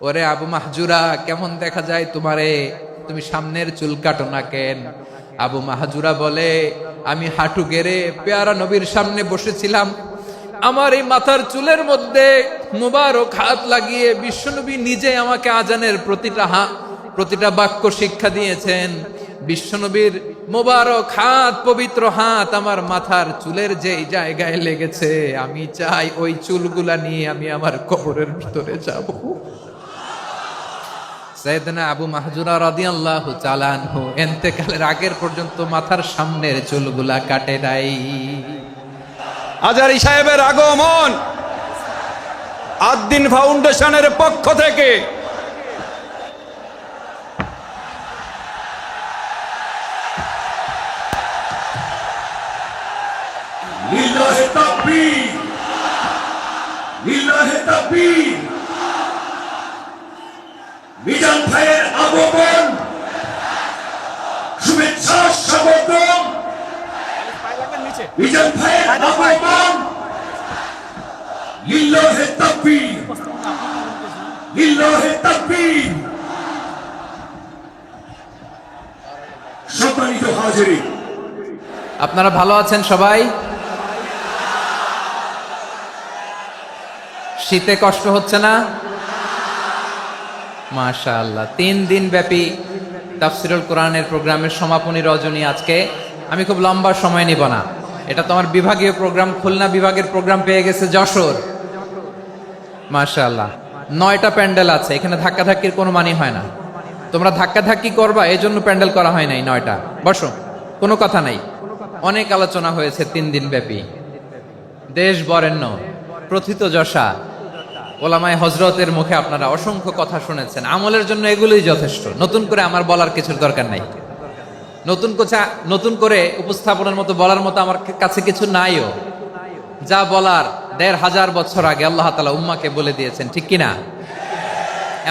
ওরে আবু মাহজুরা, কেমন দেখা যায় তোমারে, তুমি সামনের চুল কাটো না কেন? আবু মাহজুরা বলে, আমি হাঁটু গেড়ে পেয়ারা নবীর সামনে বসেছিলাম, আমার এই মাথার চুলের মধ্যে মুবারক হাত লাগিয়ে বিশ্বনবী নিজে আমাকে আজানের প্রতিটা বাক্য শিক্ষা দিয়েছেন। বিশ্বনবীর মোবারক হাত, পবিত্র হাত আমার মাথার চুলের যে জায়গায় লেগেছে, আমি চাই ওই চুলগুলা নিয়ে আমি আমার কবরের ভিতরে যাব। সাইয়েদনা আবু মাহজুরা রাদিয়াল্লাহু তাআলা আনহু ইন্তেকালের আগের পর্যন্ত মাথার সামনের চুলগুলা কাটে নাই। আজারি সাহেবের আগমন আদ-দ্বীন ফাউন্ডেশনের পক্ষ থেকে লিল্লাহে তাকবীর, লিল্লাহে তাকবীর। মিজান ভাইয়ের আগমন, শুভেচ্ছা স্বাগতম। মিজান ভাইয়ের আগমন, লিল্লাহে তাকবীর, লিল্লাহে তাকবীর। সম্মানিত হাজিরিন, আপনারা ভালো আছেন সবাই? শীতে কষ্ট হচ্ছে না? মাশাআল্লাহ। 3 দিন ব্যাপী তাফসীরুল কোরআনের প্রোগ্রামের সমাপনী রজনী আজকে। আমি খুব লম্বা সময় নিব না, এটা তো আমার বিভাগীয় প্রোগ্রাম, খুলনা বিভাগের প্রোগ্রাম পেয়ে গেছে যশোর। মাশাআল্লাহ, 9টা প্যান্ডেল আছে, এখানে ধাক্কাধাক্কির কোনো মানে হয় না। তোমরা ধাক্কাধাক্কি করবা, এই জন্য প্যান্ডেল করা হয় নাই 9টা। বসো, কোনো কথা নাই। অনেক আলোচনা হয়েছে 3 দিন ব্যাপী, দেশ বরেণ্য প্রথিতযশা ওলামায়ে হযরতের মুখে আপনারা অসংখ্য কথা শুনেছেন। আমলের জন্য এগুলোই যথেষ্ট, নতুন করে আমার বলার কিছুর দরকার নাই। নতুন করে উপস্থাপনের মতো বলার মতো আমার কাছে কিছু নাইও। যা বলার 1500 বছর আগে আল্লাহ তাআলা উম্মাকে বলে দিয়েছেন, ঠিক কিনা?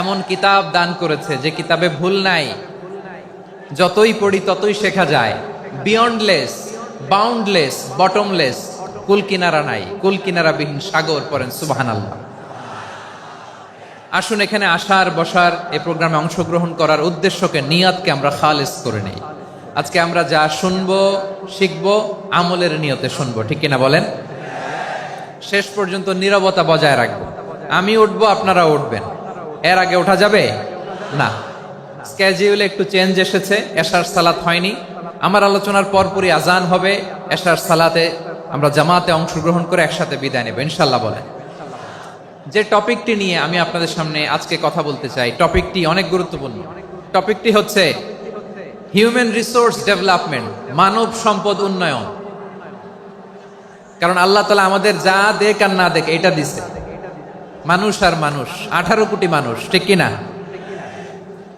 এমন কিতাব দান করেছে যে কিতাবে ভুল নাই, যতই পড়ি ততই শেখা যায়। বিয়ন্ডলেস, বাউন্ডলেস, বটমলেস, কুল কিনারা নাই, কুল কিনারাবিহীন সাগর। পড়েন সুবহানাল্লাহ। আসুন এখানে আসার, বসার, এই প্রোগ্রামে অংশগ্রহণ করার উদ্দেশ্যকে, নিয়তকে আমরা খালেস করে নেই। আজকে আমরা যা শুনবো, শিখবো, আমলের নিয়তে শুনবো, ঠিক কিনা বলেন? শেষ পর্যন্ত নীরবতা বজায় রাখবো। আমি উঠবো, আপনারা উঠবেন। এর আগে ওঠা যাবে না। স্কেডিউলে একটু চেঞ্জ এসেছে, এশার সালাত হয়নি। আমার আলোচনার পরপরই আজান হবে, এশার সালাতে আমরা জামাতে অংশগ্রহণ করে একসাথে বিদায় নেব ইনশাল্লাহ। বলেন, যে টপিকটি নিয়ে আমি আপনাদের সামনে আজকে কথা বলতে চাই, টপিকটি অনেক গুরুত্বপূর্ণ। টপিকটি হচ্ছে হিউম্যান রিসোর্স ডেভেলপমেন্ট, মানব সম্পদ উন্নয়ন। কারণ আল্লাহ তাআলা আমাদের যা দেখ আর না দেখ এটা দিছে। মানুষ আর মানুষ, 18 কোটি মানুষ, ঠিক কিনা?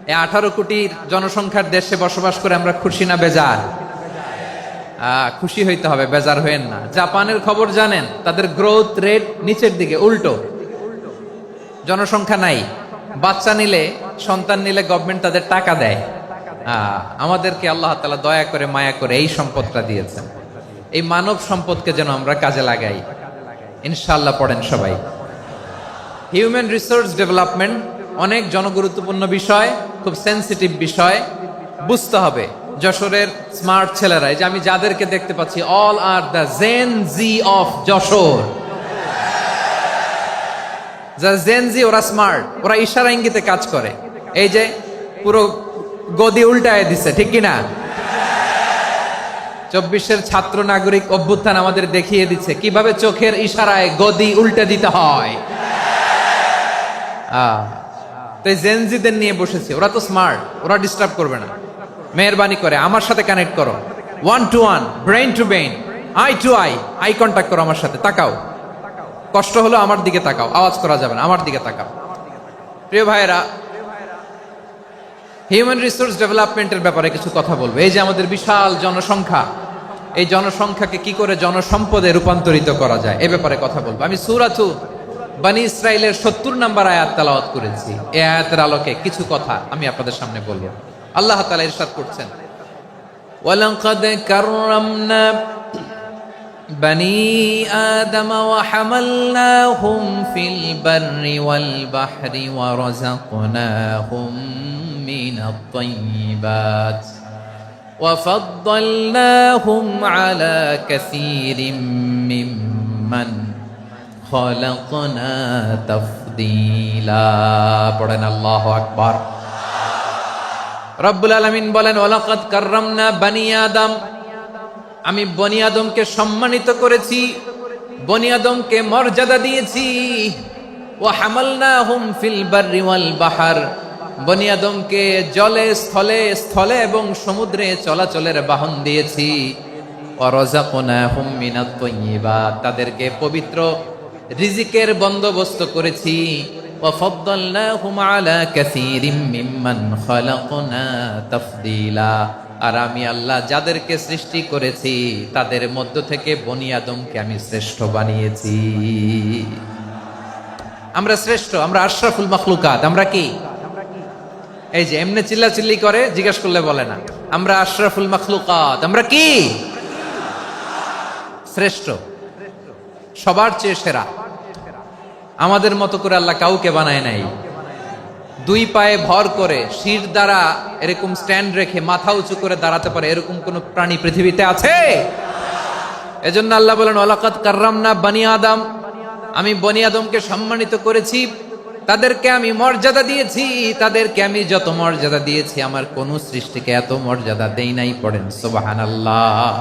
এই 18 কোটির জনসংখ্যার দেশে বসবাস করে আমরা খুশি না বেজার? খুশি হইতে হবে, বেজার হইেন না। জাপানের খবর জানেন? তাদের গ্রোথ রেট নিচের দিকে, উল্টো। জনসংখ্যা নাই, বাচ্চা নিলে, সন্তান নিলে গভর্নমেন্ট তাদের টাকা দেয়। আমাদেরকে আল্লাহ তাআলা দয়া করে, মায়া করে এই সম্পদটা দিয়েছেন। এই মানব সম্পদকে যেন আমরা কাজে লাগাই ইনশাআল্লাহ। পড়েন সবাই। হিউম্যান রিসোর্স ডেভেলপমেন্ট অনেক জনগুরুত্বপূর্ণ বিষয়, খুব সেনসিটিভ বিষয়, বুঝতে হবে। যশোরের স্মার্ট ছেলেরা, এই যে আমি যাদেরকে দেখতে পাচ্ছি, all are the Gen Z of Jessore. যারা জেন জি, ওরা স্মার্ট, ওরা ইশারা ইঙ্গিতে কাজ করে। এই যে পুরো গদি উল্টায় দিছে, ঠিক কিনা? 24-এর ছাত্র নাগরিক অভ্যুত্থান আমাদের দেখিয়ে দিচ্ছে কিভাবে চোখের ইশারায় গদি উল্টে দিতে হয়। তো জেনজিদের নিয়ে বসেছে, ওরা তো স্মার্ট, ওরা ডিস্টার্ব করবে না। মেহরবানি করে আমার সাথে কানেক্ট করো, 1 to 1, brain to brain, eye to eye, eye contact করো আমার সাথে। তাকাও, কষ্ট হলো আমার দিকে তাকাও, আওয়াজ করা যাবে না, আমার দিকে তাকাও। প্রিয় ভাইয়েরা, হিউম্যান রিসোর্স ডেভেলপমেন্টের ব্যাপারে কিছু কথা বলবো। এই যে আমাদের বিশাল জনসংখ্যা, এই জনসংখ্যাকে কি করে জনসম্পদে রূপান্তরিত করা যায়, এ ব্যাপারে কথা বলবো। আমি সূরাতু বনী ইসরাইলের 70 নম্বর আয়াত তেলাওয়াত করেছি। এই আয়াতের আলোকে কিছু কথা আমি আপনাদের সামনে বলবো। আল্লাহ তাআলা ইরশাদ করছেন, ওয়ালাকাদ কাররামনা بني آدم وحملناهم في البر والبحر ورزقناهم من الطيبات وفضلناهم على كثير ممن خلقنا تفضيلا পড়েন আল্লাহু আকবার। রব্বুল আলামিন বলেন ওয়ালাকাদ কাররামনা বানি আদম, আমি বনি আদমকে সম্মানিত করেছি, বনি আদমকে মর্যাদা দিয়েছি। ওয়া হামালনাহুম ফিল বাররি ওয়াল বাহর, বনি আদমকে জলে স্থলে স্থলে এবং সমুদ্রে চলাচলের বাহন দিয়েছি। ওয়া রাযাকনাহুম মিনাত তাইয়্যিবাত, তাদেরকে পবিত্র রিজিকের বন্দোবস্ত করেছি। ওয়া ফাদ্দালনাহুম আলা কাসীরিম মিম্মান খালাকনা তাফদীলা, আর আমি আল্লাহ যাদেরকে সৃষ্টি করেছি তাদের মধ্য থেকে বনি আদমকে আমি শ্রেষ্ঠ বানিয়েছি। আমরা শ্রেষ্ঠ, আমরা আশরাফুল মাখলুকাত। আমরা কি এই যে এমনি চিল্লাচিল্লি করে জিজ্ঞেস করলে বলে না, আমরা আশরাফুল মাখলুকাত। আমরা কি শ্রেষ্ঠ, সবার চেয়ে সেরা। আমাদের মতো করে আল্লাহ কাউকে বানায় নাই। দুই পায়ে ভর করে শির দ্বারা এরকম স্ট্যান্ড রেখে মাথা উঁচু করে দাঁড়াতে পারে এরকম কোন প্রাণী পৃথিবীতে আছে? এজন্য আল্লাহ বলেন ওয়ালাকাদ কাররামনা বানি আদম, আমি বনি আদমকে সম্মানিত করেছি, তাদেরকে আমি মর্যাদা দিয়েছি। তাদেরকে আমি যত মর্যাদা দিয়েছি আমার কোন সৃষ্টিকে এত মর্যাদা দেই নাই। পড়েন সুবহানাল্লাহ।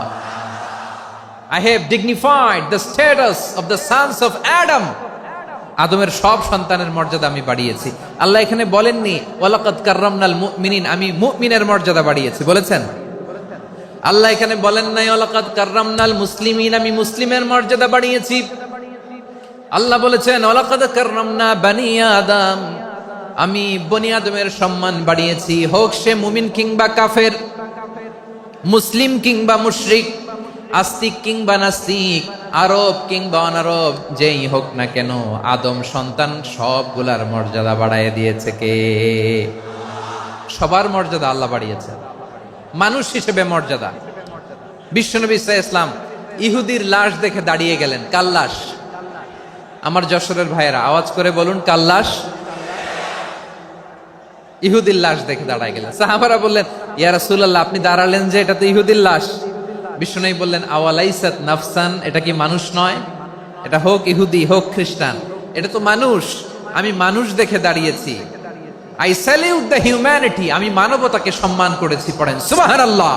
I have dignified the status of the sons of Adam, আদমের সব সন্তানের মর্যাদা আমি বাড়িয়েছি। আল্লাহ এখানে বলেননি ওয়ালাকাদ কাররামনাল মুমিনিন, আমি মুমিনের মর্যাদা বাড়িয়েছি, বলেছেন? আল্লাহ এখানে বলেন নাই ওয়ালাকাদ কাররামনাল মুসলিমিন, আমি মুসলিমের মর্যাদা বাড়িয়েছি। আল্লাহ বলেছেন ওয়ালাকাদ কাররামনা বানি আদম, আমি বনি আদমের সম্মান বাড়িয়েছি। হোক সে মুমিন কিংবা কাফের, মুসলিম কিংবা মুশরিক, আস্তিক কিংবা নাস্তিক, আরব কিংবা অনারব, যেই হোক না কেন আদম সন্তান সবগুলার মর্যাদা বাড়ায় দিয়েছে কে? সবার মর্যাদা আল্লাহ বাড়িয়েছে। মানুষ হিসেবে মর্যাদা। বিশ্বনবী সাল্লাল্লাহু আলাইহি ওয়াসাল্লাম ইহুদির লাশ দেখে দাঁড়িয়ে গেলেন। কার লাশ? আমার যশোরের ভাইয়েরা আওয়াজ করে বলুন, কার লাশ? ইহুদির লাশ দেখে দাঁড়ায় গেলেন। সাহাবারা বললেন ইয়া রাসূলুল্লাহ, আপনি দাঁড়ালেন যে, এটা তো ইহুদির লাশ। বিষ্ণু বললেন আওয়ালাইসাত নাফসান, এটা কি মানুষ নয়? এটা হোক ইহুদি হোক খ্রিস্টান, এটা তো মানুষ। আমি মানুষ দেখে দাঁড়িয়েছি। আই স্যালিউট দ্য হিউম্যানিটি, আমি মানবতাকে সম্মান করেছি। পড়েন সুবহানাল্লাহ।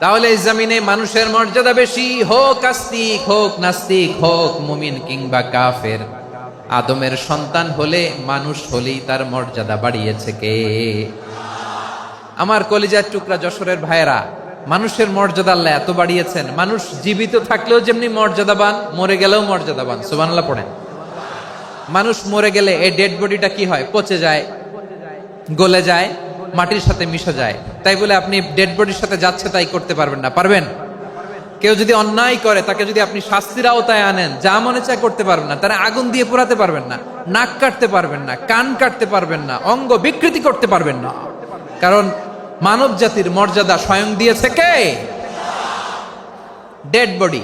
তাহলে এই জমিনে মানুষের মর্যাদা বেশি, হোক আস্তিক হোক নাস্তিক, হোক মুমিন কিংবা কাফের। আদমের সন্তান হলে, মানুষ হলেই তার মর্যাদা বাড়িয়েছে কে? আমার কলিজার টুকরা যশোরের ভাইয়েরা, মানুষের মর্যাদা আল্লাহ এত বাড়িয়েছেন, মানুষ জীবিত থাকলেও যেমনি মর্যাদাবান, মরে গেলেও মর্যাদাবান। সুবহানাল্লাহ পড়েন। মানুষ মরে গেলে এই ডেড বডিটা কি হয়? পচে যায়, গলে যায়, মাটির সাথে মিশে যায়। তাই বলে আপনি ডেড বডির সাথে যাচ্ছে তাই করতে পারবেন না। পারবেন? কেউ যদি অন্যায় করে তাকে যদি আপনি শাস্তির আওতায় আনেন, যা মনে চায় করতে পারবেন না। তারা আগুন দিয়ে পোড়াতে পারবেন না, নাক কাটতে পারবেন না, কান কাটতে পারবেন না, অঙ্গ বিকৃতি করতে পারবেন না। কারণ মানব জাতির মর্যাদা স্বয়ং দিয়েছে কে? ডেড বডি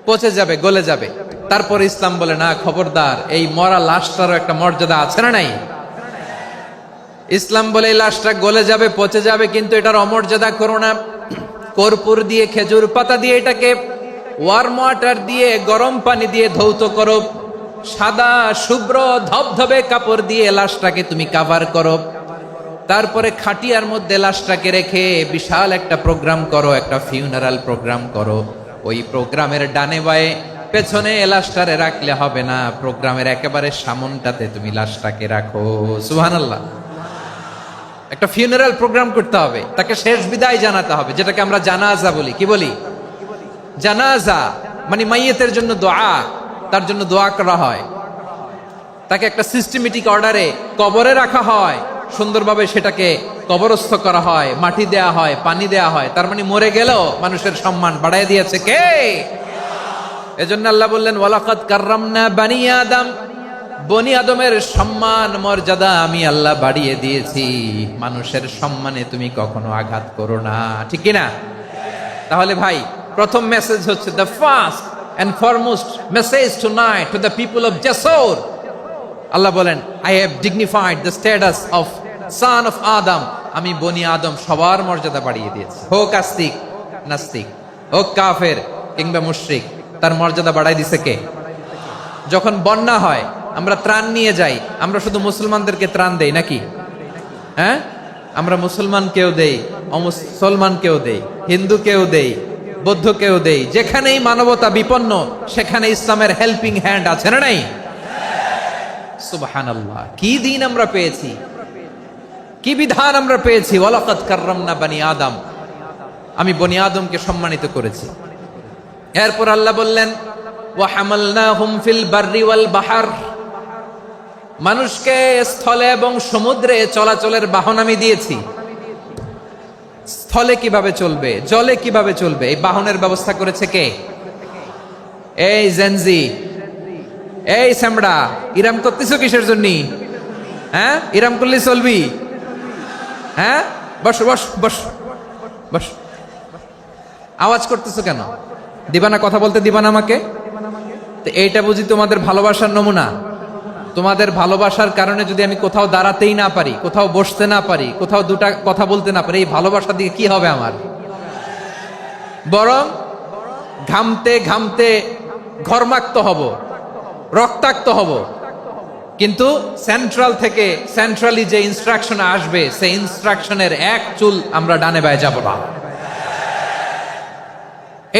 পচে যাবে, গলে যাবে। তারপরে ইসলাম বলে না, খবরদার, এই মরা লাশটারও একটা মর্যাদা আছে না নাই? ইসলাম বলে এই লাশটা গলে যাবে, পচে যাবে, কিন্তু এটার অমর্যাদা করো না। কর্পূর দিয়ে, খেজুর পাতা দিয়ে এটাকে ওয়ার্ম ওয়াটার দিয়ে, গরম পানি দিয়ে ধৌত করো। সাদা শুভ্র ধবধবে কাপড় দিয়ে লাশটাকে তুমি কাভার করো। তারপরে খাটিয়ার মধ্যে লাশটাকে রেখে বিশাল একটা প্রোগ্রাম করো, একটা ফিউনারাল প্রোগ্রাম করো। ওই প্রোগ্রামের ডানে বায়ে পেছনে লাশটারে রাখলে হবে না, প্রোগ্রামের একেবারে সামনটাতে তুমি লাশটাকে রাখো। সুবহানাল্লাহ। একটা ফিউনারাল প্রোগ্রাম করতে হবে, তাকে শেষ বিদায় জানাতে হবে, যেটাকে আমরা জানাজা বলি। কি বলি? জানাজা মানে মাইয়েতের জন্য দোয়া, তার জন্য দোয়া করা হয়। তাকে একটা সিস্টেমেটিক অর্ডারে কবরে রাখা হয়, সুন্দরভাবে সেটাকে কবরস্থ করা হয়, মাটি দেয়া হয়, পানি দেয়া হয়। তার মানে মরে গেলেও মানুষের সম্মান বাড়ায় দিয়েছে কে? এজন্য আল্লাহ বললেন ওয়ালাকাদ কাররামনা বানি আদম, বনি আদমের সম্মান মর্যাদা আমি আল্লাহ বাড়িয়ে দিয়েছি। মানুষের সম্মানে তুমি কখনো আঘাত করো না, ঠিক কিনা? তাহলে ভাই প্রথম মেসেজ হচ্ছে the first and foremost message tonight to the people of জাসর। আল্লাহ বলেন, I have dignified the status of son of Adam. আমি বনি আদম সবার মর্যাদা বাড়িয়ে দিয়েছি, হোক আস্তিক নাস্তিক, হোক কাফের কিংবা মুশরিক, তার মর্যাদা বাড়াই দিছে কে? যখন বন্যা হয় আমরা ত্রাণ নিয়ে যাই, আমরা শুধু মুসলমানদেরকে ত্রাণ দেই নাকি? হ্যাঁ, আমরা মুসলমানকেও দেই, অমুসলমানকেও দেই, হিন্দুকেও দেই, বৌদ্ধকেও দেই। যেখানেই মানবতা বিপন্ন সেখানে ইসলামের হেল্পিং হ্যান্ড আছে না নাই? সুবহানাল্লাহ, কি দিন আমরা পেয়েছি, কি বিধান আমরা পেয়েছি। ওয়ালাকাদ কাররামনা বানি আদম, আমি বনি আদমকে সম্মানিত করেছি। এরপর আল্লাহ বললেন, ওয়া হামালনাহুম ফিল বাররি ওয়াল বাহর, মানুষকে স্থলে এবং সমুদ্রে চলাচলের বাহন আমি দিয়েছি। স্থলে কিভাবে চলবে, জলে কিভাবে চলবে, এই বাহনের ব্যবস্থা করেছে কে? এই জেনজি, এই স্যামড়া, ইরাম করতেছো কিসের জন্য? হ্যাঁ, ইরাম করলে চলবি? হ্যাঁ, বস বস বস বস, আওয়াজ করতেছো কেন? দিবা না, কথা বলতে দিবা না আমাকে? তো এইটা বুঝি তোমাদের ভালোবাসার নমুনা? তোমাদের ভালোবাসার কারণে যদি আমি কোথাও দাঁড়াতেই না পারি, কোথাও বসতে না পারি, কোথাও দুটা কথা বলতে না পারি, এই ভালোবাসা দিয়ে কি হবে আমার? বরং ঘামতে ঘামতে ঘর্মাক্ত হব, রক্তাক্ত হব। কিন্তু সেন্ট্রাল থেকে, সেন্ট্রালি যে ইনস্ট্রাকশন আসবে, সেই ইনস্ট্রাকশনের এক চুল আমরা ডানে বায়ে যাব না।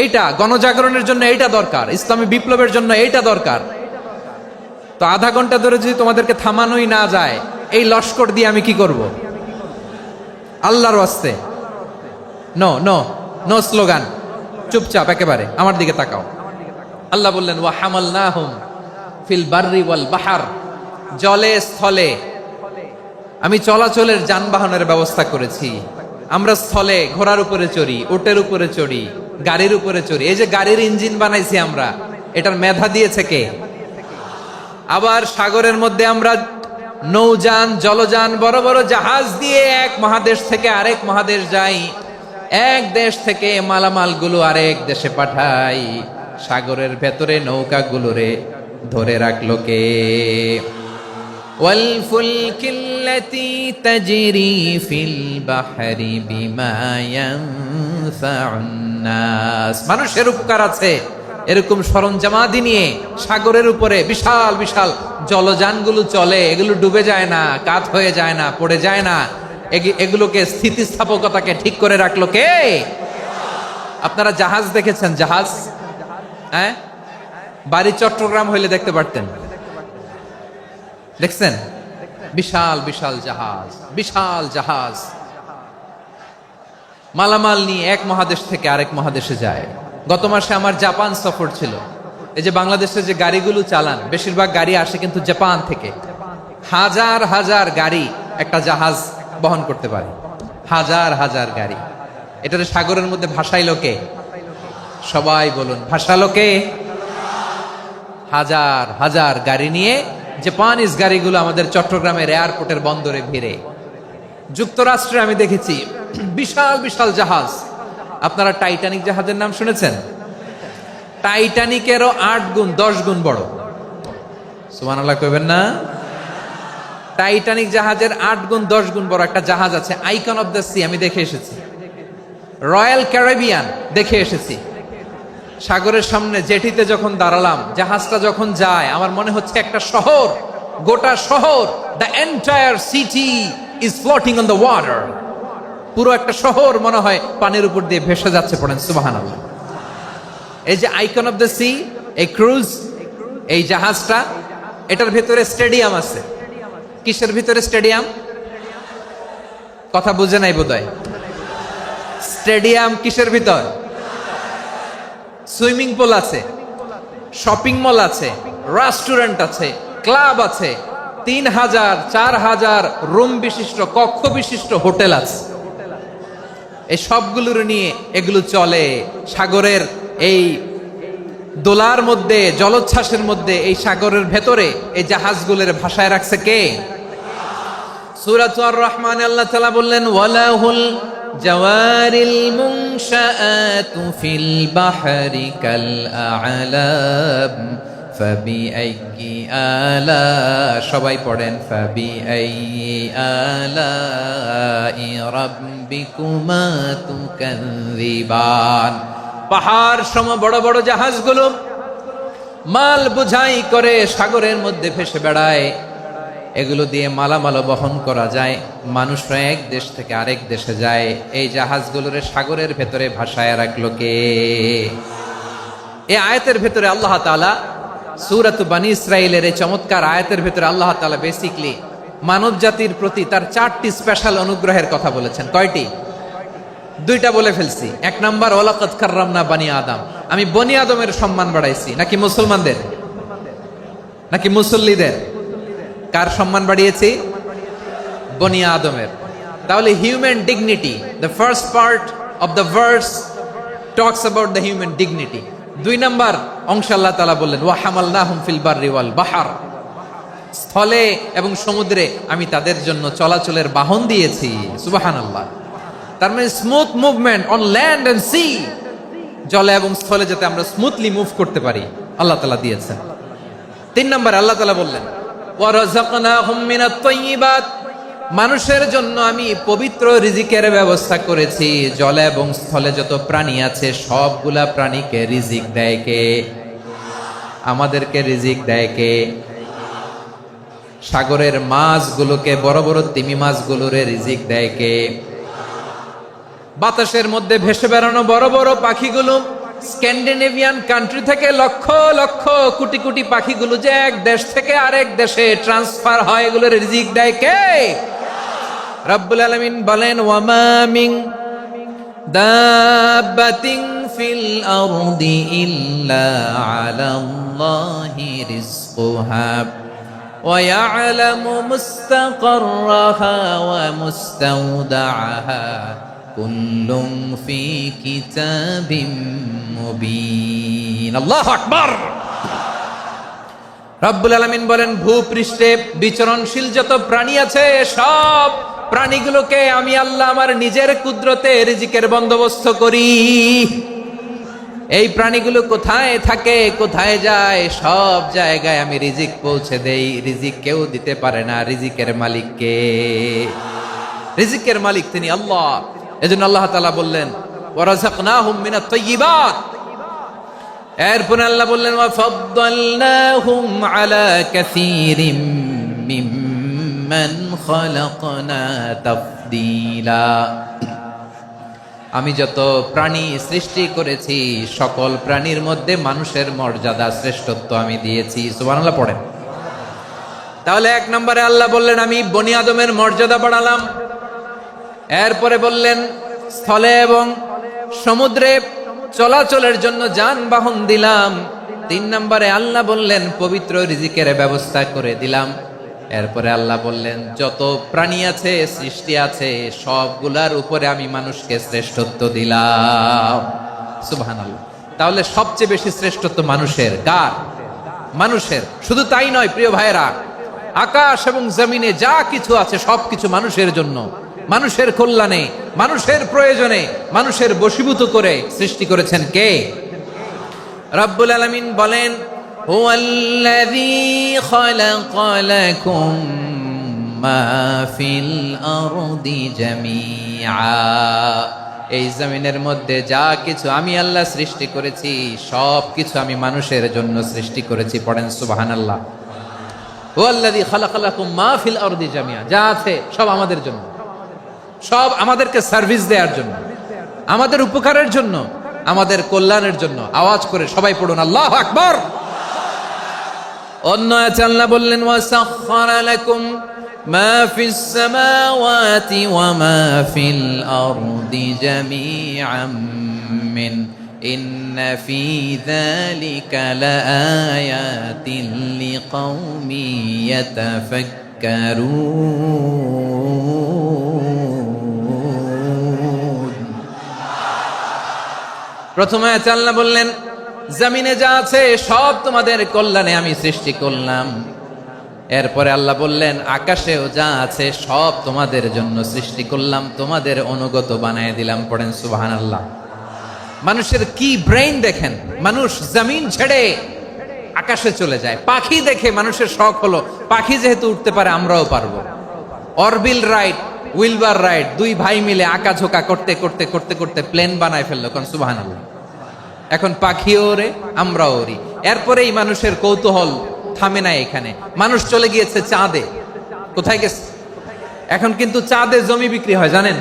এইটা গণজাগরণের জন্য এইটা দরকার, ইসলামী বিপ্লবের জন্য এইটা দরকার। তো আধা ঘন্টা ধরে যদি তোমাদেরকে থামানোই না যায়, এই লস্কর দিয়ে আমি কি করব? আল্লাহর ওয়াস্তে নো নো নো স্লোগান, চুপচাপ একেবারে আমার দিকে তাকাও। আল্লাহ বললেন, ওয়া হামালনাহুম ফিল বাররি ওয়াল বাহর, জলে স্থলে আমি চলাচলের যানবাহনের ব্যবস্থা করেছি। আমরা স্থলে ঘোড়ার উপরে চড়ি, উটের উপরে চড়ি, গাড়ির উপরে চড়ি। এই যে গাড়ির ইঞ্জিন বানাইছি আমরা, এটার মেধা দিয়েছে কে? আবার সাগরের মধ্যে আমরা নৌযান, জলযান, বড় বড় জাহাজ দিয়ে এক মহাদেশ থেকে আরেক মহাদেশ যাই, এক দেশ থেকে মালামালগুলো আরেক দেশে পাঠাই। সাগরের ভেতরে নৌকাগুলোরে ধরে রাখলো কে? ওয়াল ফুলকিল্লাতী তাজরি ফিল বাহরি বিমা ইয়ানফাউন নাস, মানুষের উপকার আছে এরকম সরঞ্জামাদি নিয়ে সাগরের উপরে বিশাল বিশাল জলযানগুলো চলে। এগুলো ডুবে যায় না, কাত হয়ে যায় না, পড়ে যায় না। এগুলোকে স্থিতিস্থাপকতাকে ঠিক করে রাখলো কে? আপনারা জাহাজ দেখেছেন? জাহাজ, হ্যাঁ, বাড়ি চট্টগ্রাম হইলে দেখতে পারতেন। দেখছেন? বিশাল বিশাল জাহাজ, বিশাল জাহাজ মালামাল নিয়ে এক মহাদেশ থেকে আরেক মহাদেশে যায়। গত মাসে আমার জাপান সফর ছিল। এই যে বাংলাদেশে যে গাড়িগুলো চালান, বেশিরভাগ গাড়ি আসে কিন্তু জাপান থেকে। হাজার হাজার গাড়ি একটা জাহাজ বহন করতে পারে, হাজার হাজার গাড়ি। এটাতে সাগরের মধ্যে ভাসাইলো কে? সবাই বলুন, ভাসালো কে? হাজার হাজার গাড়ি নিয়ে জাপানিজ গাড়িগুলো আমাদের চট্টগ্রামের এয়ারপোর্টের বন্দরে ভিড়ে। যুক্তরাষ্ট্রে আমি দেখেছি বিশাল বিশাল জাহাজ। আপনারা টাইটানিক জাহাজের নাম শুনেছেন? টাইটানিকেরও 8 গুণ 10 গুণ বড়। সুবহানাল্লাহ কইবেন না? টাইটানিক জাহাজের 8 গুণ 10 গুণ বড় একটা জাহাজ আছে, আইকন অফ দ্য সি, আমি দেখে এসেছি। রয়্যাল ক্যারিবিয়ান দেখে এসেছি। সাগরের সামনে জেটিতে যখন দাঁড়ালাম, জাহাজটা যখন যায়, আমার মনে হচ্ছে একটা শহর, গোটা শহর, the entire city is floating on the water. পুরো একটা শহর মনে হয় পানির উপর দিয়ে ভেসে যাচ্ছে। পড়েন সুবহানাল্লাহ। এই যে আইকন অফ দ্য সি, এই ক্রুজ, এই জাহাজটা, এটার ভিতরে স্টেডিয়াম আছে। কিসের ভিতরে স্টেডিয়াম? কথা বুঝে নাই বোধহয়। স্টেডিয়াম কিসের ভিতর? সুইমিং পুল আছে, শপিং মল আছে, রেস্টুরেন্ট আছে, ক্লাব আছে, 3000 4000 রুম বিশিষ্ট, কক্ষ বিশিষ্ট হোটেল আছে। এই সবগুলোর নিয়ে এগুলো চলে সাগরের এই দোলার মধ্যে, জলোচ্ছ্বাসের মধ্যে। এই সাগরের ভেতরে এই জাহাজগুলোর ভাষায় রাখছে কে? সূরা আর রহমানে আল্লাহ তাআলা বললেন, ওয়ালাহুল জাওয়ারিল মুনশাআতু ফিল বাহরি কাল আ'লাম ফাবিআইয়ি আলা, সবাই পড়েন ফাবিআইয়ি আলাই রাব্বিকুমা তুকাযযিবান। পাহাড় সম বড় বড় জাহাজগুলো মাল বোঝাই করে সাগরের মধ্যে ভেসে বেড়ায়, এগুলো দিয়ে মালামাল বহন করা যায়, মানুষরা এক দেশ থেকে আরেক দেশে যায়। এই জাহাজগুলোরে সাগরের ভেতরে ভাসায় রাখলো কে? এই আয়াতের ভেতরে আল্লাহ তাআলা সূরাত বনী ইসরাঈলের এই চমৎকার আয়াতের ভেতরে আল্লাহ তাআলা বেসিক্যালি মানব জাতির প্রতি তার 4টি স্পেশাল অনুগ্রহের কথা বলেছেন। কয়টি? 2টা বলে ফেলছি। 1 নাম্বার ওয়ালাকাদ কাররামনা বনী আদম, আমি বনী আদমের সম্মান বাড়াইছি। নাকি মুসলমানদের? নাকি মুসল্লিদের? কার সম্মান বাড়িয়েছি? বনী আদমের। তাহলে human dignity, the first part of the verse talks about the human dignity. 2 number অংশ আল্লাহ তাআলা বললেন ওয়া হামালনাহুম ফিল বাররি ওয়াল বাহর, স্থলে এবং সমুদ্রে আমি তাদের জন্য চলাচলের বাহন দিয়েছি। সুবহানাল্লাহ। তার মানে smooth movement on land and sea, জলে এবং স্থলে যাতে আমরা স্মুথলি মুভ করতে পারি আল্লাহ তাআলা দিয়েছেন। 3 নাম্বার আল্লাহ তাআলা বললেন ওয়া রাযাকনাহুম মিনাত তাইয়্যিবাত, মানুষের জন্য আমি পবিত্র রিজিকের ব্যবস্থা করেছি। জলে এবং স্থলে যত প্রাণী আছে সবগুলা প্রাণীকে রিজিক দেয় কে? আমাদেরকে রিজিক দেয় কে? সাগরের মাছগুলোকে, বড় বড় তিমি মাছগুলোরে রিজিক দেয় কে? বাতাসের মধ্যে ভেসে বেড়ানো বড় বড় পাখিগুলো, স্ক্যান্ডিনেভিয়ান কান্ট্রি থেকে লক্ষ লক্ষ কোটি কোটি পাখিগুলো যে এক দেশ থেকে আরেক দেশে ট্রান্সফার হয়, এগুলোর রিজিক দেয় কে? রব্বুল আলামিন বলেন ওয়ামা মিন দাব্বাতিন ফিল আরদি ইল্লা আলাল্লাহি রিজকুহা ওয়া ইয়ালামু মুস্তাকাররাহা ওয়া মুস্তাওদাআহা কুল্লুম ফি কিতাবিম মুবিন। আল্লাহু আকবার। রব্বুল আলামিন বলেন ভূপৃষ্ঠে বিচরণশীল যত প্রাণী আছে সব প্রাণীগুলোকে আমি আল্লাহ আমার নিজের কুদরতে রিজিকের বন্দোবস্ত করি। এই প্রাণীগুলো কোথায় থাকে, কোথায় যায়, সব জায়গায় আমি রিজিক পৌঁছে দেই। রিজিক কেউ দিতে পারে না, রিজিকের মালিক কে? রিজিকের মালিক তিনি আল্লাহ। এজন্য আল্লাহ তাআলা বললেন ওয়া রাযাকনাহুম মিনাত তাইয়্যিবাত। এরপরে আল্লাহ বললেন ওয়া ফাদ্দালনাহুম আলা কাসীরিম মিম্মান খালাকনা তাফদীলা। আমি যত প্রাণী সৃষ্টি করেছি সকল প্রাণীর মধ্যে মানুষের মর্যাদা শ্রেষ্ঠত্ব আমি দিয়েছি। সুবহানাল্লাহ পড়েন। তাহলে 1 নম্বরে আল্লাহ বললেন আমি বনি আদমের মর্যাদা বাড়ালাম। এরপরে বললেন স্থলে এবং সমুদ্রে চলাচলের জন্য যানবাহন দিলাম। 3 নম্বরে আল্লাহ বললেন পবিত্র রিজিকের ব্যবস্থা করে দিলাম। এরপরে আল্লাহ বললেন যত প্রাণী আছে, সৃষ্টি আছে, সবগুলার উপরে আমি মানুষকে শ্রেষ্ঠত্ব দিলাম। সুবহানাল্লাহ। তাহলে সবচেয়ে বেশি শ্রেষ্ঠত্ব মানুষের। কার? মানুষের। শুধু তাই নয় প্রিয় ভাইরা, আকাশ এবং জমিনে যা কিছু আছে সবকিছু মানুষের জন্য, মানুষের কল্যাণে, মানুষের প্রয়োজনে, মানুষের বশীভূত করে সৃষ্টি করেছেন কে? রব্বুল আলামিন বলেন হুয়াল্লাযী খালাকা লাকুম মা ফিল আরদি জামিআ। এই জমিনের মধ্যে যা কিছু আমি আল্লাহ সৃষ্টি করেছি সব কিছু আমি মানুষের জন্য সৃষ্টি করেছি। পড়েন সুবহানাল্লাহ। হুয়াল্লাযী খালাকা লাকুম মা ফিল আরদি জামিআ, যা আছে সব আমাদের জন্য, সব আমাদেরকে সার্ভিস দেওয়ার জন্য, আমাদের উপকারের জন্য, আমাদের কল্যাণের জন্য। আওয়াজ করে সবাই পড়ুন আল্লাহু আকবার। অন্য আয়াতে আল্লাহ বললেন ওয়াসাখখারা লাকুম মা ফিস সামাওয়াতি ওয়া মা ফিল আরদি জামিআম মিন ইন্না ফি যালিকা লাআয়াতিন লিকাউমি ইয়াতাফাক্কারুন। প্রথমে আয়াতে আল্লাহ বললেন জমিনে যা আছে সব তোমাদের কল্যাণে আমি সৃষ্টি করলাম। এরপরে আল্লাহ বললেন, আকাশেও যা আছে সব তোমাদের জন্য সৃষ্টি করলাম, তোমাদের অনুগত বানায় দিলাম। পড়েন সুবহানাল্লাহ। মানুষের কি ব্রেইন দেখেন, মানুষ জমিন ছেড়ে আকাশে চলে যায়। পাখি দেখে মানুষের শখ হলো, পাখি যেহেতু উঠতে পারে আমরাও পারবো। অরবিল রাইট, উইলবার রাইট, দুই ভাই মিলে আঁকাঝোঁকা করতে করতে করতে করতে প্লেন বানায় ফেললো। কোন সুবহানাল্লাহ। এখন পাখিও ওরে, আমরাও ওরি। এরপরেই মানুষের কৌতূহল থামে না এখানে, মানুষ চলে গিয়েছে চাঁদে। কোথায় গেছে? এখন কিন্তু চাঁদে জমি বিক্রি হয় জানেন।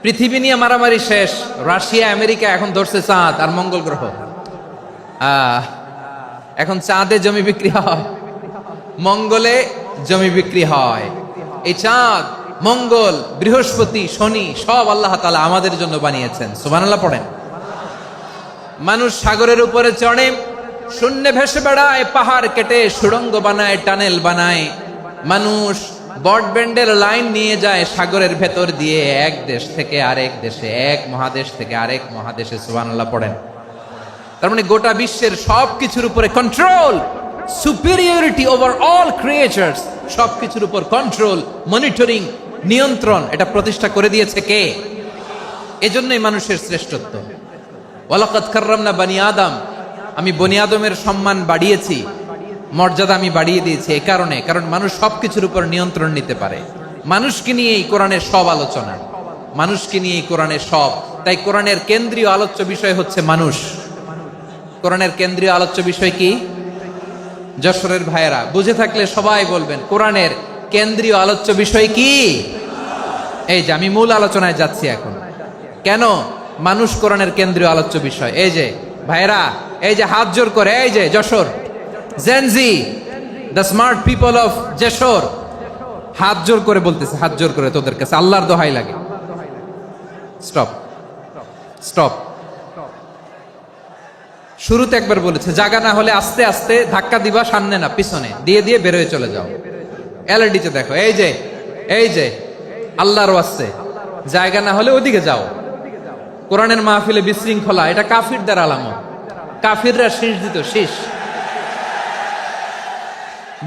পৃথিবী নিয়ে মারামারি শেষ, রাশিয়া আমেরিকা এখন ধরছে চাঁদ আর মঙ্গল গ্রহ। এখন চাঁদে জমি বিক্রি হয়, মঙ্গলে জমি বিক্রি হয়। এই চাঁদ, মঙ্গল, বৃহস্পতি, শনি সব আল্লাহ তাআলা আমাদের জন্য বানিয়েছেন। সুবহানাল্লাহ পড়েন। মানুষ সাগরের উপরে চড়ে, শূন্যে ভেসে বেড়ায়, পাহাড় কেটে সুড়ঙ্গ বানায়, টানেল বানায়। মানুষ ব্রডব্যান্ডের লাইন নিয়ে যায় সাগরের ভেতর দিয়ে, এক দেশ থেকে আরেক দেশে, এক মহাদেশ থেকে আরেক মহাদেশে। সুবহানাল্লাহ পড়েন। তার মানে গোটা বিশ্বের সবকিছুর উপরে control, superiority over all creatures, সবকিছুর উপর কন্ট্রোল, মনিটরিং, নিয়ন্ত্রণ, এটা প্রতিষ্ঠা করে দিয়েছে কে? এজন্যই মানুষের শ্রেষ্ঠত্ব। ওয়ালাকাদ কাররামনা বানি আদম, আমি বনি আদমের সম্মান বাড়িয়েছি, মর্যাদা আমি বাড়িয়ে দিয়েছি। এই কারণে, কারণ মানুষ সবকিছুর উপর নিয়ন্ত্রণ নিতে পারে। মানুষকে নিয়ে এই কোরআনের সব আলোচনা, মানুষকে নিয়ে এই কোরআনের সব। তাই কোরআনের কেন্দ্রীয় আলোচ্য বিষয় হচ্ছে মানুষ। কোরআনের কেন্দ্রীয় আলোচ্য বিষয় কি? যশোরের ভাইয়েরা বুঝে থাকলে সবাই বলবেন, কোরআনের কেন্দ্রীয় আলোচ্য বিষয় কি? এই যে আমি মূল আলোচনায় যাচ্ছি এখন। কেন মানুষ কোরআনের কেন্দ্রীয় আলোচ্য বিষয়? এই যে ভাইয়েরা, এই যে হাত জোর করে, এই যে Jessore Gen Z, the smart people of Jessore, হাত জোর করে বলতেছে, হাত জোর করে তোদের কাছে আল্লাহর দোহাই লাগে, স্টপ স্টপ। শুরুতে একবার বলেছে, জায়গা না হলে আস্তে আস্তে ধাক্কা দিবা, সামনে না পিছনে, দিয়ে দিয়ে বেরোয় চলে যাও। এলইডিতে দেখো, এই যে এই যে আল্লাহর ওয়াস্তে জায়গা না হলে ওদিকে যাও। কোরআনের মাহফিলে বিশৃঙ্খলা, এটা কাফিরদের আলামত। কাফিররা শীষ দিত, শীষ।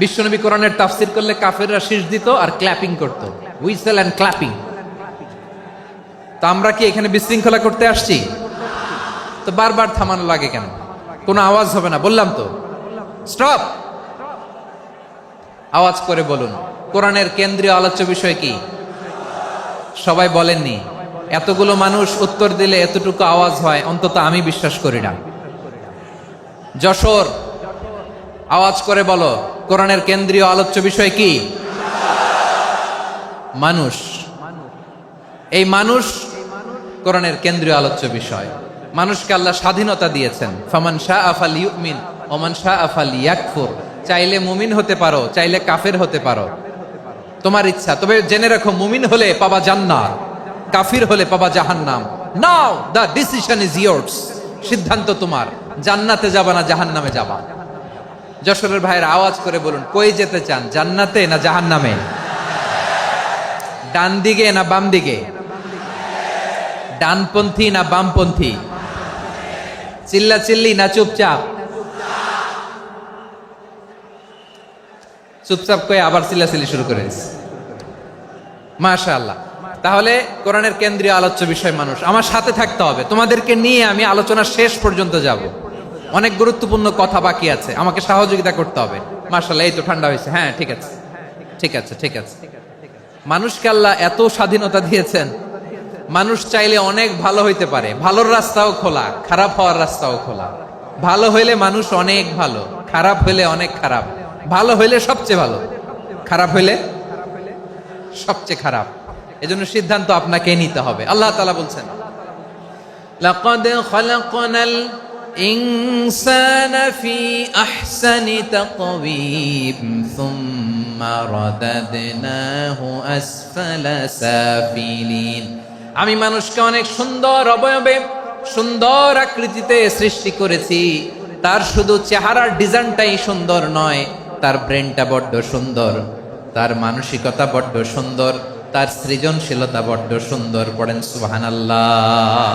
বিশ্বনবী কোরআনের তাফসির করলে কাফিররা শীষ দিত আর ক্ল্যাপিং করত, হুইসেল এন্ড ক্ল্যাপিং। তো আমরা কি এখানে বিশৃঙ্খলা করতে আসছি? তো বারবার থামানো লাগে কেন? কোনো আওয়াজ হবে না, বললাম তো, স্টপ। আওয়াজ করে বলুন, কোরআনের কেন্দ্রীয় আলোচ্য বিষয় কি? সবাই বলেননি। এতগুলো মানুষ উত্তর দিলে এতটুকু আওয়াজ হয়, অন্তত আমি বিশ্বাস করি না। যশোর, আওয়াজ করে বলো, কোরআনের কেন্দ্রীয় আলোচ্য বিষয় কি? মানুষ। এই মানুষ কোরআনের কেন্দ্রীয় আলোচ্য বিষয়। মানুষকে আল্লাহ স্বাধীনতা দিয়েছেন। ফামান শাআ ফালইউমিন ওয়া মান শাআ ফালইয়াকফুর। চাইলে মুমিন হতে পারো, চাইলে কাফের হতে পারো, তোমার ইচ্ছা। তবে জেনে রাখো, মুমিন হলে পাবা জান্নাত, কাফির হলে পাবা জাহান্নাম। নাও দ্য ডিসিশন ইজ ইয়ার্স। সিদ্ধান্ত তোমার, জান্নাতে যাবা না জাহান্নামে যাবা। যশোরের ভাইয়ের আওয়াজ করে বলুন, কই যেতে চান, জান্নাতে না জাহান্নামে? ডান দিকে না বাম দিকে? ডানপন্থী না বামপন্থী? চিল্লা চিল্লি না চুপচাপ? চুপচাপ কয়ে আবার চিল্লাচিল্লি শুরু করে দিচ্ছে। মাশাআল্লাহ। তাহলে কোরআনের কেন্দ্রীয় আলোচ্য বিষয় মানুষ। আমার সাথে থাকতে হবে, তোমাদেরকে নিয়ে আমি আলোচনা শেষ পর্যন্ত যাব। অনেক গুরুত্বপূর্ণ কথা বাকি আছে, আমাকে সহযোগিতা করতে হবে। মাশাআল্লাহ, এই তো ঠান্ডা হয়েছে। হ্যাঁ, ঠিক আছে ঠিক আছে ঠিক আছে। মানুষকে আল্লাহ এত স্বাধীনতা দিয়েছেন, মানুষ চাইলে অনেক ভালো হইতে পারে। ভালোর রাস্তাও খোলা, খারাপ হওয়ার রাস্তাও খোলা। ভালো হইলে মানুষ অনেক ভালো, খারাপ হইলে অনেক খারাপ। ভালো হইলে সবচেয়ে ভালো, খারাপ হইলে সবচেয়ে খারাপ। এজন্য সিদ্ধান্ত আপনাকে নিতে হবে। আল্লাহ তাআলা বলছেন, লাকাদ খালাকনাল ইনসানা ফি আহসানি তাকওয়িম সুম্মা রাদাদনাহু আসফালা সাফিলিন। আমি মানুষকে অনেক সুন্দর অবয়বে, সুন্দর আকৃতিতে সৃষ্টি করেছি। তার শুধু চেহারার ডিজাইনটাই সুন্দর নয়, তার ব্রেনটা বড্ড সুন্দর, তার মানসিকতা বড্ড সুন্দর, তার সৃজনশীলতা বড্ড সুন্দর। পড়েন সুবহানাল্লাহ।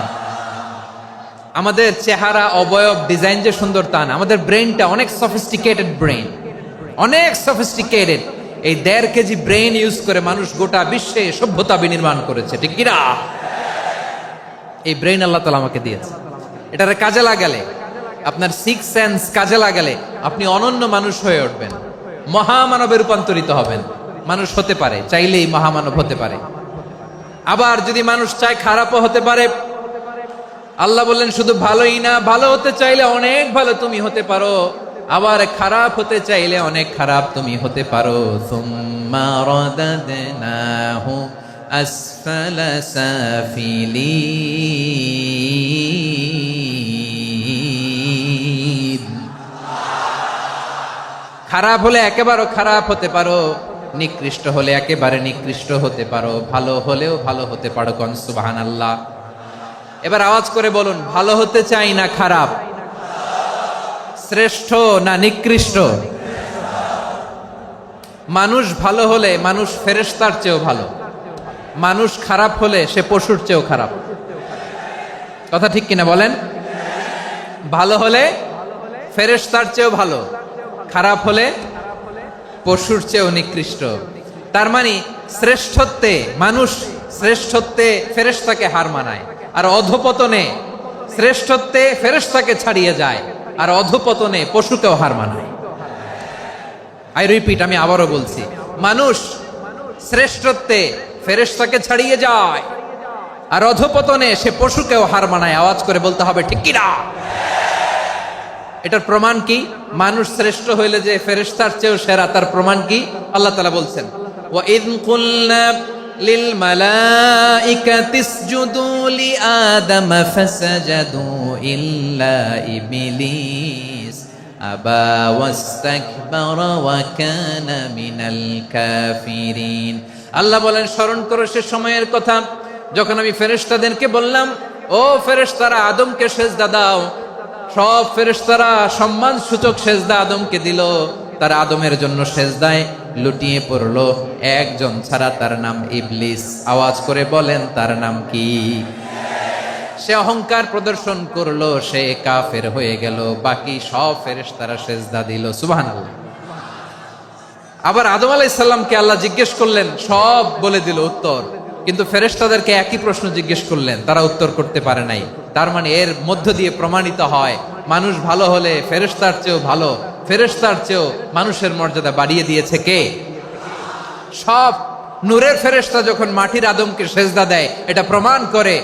আমাদের চেহারা, অবয়ব, ডিজাইন যে সুন্দর তা না, আমাদের ব্রেনটা অনেক সফিস্টিকেটেড ব্রেন। অনেক সফিস্টিকেটেড। এই 1.5 কেজি ব্রেন ইউজ করে মানুষ গোটা বিশ্বে সভ্যতা বিনির্মাণ করেছে, ঠিক কিনা? এই ব্রেন আল্লাহ তাআলা আমাকে দিয়েছে। এটারে কাজে লাগালে, আপনার 6 সেন্স কাজে লাগালে আপনি অনন্য মানুষ হয়ে উঠবেন, মহামানবে রূপান্তরিত হবেন। মানুষ হতে পারে, চাইলেই মহামানব হতে পারে। আবার যদি মানুষ চায় খারাপও হতে পারে। আল্লাহ বললেন শুধু ভালোই না, ভালো হতে চাইলে অনেক ভালো তুমি হতে পারো, আবার খারাপ হতে চাইলে অনেক খারাপ তুমি হতে পারো। সুম্মা রাদাদনাহু আসফালা সাফিলিন। খারাপ হলে একেবারে খারাপ হতে পারো, নিকৃষ্ট হলে একেবারে নিকৃষ্ট হতে পারো, ভালো হলেও ভালো হতে পারো। কোন সুবহানাল্লাহ। এবার আওয়াজ করে বলুন, ভালো হতে চাই না খারাপ? শ্রেষ্ঠ না নিকৃষ্ট? মানুষ ভালো হলে মানুষ ফেরেশতার চেয়েও ভালো, মানুষ খারাপ হলে সে পশুর চেয়েও খারাপ। কথা ঠিক কিনা বলেন? ভালো হলে ফেরেশতার চেয়েও ভালো, খারাপ হলে পশুর চেয়েও নিকৃষ্ট। তার মানে শ্রেষ্ঠত্বে মানুষ, শ্রেষ্ঠত্বে ফেরেশতাকে হার মানায়, আর অধপতনে শ্রেষ্ঠত্বে ফেরেশতাকে ছাড়িয়ে যায়, আর অধপতনে পশুকেও হার মানায়। আই রিপিট, আমি আবারও বলছি, মানুষ শ্রেষ্ঠত্বে ফেরেশতাকে ছাড়িয়ে যায়, আর অধপতনে সে পশুকেও হার মানায়। আওয়াজ করে বলতে হবে ঠিক কিনা? এটার প্রমাণ কি? মানুষ শ্রেষ্ঠ হইলে যে ফেরেশতার চেয়েও সেরা, তার প্রমাণ কি? আল্লাহ তাআলা বলছেন, ওয়া ইয কুলনা লিল মালাইকাতি ইসজুদু লি আদম ফাসাজাদু ইল্লা ইবলিস আবা ওয়াস্তাকবারা ওয়া কানা মিনাল কাফিরিন। আল্লাহ বলেন, স্মরণ করো সে সময়ের কথা যখন আমি ফেরেশতাদেরকে বললাম, ও ফেরেশতারা আদমকে সেজদা দাও। সব ফেরেশতারা সম্মান সূচক সেজদা আদমকে দিল, তারা আদমের জন্য সেজদায় লুটিয়ে পড়লো, একজন ছাড়া, তার নাম ইবলিস। আওয়াজ করে বলেন তার নাম কি? সে অহংকার প্রদর্শন করলো, সে কাফের হয়ে গেল, বাকি সব ফেরেশতারা সেজদা দিল। সুবহানাল্লাহ। আবার আদম আলাইহিস সালামকে আল্লাহ জিজ্ঞেস করলেন, সব বলে দিল উত্তর, কিন্তু ফেরেশতাদেরকে একই প্রশ্ন জিজ্ঞেস করলেন, তারা উত্তর করতে পারে নাই। তার মানে এর মধ্য দিয়ে প্রমাণিত হয়, মানুষ ভালো হলে ফেরেশতার চেয়েও ভালো, ফেরেশতার চেয়েও মানুষের মর্যাদা বাড়িয়ে দিয়েছে কে? সব নূরের ফেরেশতা যখন মাটির আদমকে সেজদা দেয়, এটা প্রমাণ করে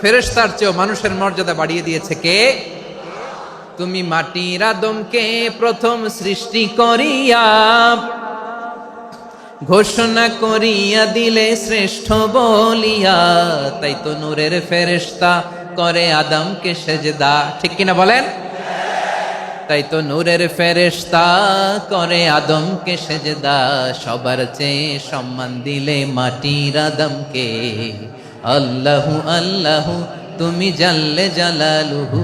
ফেরেশতার চেয়েও মানুষের মর্যাদা বাড়িয়ে দিয়েছে কে? তুমি মাটির আদমকে প্রথম সৃষ্টি করিয়া ঘোষণা করিয়া দিলে শ্রেষ্ঠ বলিয়া, তাই তো নূরের ফেরেশতা করে আদমকে সেজদা। ঠিক কিনা বলেন? তাই তো নূরের ফেরেশতা করে আদমকে সেজদা, সবার চেয়ে সম্মান দিলে মাটির আদমকে। আল্লাহু আল্লাহু তুমি জাল্লে জালালুহু,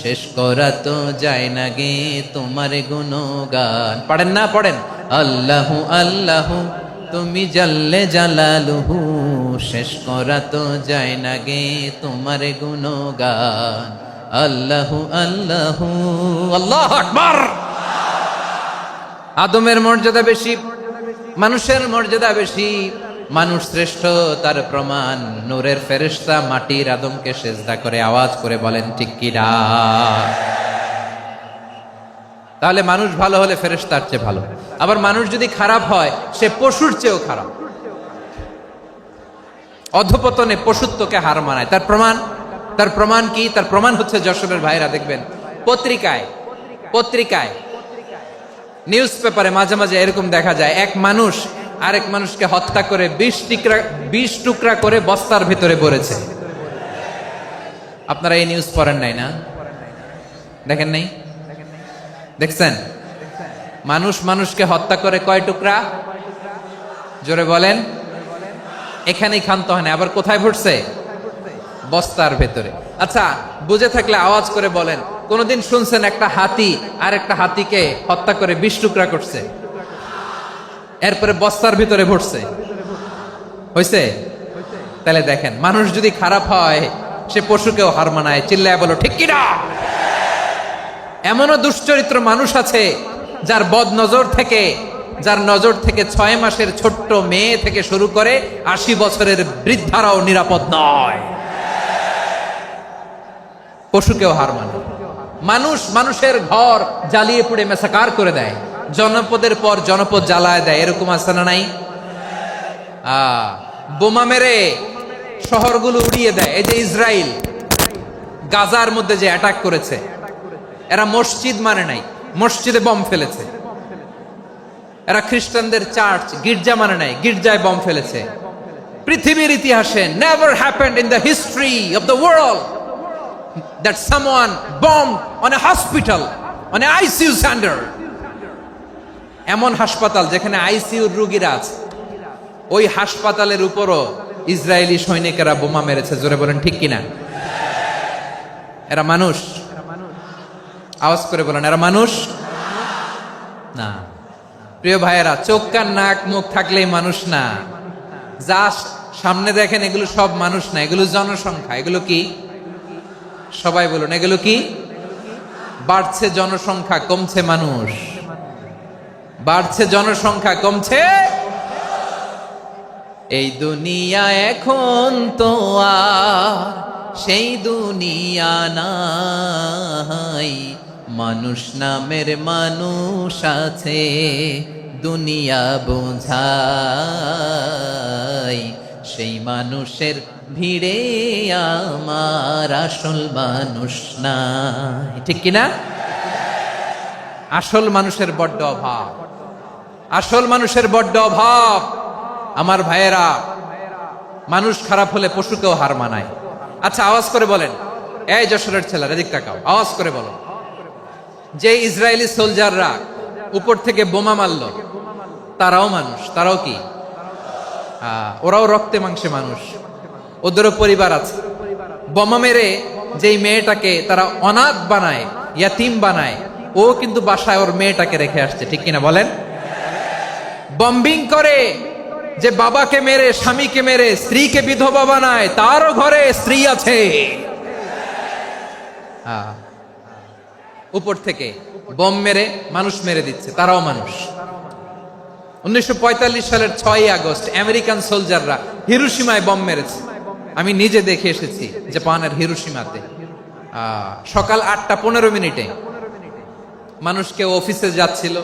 শেষ করা তো যায় না গে তোমার গুণগান। পড়েন না? পড়েন। আল্লাহু আল্লাহু তুমি জাল্লে জালালুহু, শেষ করা তো যায় না গে তোমার গুণগান। আল্লাহু আল্লাহু। আল্লাহু আকবার। আদমের মর্যাদা বেশি, মানুষের মর্যাদা বেশি, মানুষ শ্রেষ্ঠ, তার প্রমাণ নূরের ফেরেশতা মাটির আদমকে সেজদা করে। আওয়াজ করে বলেন ঠিক কিনা? তাহলে মানুষ ভালো হলে ফেরেশতার চেয়ে ভালো, আবার মানুষ যদি খারাপ হয় সে পশুর চেয়েও খারাপ, অধপতনে পশুত্বকে হার মানায়। তার প্রমাণ, তার প্রমাণ কি? তার প্রমাণ হচ্ছে যশোরের ভাইরা দেখবেন পত্রিকায় নিউজ পেপারে মাঝে মাঝে এরকম দেখা যায়, এক মানুষ আরেক মানুষকে হত্যা করে 20 টুকরা করে বস্তার ভিতরে ভরেছে। আপনারা এই নিউজ পড়েন নাই না? দেখেন নাই? দেখছেন? মানুষ মানুষকে হত্যা করে কয় টুকরা? জোরে বলেন। এখানেই ক্ষান্ত হয় না, আবার কোথায় ভরছে? বস্তার ভেতরে। আচ্ছা, বুঝে থাকলে আওয়াজ করে বলেন, কোনদিন শুনছেন একটা হাতি আর একটা হাতিকে হত্যা করে 20 টুকরা করছে, এরপরে বস্তার ভিতরে ভরছে? হয়েছে? তাহলে দেখেন, মানুষ যদি খারাপ হয় সে পশুকেও হার মানায়। চিল্লায় বলো ঠিক কিনা? এমনও দুশ্চরিত্র মানুষ আছে যার বদ নজর থেকে, যার নজর থেকে 6 মাসের ছোট্ট মেয়ে থেকে শুরু করে 80 বছরের বৃদ্ধারাও নিরাপদ নয়। পশুকেও হার মানে। মানুষ মানুষের ঘর জ্বালিয়ে পুড়ে মেসাকার করে দেয়, জনপদের পর জনপদ জ্বালায় দেয়, এরকম আছে না নাই? বোমা মেরে শহরগুলো উড়িয়ে দেয়। এই যে ইসরায়েল গাজার মধ্যে যে অ্যাটাক করেছে, এরা মসজিদ মানে নাই, মসজিদে বম ফেলেছে। এরা খ্রিস্টানদের চার্চ গির্জা মানে নাই, গির্জায় বম ফেলেছে। পৃথিবীর ইতিহাসে never happened in the history of the world that someone bombed on a hospital, on a ICU center. এমন হাসপাতাল যেখানে আইসিইউর রোগীরা আছে, ওই হাসপাতালের উপরও ইসরায়েলি সৈনিকেরা বোমা মেরেছে। জোরে বলেন ঠিক কিনা? এরা মানুষ? আওয়াজ করে বলেন, এরা মানুষ না। প্রিয় ভাইয়েরা, চোখ কান নাক মুখ থাকলেই মানুষ না। যা সামনে দেখেন এগুলো সব মানুষ না, এগুলো জনসংখ্যা। এগুলো কি? সবাই বলুন, এগুলো কি? বাড়ছে জনসংখ্যা, কমছে মানুষ। বাড়ছে জনসংখ্যা, কমছে। এই দুনিয়া এখন তো আর সেই দুনিয়া নাই, মানুষ নামের মানুষ আছে, দুনিয়া বোঝাই, সেই মানুষের ভিড়ে আমার আসল মানুষ নাই। ঠিক কিনা? আসল মানুষের বড্ড অভাব, আসল মানুষের বড্ড অভাব। আমার ভাইয়েরা, মানুষ খারাপ হলে পশুকেও হার মানায়। আচ্ছা, আওয়াজ করে বলেন, এই যশোরের ছেলেরা এদিক তাকাও, আওয়াজ করে বলো, যে ইসরায়েলি সোলজাররা উপর থেকে বোমা মারলো, তারাও মানুষ? তারাও কি? ওরাও রক্তে মাংসে মানুষ, ওদেরও পরিবার আছে। বোমা মেরে যেই মেয়েটাকে তারা অনাথ বানায়, ইয়াতিম বানায়, ও কিন্তু বাসায় ওর মেয়েটাকে রেখে আসছে। ঠিক কিনা বলেন? বম্বিং করে যে বাবাকে মেরে, স্বামীকে মেরে স্ত্রীকে বিধবা বানায়, তারও ঘরে স্ত্রী আছে। উপর থেকে বম মেরে মানুষ মেরে দিচ্ছে, তারাও মানুষ। 1945 সালের 6 আগস্ট আমেরিকান সোলজাররা হিরোশিমায় বম মেরেছে। আমি নিজে দেখে এসেছি জাপানের হিরোশিমাতে। সকাল 8:15 মানুষ কেউ অফিসে যাচ্ছিল,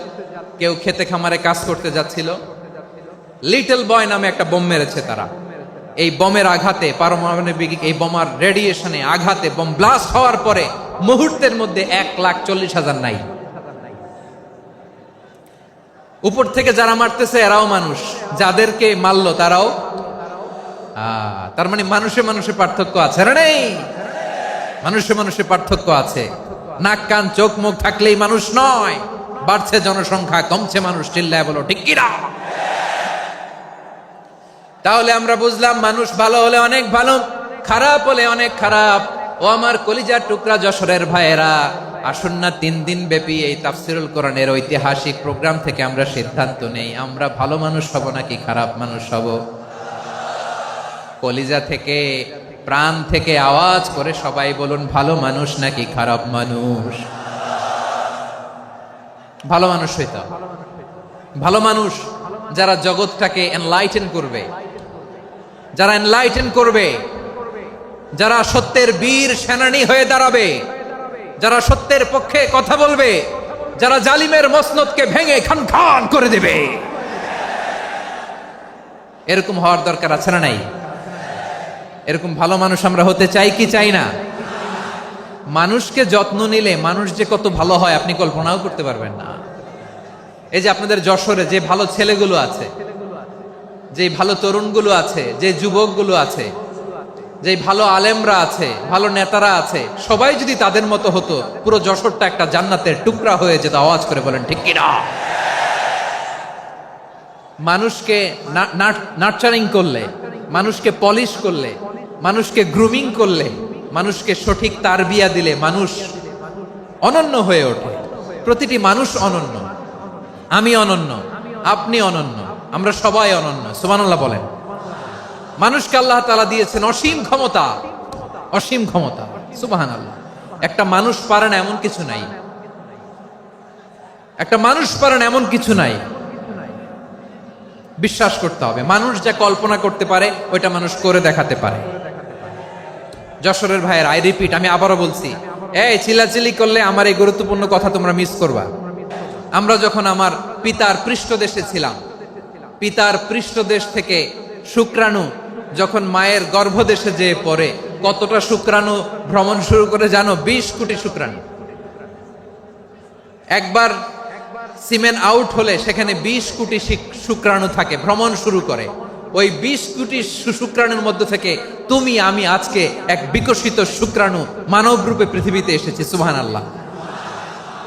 কেউ খেতে খামারে কাজ করতে যাচ্ছিল। লিটল বয় নামে একটা বোম মেরেছে তারা। এই বোমের আঘাতে, পারমাণবিক এই বোমার রেডিয়েশনে আঘাতে, বোম ব্লাস্ট হওয়ার পরে মুহূর্তের মধ্যে 1,40,000 নাই। উপর থেকে যারা মারতেছে এরাও মানুষ, যাদেরকে মারলো তারাও। তার মানে মানুষে মানুষে পার্থক্য আছে না? নেই? মানুষে মানুষে পার্থক্য আছে। নাক কান চোখ মুখ থাকলেই মানুষ নয়। বাড়ছে জনসংখ্যা, কমছে মানুষ। চিল্লায় বলো ঠিক কিনা? তাহলে আমরা বুঝলাম, মানুষ ভালো হলে অনেক ভালো, খারাপ হলে অনেক খারাপ। ও আমার কলিজার টুকরা যশোরের ভাইয়েরা, আসুন না 3 দিন ব্যাপী এই তাফসিরুল কোরআনের ঐতিহাসিক প্রোগ্রাম থেকে আমরা সিদ্ধান্ত নেই, আমরা ভালো মানুষ হব নাকি খারাপ মানুষ হব। কলিজা থেকে, প্রাণ থেকে আওয়াজ করে সবাই বলুন, ভালো মানুষ নাকি খারাপ মানুষ? ভালো মানুষ হইতে হবে। ভালো মানুষ যারা জগৎটাকে এনলাইটেন করবে, যারা এনলাইটেন করবে, যারা সত্যের বীর সেনানী হয়ে দাঁড়াবে, যারা সত্যের পক্ষে কথা বলবে, যারা জালিমের মসনদকে ভেঙে খান খান করে দেবে। এরকম হওয়ার দরকার আছে না নাই? এরকম ভালো মানুষ আমরা হতে চাই কি চাই না? মানুষকে যত্ন নিলে মানুষ যে কত ভালো হয় আপনি কল্পনাও করতে পারবেন না। এই যে আপনাদের যশোরে যে ভালো ছেলেগুলো আছে, যে ভালো তরুণগুলো আছে, যে যুবকগুলো আছে, যে ভালো আলেমরা আছে, ভালো নেতারা আছে, সবাই যদি তাদের মতো হতো, পুরো যশোরটা একটা জান্নাতের টুকরা হয়ে যেত। আওয়াজ করে বলেন ঠিক কিনা? মানুষকে নার্চারিং করলে, মানুষকে পলিশ করলে, মানুষকে গ্রুমিং করলে, মানুষকে সঠিক তারবিয়া দিলে মানুষ অনন্য হয়ে ওঠে। প্রতিটি মানুষ অনন্য। আমি অনন্য, আপনি অনন্য, আমরা সবাই অনন্য। সুবহানাল্লাহ বলেন। মানুষকে আল্লাহ তাআলা দিয়েছেন অসীম ক্ষমতা, অসীম ক্ষমতা। সুবহানাল্লাহ। একটা মানুষ পারে না এমন কিছু নাই। একটা মানুষ পারেন এমন কিছু নাই। বিশ্বাস করতে হবে, মানুষ যা কল্পনা করতে পারে ওইটা মানুষ করে দেখাতে পারে। যশোরের ভাইয়ের, আই রিপিট, আমি আবারও বলছি, এই চিল্লাচিল্লি করলে আমার এই গুরুত্বপূর্ণ কথা তোমরা মিস করবা। আমরা যখন আমার পিতার পৃষ্ঠদেশে ছিলাম, পিতার পৃষ্ঠদেশ থেকে শুক্রাণু যখন মায়ের গর্ভদেশে যেয়ে পড়ে, কতটা শুক্রাণু ভ্রমণ শুরু করে জানো? 20 কোটি শুক্রাণু। একবার সিমেন আউট হলে সেখানে 20 কোটি শুক্রাণু থাকে, ভ্রমণ শুরু করে। ওই 20 কোটি শুক্রাণুর মধ্য থেকে তুমি আমি আজকে এক বিকশিত শুক্রাণু মানব রূপে পৃথিবীতে এসেছি। সুবহানাল্লাহ।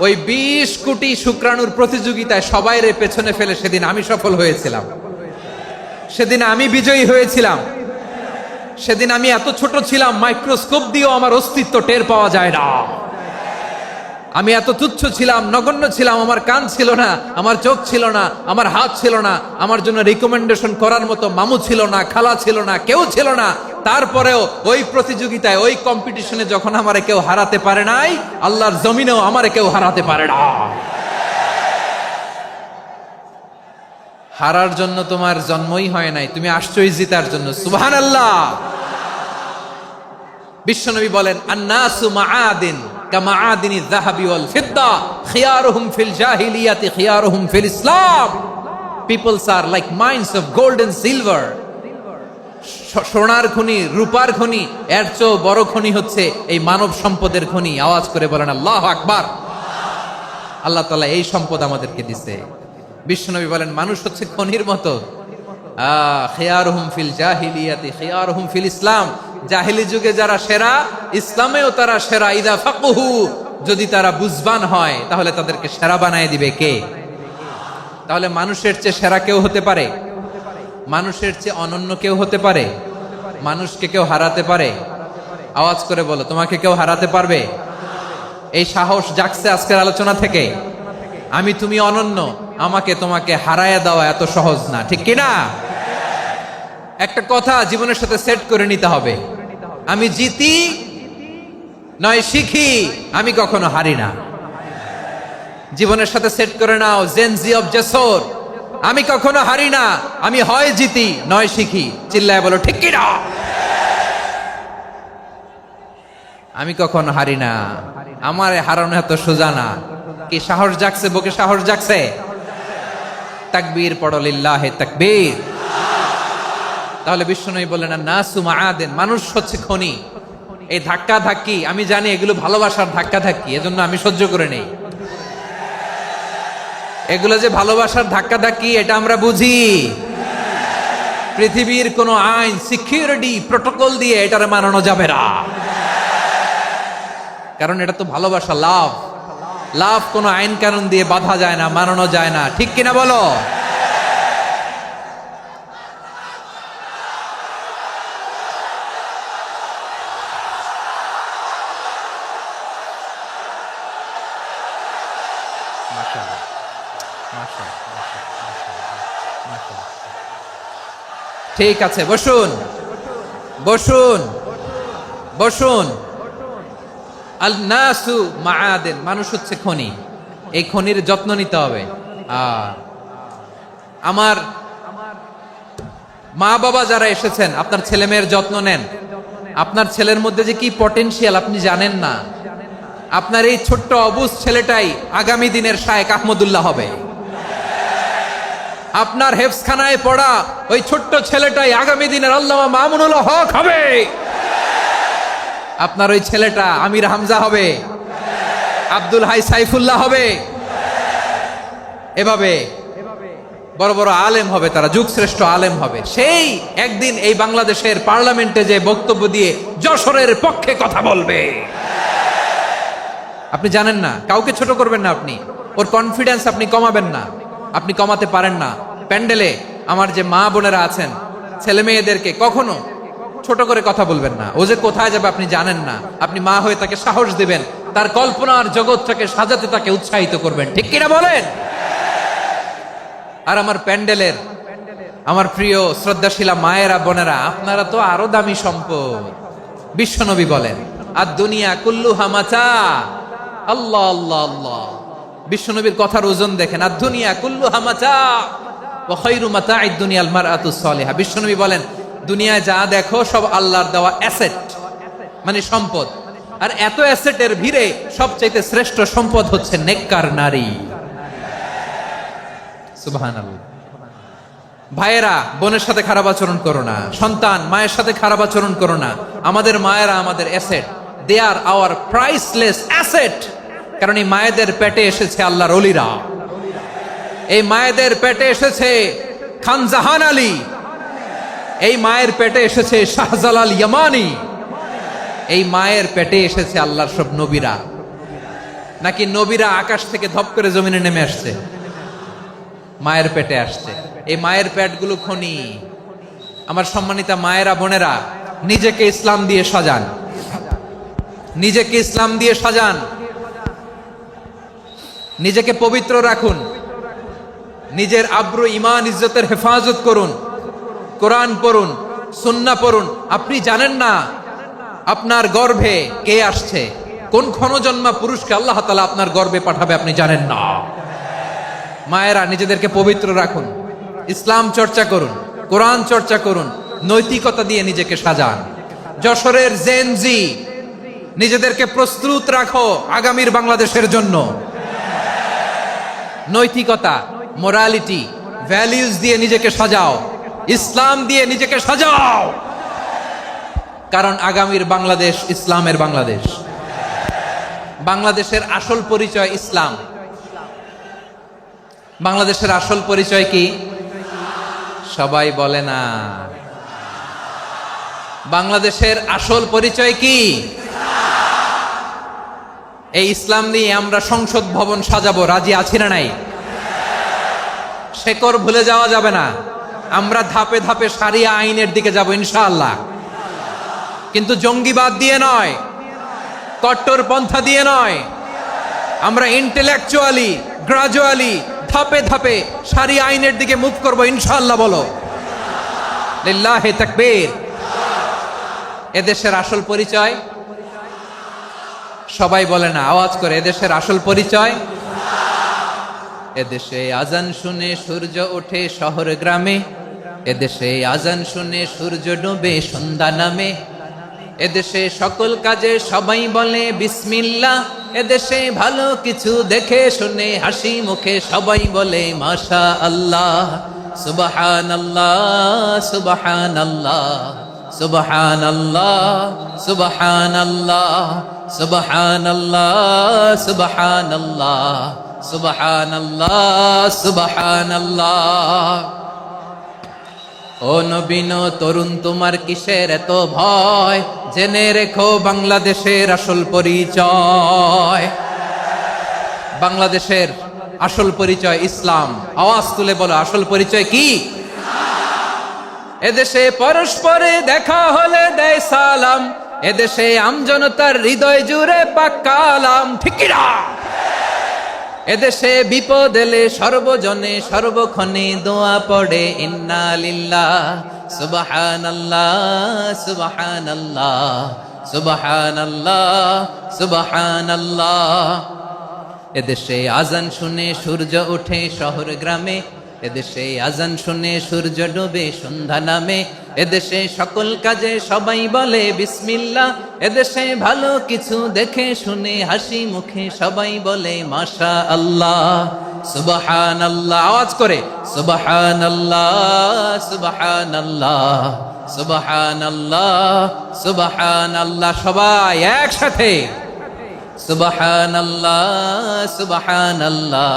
ওই 20 কোটি শুক্রাণুর প্রতিযোগিতায় সবাইরে পেছনে ফেলে সেদিন আমি সফল হয়েছিলাম, সেদিন আমি বিজয়ী হয়েছিলাম। সেদিন আমি এত ছোট ছিলাম, মাইক্রোস্কোপ দিয়েও আমার অস্তিত্ব টের পাওয়া যায় না। আমি এত তুচ্ছ ছিলাম, নগণ্য ছিলাম, আমার কান ছিল না, আমার চোখ ছিল না, আমার হাত ছিল না, আমার জন্য রিকমেন্ডেশন করার মতো মামু ছিল না, খালা ছিল না, কেউ ছিল না। তারপরেও ওই প্রতিযোগিতায়, ওই কম্পিটিশনে যখন আমারে কেউ হারাতে পারে নাই, আল্লাহর জমিনেও আমারে কেউ হারাতে পারে না। হারার জন্য তোমার জন্মই হয় নাই, তুমি আসছই জিতার জন্য। সুবহানাল্লাহ। বিশ্বনবী বলেন, আন্নাসু মাআদিন কামাআদিনি যাহাবি ওয়াল ফিদ্দা খিয়ারুহুম ফিল জাহিলিয়াতি খিয়ারুহুম ফিল ইসলাম। Peoples are like mines of gold and silver. সোনার খনি, রূপার খনি, এর চেয়েও বড় খনি হচ্ছে এই মানব সম্পদের খনি। আওয়াজ করে বলেন আল্লাহু আকবার। আল্লাহ তাআলা এই সম্পদ আমাদেরকে দিয়েছে। বিশ্বনবী বলেন, মানুষ হচ্ছে খনির মতো। খিয়ারুহুম ফিল জাহিলিয়াতি খিয়ারুহুম ফিল ইসলাম। জাহিলি যুগে যারা সেরা, ইসলামেও তারা সেরা। ইদা ফাকুহু, যদি তারা বুঝবান হয় তাহলে তাদেরকে সেরা বানায় দিবে কে? তাহলে মানুষের চেয়ে সেরা কেউ হতে পারে? মানুষের চেয়ে অনন্য কেউ হতে পারে? মানুষকে কেউ হারাতে পারে? আওয়াজ করে বলো, তোমাকে কেউ হারাতে পারবে? এই সাহস জাগছে আজকের আলোচনা থেকে। আমি তুমি অনন্য, আমাকে তোমাকে হারায়া দেওয়া এত সহজ না, ঠিক কিনা? একটা কথা জীবনের সাথে সেট করে নিতে হবে, আমি জিতি নয় শিখি, আমি কখনো হারি না। জীবনের সাথে সেট করে নাও, জেনজি অফ জেসর, আমি কখনো হারি না, আমি হয় জিতি নয় শিখি। চিল্লায় বলো ঠিক কিনা? আমি কখনো হারি না, আমার হারানো এত সোজা না। কি সাহস জাগছে? বুকে সাহস জাগছে? তাকবীর পড়ো, লিল্লাহে তাকবীর। তাহলে বিশ্বনবী বললেন, নাসু মাআদিন, মানুষ হচ্ছে খনি। এই ধাক্কা ধাক্কি, আমি জানি এগুলো ভালোবাসার ধাক্কা ধাক্কি, এজন্য আমি সহ্য করে নেই। এগুলো যে ভালোবাসার ধাক্কা ধাক্কি, এটা আমরা বুঝি। পৃথিবীর কোন আইন, সিকিউরিটি প্রটোকল দিয়ে এটারে মানানো যাবে না, কারণ এটা তো ভালোবাসা, লাভ। লাভ কোনো আইন কানুন দিয়ে বাধা যায় না, মানানো যায় না, ঠিক কিনা বলো? ঠিক আছে, বসুন বসুন বসুন। আল নাসু মাআদিন, মানুষ হচ্ছে খনি। এই খনির যত্ন নিতে হবে। আমার মা বাবা যারা এসেছেন, আপনার ছেলে মেয়ের যত্ন নেন। আপনার ছেলের মধ্যে যে কি পটেনশিয়াল আপনি জানেন না। আপনার এই ছোট্ট অবুজ ছেলেটাই আগামী দিনের শায়েখ আহমদুল্লাহ হবে। আপনার হেফজখানায় পড়া ওই ছোট্ট ছেলেটাই আগামী দিনের আল্লামা মামুনুল হক হবে। আপনার ওই ছেলেটা আমির হামজা হবে, আব্দুল হাই সাইফুল্লাহ হবে। এভাবে বড় বড় আলেম হবে, তারা যুগশ্রেষ্ঠ আলেম হবে। সেই একদিন এই বাংলাদেশের পার্লামেন্টে যে বক্তব্য দিয়ে যশোরের পক্ষে কথা বলবে। আপনি জানেন না, কাউকে ছোট করবেন না আপনি। ওর কনফিডেন্স আপনি কমাবেন না, আপনি কমাতে পারেন না। প্যান্ডেলে আমার যে মা বোনেরা আছেন, ছেলে মেয়েদেরকে কখনো ছোট করে কথা বলবেন না। ও যে কোথায় যাবে আপনি জানেন না। আপনি মা হয়ে তাকে সাহস দিবেন, তার কল্পনার জগৎটাকে সাজাতে তাকে উৎসাহিত করবেন, ঠিক কিনা বলেন? আর আমার প্যান্ডেলের আমার প্রিয় শ্রদ্ধাশীলা মায়েরা বোনেরা, আপনারা তো আরো দামি সম্পদ। বিশ্বনবী বলেন, আর দুনিয়া কুল্লুহা মাতা। আল্লাহ আল্লাহ আল্লাহ, বিশ্বনবীর কথার ওজন দেখেন, আর দুনিয়া কুল্লুহা মাতা ওয়া খায়রু মাতা'আদ দুনিয়াল মারআতুস সালিহা। বিশ্বনবী বলেন, দুনিয়ায় যা দেখো সব আল্লাহর দেওয়া অ্যাসেট, মানে সম্পদ। আর এত অ্যাসেটের ভিড়ে সবচাইতে শ্রেষ্ঠ সম্পদ হচ্ছে নেককার নারী। সুবহানাল্লাহ। ভাইয়েরা বোনের সাথে খারাপ আচরণ করো না, সন্তান মায়ের সাথে খারাপ আচরণ করো না। আমাদের মায়েরা আমাদের asset, they are our priceless asset. কারণ এই মায়েদের পেটে এসেছে আল্লাহর ওলিরা, এই মায়েদের পেটে এসেছে খান জাহান আলী, এই মায়ের পেটে এসেছে শাহজালাল ইয়ামানি, এই মায়ের পেটে এসেছে আল্লাহর সব নবীরা। নাকি নবীরা আকাশ থেকে ধপ করে জমিনে নেমে আসছে? মায়ের পেটে আসছে। এই মায়ের পেটগুলো খনি। আমার সম্মানিতা মায়েরা বোনেরা, নিজেকে ইসলাম দিয়ে সাজান, নিজেকে ইসলাম দিয়ে সাজান, নিজেকে পবিত্র রাখুন, নিজের আব্রু ইমান ইজ্জতের হেফাজত করুন, কোরআন পড়ুন, সুন্নাহ পড়ুন। আপনি জানেন না আপনার গর্ভে কে আসছে, কোন ক্ষণজন্মা পুরুষকে আল্লাহ তাআলা আপনার গর্ভে পাঠাবে আপনি জানেন না। মায়েরা নিজেদেরকে পবিত্র রাখুন, ইসলাম চর্চা করুন, কোরআন চর্চা করুন, নৈতিকতা দিয়ে নিজেকে সাজান। যশোরের জেনজি, নিজেদেরকে প্রস্তুত রাখো আগামীর বাংলাদেশের জন্য। নৈতিকতা, মোরালিটি, ভ্যালিউজ দিয়ে নিজেকে সাজাও, ইসলাম দিয়ে নিজেকে সাজাও। কারণ আগামীর বাংলাদেশ ইসলামের বাংলাদেশ। বাংলাদেশের আসল পরিচয় ইসলাম। বাংলাদেশের আসল পরিচয় কি? সবাই বলে না। বাংলাদেশের আসল পরিচয় কি? এই ইসলাম নিয়ে আমরা সংসদ ভবন সাজাবো, রাজি আছি না নাই? শেকড় ভুলে যাওয়া যাবে না। আমরা ধাপে ধাপে শারিয়া আইনের দিকে যাব ইনশাআল্লাহ, কিন্তু জঙ্গিবাদ দিয়ে নয়, কট্টরপন্থা দিয়ে নয়। আমরা ইন্টেলেকচুয়ালি, গ্রাজুয়ালি, ধাপে ধাপে শারিয়া আইনের দিকে মুভ করব ইনশাআল্লাহ। বলো লিল্লাহি তাকবীর। এদেশের আসল পরিচয় সবাই বলে না, আওয়াজ করে, এদেশের আসল পরিচয়। এদেশে আজান শুনে সূর্য ওঠে শহর গ্রামে, এদেশে আজান শুনে সূর্য ডুবে সন্ধ্যা নামে, এদেশে সকল কাজে সবাই বলে বিসমিল্লাহ, এদেশে ভালো কিছু দেখে শুনে হাসি মুখে সবাই বলে মাশা আল্লাহ। সুবহানাল্লাহ, সুবহানাল্লাহ, সুবহানাল্লাহ, সুবহানাল্লাহ, সুবহানাল্লাহ, সুবহানাল্লাহ, সুবহানাল্লাহ, সুবহানাল্লাহ। ও নবীন তরুণ, তোমার কিসের এত ভয়? জেনে রেখো বাংলাদেশের আসল পরিচয়। বাংলাদেশের আসল পরিচয় ইসলাম। আওয়াজ তুলে বলো, আসল পরিচয় কি? এদেশে পরস্পরে দেখা হলে দেয় সালাম, এদেশে আমজনতার হৃদয় জুড়ে পাক্কা আলাম। ঠিক কি না? এদেশে বিপদ এলে সর্বজনে সর্বক্ষণে দোয়া পড়ে ইন্না লিল্লাহ, সুবহানাল্লাহ, সুবহানাল্লাহ, সুবহানাল্লাহ, সুবহানাল্লাহ। এদেশে আজান শুনে সূর্য ওঠে শহর গ্রামে, এদেশে আজান শুনে সূর্য ডুবে সন্ধ্যা নামে, এদেশে সকল কাজে সবাই বলে বিসমিল্লাহ, এদেশে ভালো কিছু দেখে শুনে হাসি মুখে সবাই বলে মাশা আল্লাহ। সুবহানাল্লাহ, আওয়াজ করে সুবহানাল্লাহ, সুবহানাল্লাহ, সুবহানাল্লাহ, সুবহানাল্লাহ। সবাই একসাথে সুবহানাল্লাহ, সুবহানাল্লাহ,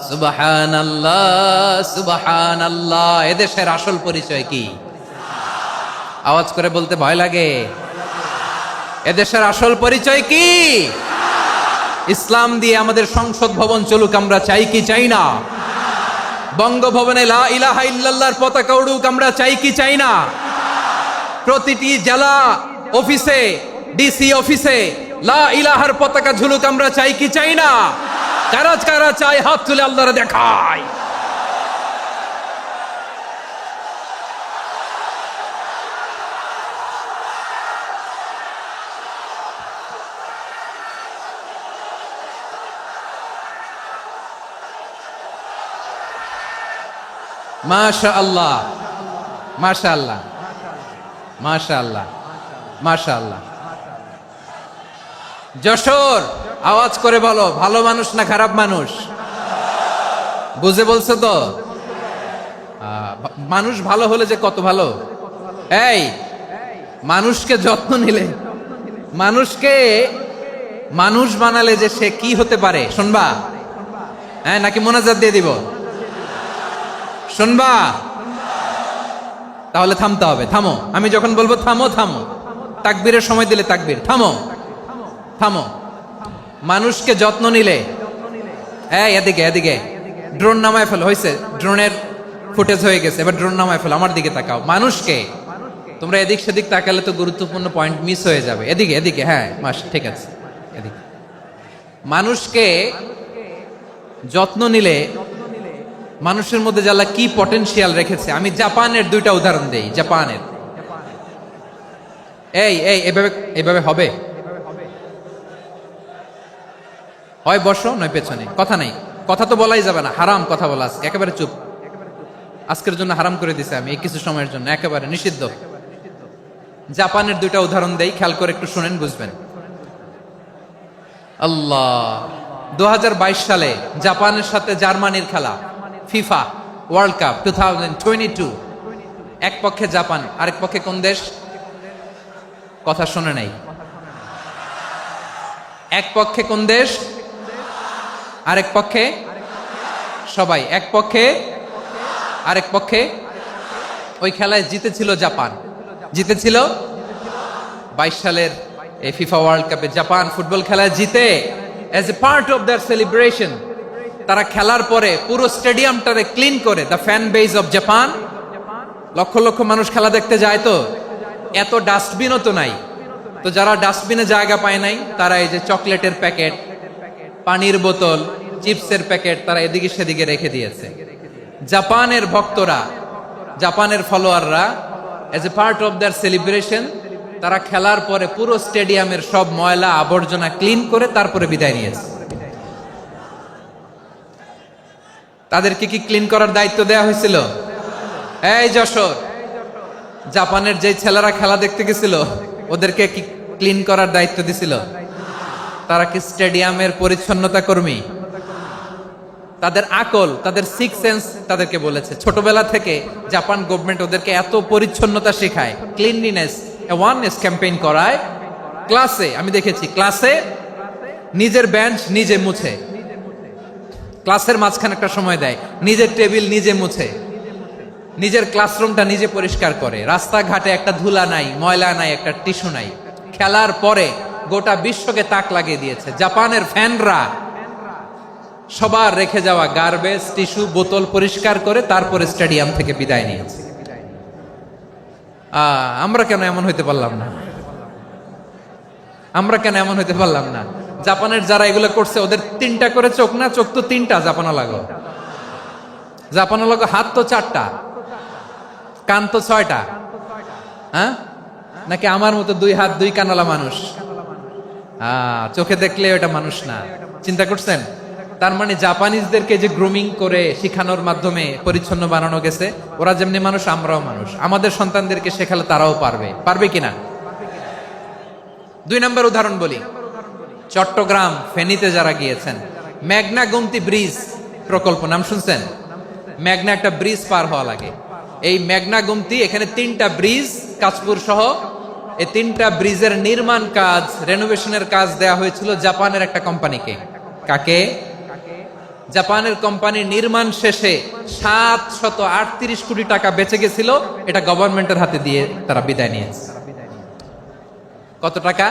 সুবহানাল্লাহ, সুবহানাল্লাহ। এদেশের আসল পরিচয় কি? আওয়াজ করে বলতে ভয় লাগে। এদেশের আসল পরিচয় কি? ইসলাম দিয়ে আমাদের সংসদ ভবন চলুক, আমরা চাই কি চাই না? বঙ্গভবনে লা ইলাহা ইল্লাল্লাহর পতাকা উড়ুক, আমরা চাই কি চাই না? প্রতিটি জেলা অফিসে, ডিসি অফিসে লা ইলাহার পতাকা ঝুলুক, আমরা চাই কি চাই না? কারা কারা চাই হাত তুলে আল্লাহরে দেখায়। মাশাআল্লাহ, মাশাআল্লাহ, মাশাআল্লাহ, মাশাআল্লাহ। যশোর, আওয়াজ করে বলো, ভালো মানুষ না খারাপ মানুষ? বুঝে বলছো তো? মানুষ ভালো হলে যে কত ভালো। এই মানুষকে যত্ন নিলে, মানুষকে মানুষ বানালে যে সে কি হতে পারে শুনবা? হ্যাঁ, নাকি মোনাজাত দিয়ে দিব? শুনবা? তাহলে থামতে হবে। থামো, আমি যখন বলবো থামো থামো, তাকবীরের সময় দিলে তাকবীর, থামো থামো। মানুষকে যত্ন নিলে, এই এদিকে এদিকে, ড্রোন নামায় ফেলো। হয়েছে, ড্রোনের ফুটেজ হয়ে গেছে, এবার ড্রোন নামায় ফেলো। আমার দিকে তাকাও। মানুষকে, তোমরা এদিক সেদিক তাকালে তো গুরুত্বপূর্ণ পয়েন্ট মিস হয়ে যাবে। এদিকে এদিকে, হ্যাঁ ঠিক আছে, এদিকে। মানুষকে যত্ন নিলে মানুষের মধ্যে যারা কি পটেনশিয়াল রেখেছে। আমি জাপানের দুইটা উদাহরণ দেই। জাপানের, এই এই এভাবে এভাবে হবে, হয় বসো নয় পেছনে, কথা নাই, কথা তো বলাই যাবে না, হারাম কথা বলা আছে, একেবারে চুপ। আজকের জন্য হারাম করে দিছে আমি, এই কিছু সময়ের জন্য একেবারে নিষিদ্ধ। জাপানের দুইটা উদাহরণ দেই, খেয়াল করে একটু শুনেন, বুঝবেন। আল্লাহ, 2022 সালে জাপানের সাথে জার্মানির খেলা, ফিফা ওয়ার্ল্ড কাপ 2022। এক পক্ষে জাপান, আরেক পক্ষে কোন দেশ? কথা শুনে নাই। এক পক্ষে কোন দেশ, আরেক পক্ষে সবাই। এক পক্ষে, আরেক পক্ষে। ওই খেলায় জিতেছিল জাপান, জিতেছিল 22 সালের এই ফিফা ওয়ার্ল্ড কাপে। জাপান ফুটবল খেলায় জিতে, as a part of their celebration, তারা খেলার পরে পুরো স্টেডিয়ামটারে ক্লিন করে। The fan base of Japan, লক্ষ লক্ষ মানুষ খেলা দেখতে যায়, তো এত ডাস্টবিনও তো নাই, তো যারা ডাস্টবিনে জায়গা পায় নাই তারা এই যে চকলেটের প্যাকেট, পানির বোতল, চিপসের প্যাকেট তারা এদিকে সেদিকে রেখে দিয়েছে। জাপানের ভক্তরা, জাপানের ফলোয়াররা, as a part of their celebration, তারা খেলার পরে পুরো স্টেডিয়ামের সব ময়লা আবর্জনা ক্লিন করে তারপরে বিদায় নিয়েছে। তাদেরকে কি ক্লিন করার দায়িত্ব দেয়া হয়েছিল? এই যশোর, জাপানের যে ছেলেরা খেলা দেখতে গেছিল ওদেরকে কি ক্লিন করার দায়িত্ব দিছিল? তারা কি স্টেডিয়ামের পরিচ্ছন্নতা কর্মী? তাদের আকল, তাদের সিক্স সেন্স তাদেরকে বলেছে। ছোটবেলা থেকে জাপান গভর্নমেন্ট ওদেরকে এত পরিচ্ছন্নতা শেখায়, ক্লিনলিনেস অ্যাওয়ারনেস ক্যাম্পেইন করায়। ক্লাসে আমি দেখেছি, ক্লাসে নিজের বেঞ্চ নিজে মুছে, ক্লাসের মাঝখানে একটা সময় দেয়, নিজের টেবিল নিজে মুছে, নিজের ক্লাসরুমটা নিজে পরিষ্কার করে। রাস্তাঘাটে একটা ধুলা নাই, ময়লা নাই, একটা টিস্যু নাই। খেলার পরে গোটা বিশ্বকে তাক লাগিয়ে দিয়েছে। জাপানের ফ্যানরা সবার রেখে যাওয়া গার্বেজ, টিস্যু, বোতল পরিষ্কার করে তারপরে স্টেডিয়াম থেকে বিদায় নিয়েছে। আমরা কেন এমন হইতে পারলাম না? আমরা কেন এমন হইতে পারলাম না? জাপানের যারা এগুলো করছে ওদের 3টা করে চোখ না? চোখ তো 3টা, জাপানা লাগো, জাপানা লাগো। হাত তো 4টা, কান তো 6টা। হ্যাঁ, নাকি আমার মতো 2 হাত 2 কানওয়ালা মানুষ? চোখে দেখলে ওটা মানুষ না। চিন্তা করছেন? তার মানে জাপানিজদেরকে যে গ্রুমিং করে শিখানোর মাধ্যমে পরিচ্ছন্ন বানানো গেছে, ওরা যেমনি মানুষ আমরাও মানুষ। আমাদের সন্তানদেরকে শেখালে তারাও পারবে, পারবে কিনা? 2 নম্বর উদাহরণ বলি। চট্টগ্রাম ফেনীতে যারা গিয়েছেন, মেঘনা গোমতী ব্রিজ প্রকল্প নাম শুনছেন? মেঘনা একটা ব্রিজ পার হওয়া লাগে। এই মেঘনা গোমতী, এখানে 3টা ব্রিজ, কাঁচপুর সহ, এই 3টা ব্রিজের নির্মাণ কাজ, রেনোভেশনের কাজ দেয়া হয়েছিল জাপানের একটা কোম্পানিকে। কাকে? জাপানের কোম্পানির নির্মাণ শেষে 738 কোটি টাকা বেঁচে গেছিল, এটা গভর্নমেন্টের হাতে দিয়ে তারা বিদায় নিয়েছে। কত টাকা?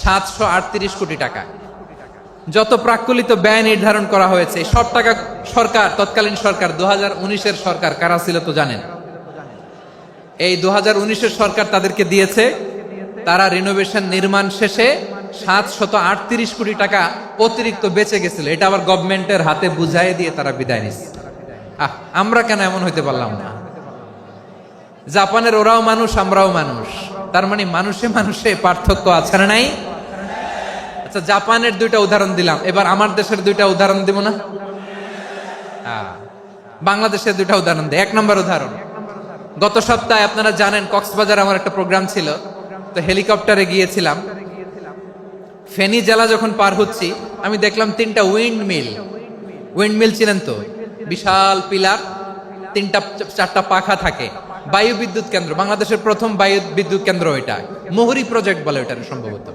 738 কোটি টাকা। যত প্রাক্কলিত ব্যয় নির্ধারণ করা হয়েছে সব টাকা সরকার, তৎকালীন সরকার 2019-এর সরকার, কারা ছিল তো জানেন? এই 2019-এর সরকার তাদেরকে দিয়েছে। তারা রিনোভেশন নির্মাণ শেষে 738 কোটি টাকা অতিরিক্ত বেঁচে গেছিল, এটা আবার গভর্নমেন্টের হাতে বুঝাই দিয়ে তারা বিদায় নিচ্ছে। আমরা কেন এমন হইতে পারলাম না? জাপানের ওরাও মানুষ, আমরাও মানুষ, তার মানে মানুষে মানুষে পার্থক্য আছে না নাই? আচ্ছা, জাপানের 2টা উদাহরণ দিলাম, এবার আমার দেশের 2টা উদাহরণ দিব না? বাংলাদেশের দুটা উদাহরণ দেয়। 1 নম্বর উদাহরণ, গত সপ্তাহে আপনারা জানেন কক্সবাজার আমার একটা প্রোগ্রাম ছিল, তো হেলিকপ্টারে গিয়েছিলাম। ফেনী জেলা যখন পার হচ্ছি আমি দেখলাম 3টা উইন্ডমিল ছিলেন তো, বিশাল পিলার, 3টা-4টা পাখা থাকে, বায়ু বিদ্যুৎ কেন্দ্র, বাংলাদেশের প্রথম বায়ু বিদ্যুৎ কেন্দ্র এটা, মুহুরী প্রজেক্ট বলে এটা সম্ভবত,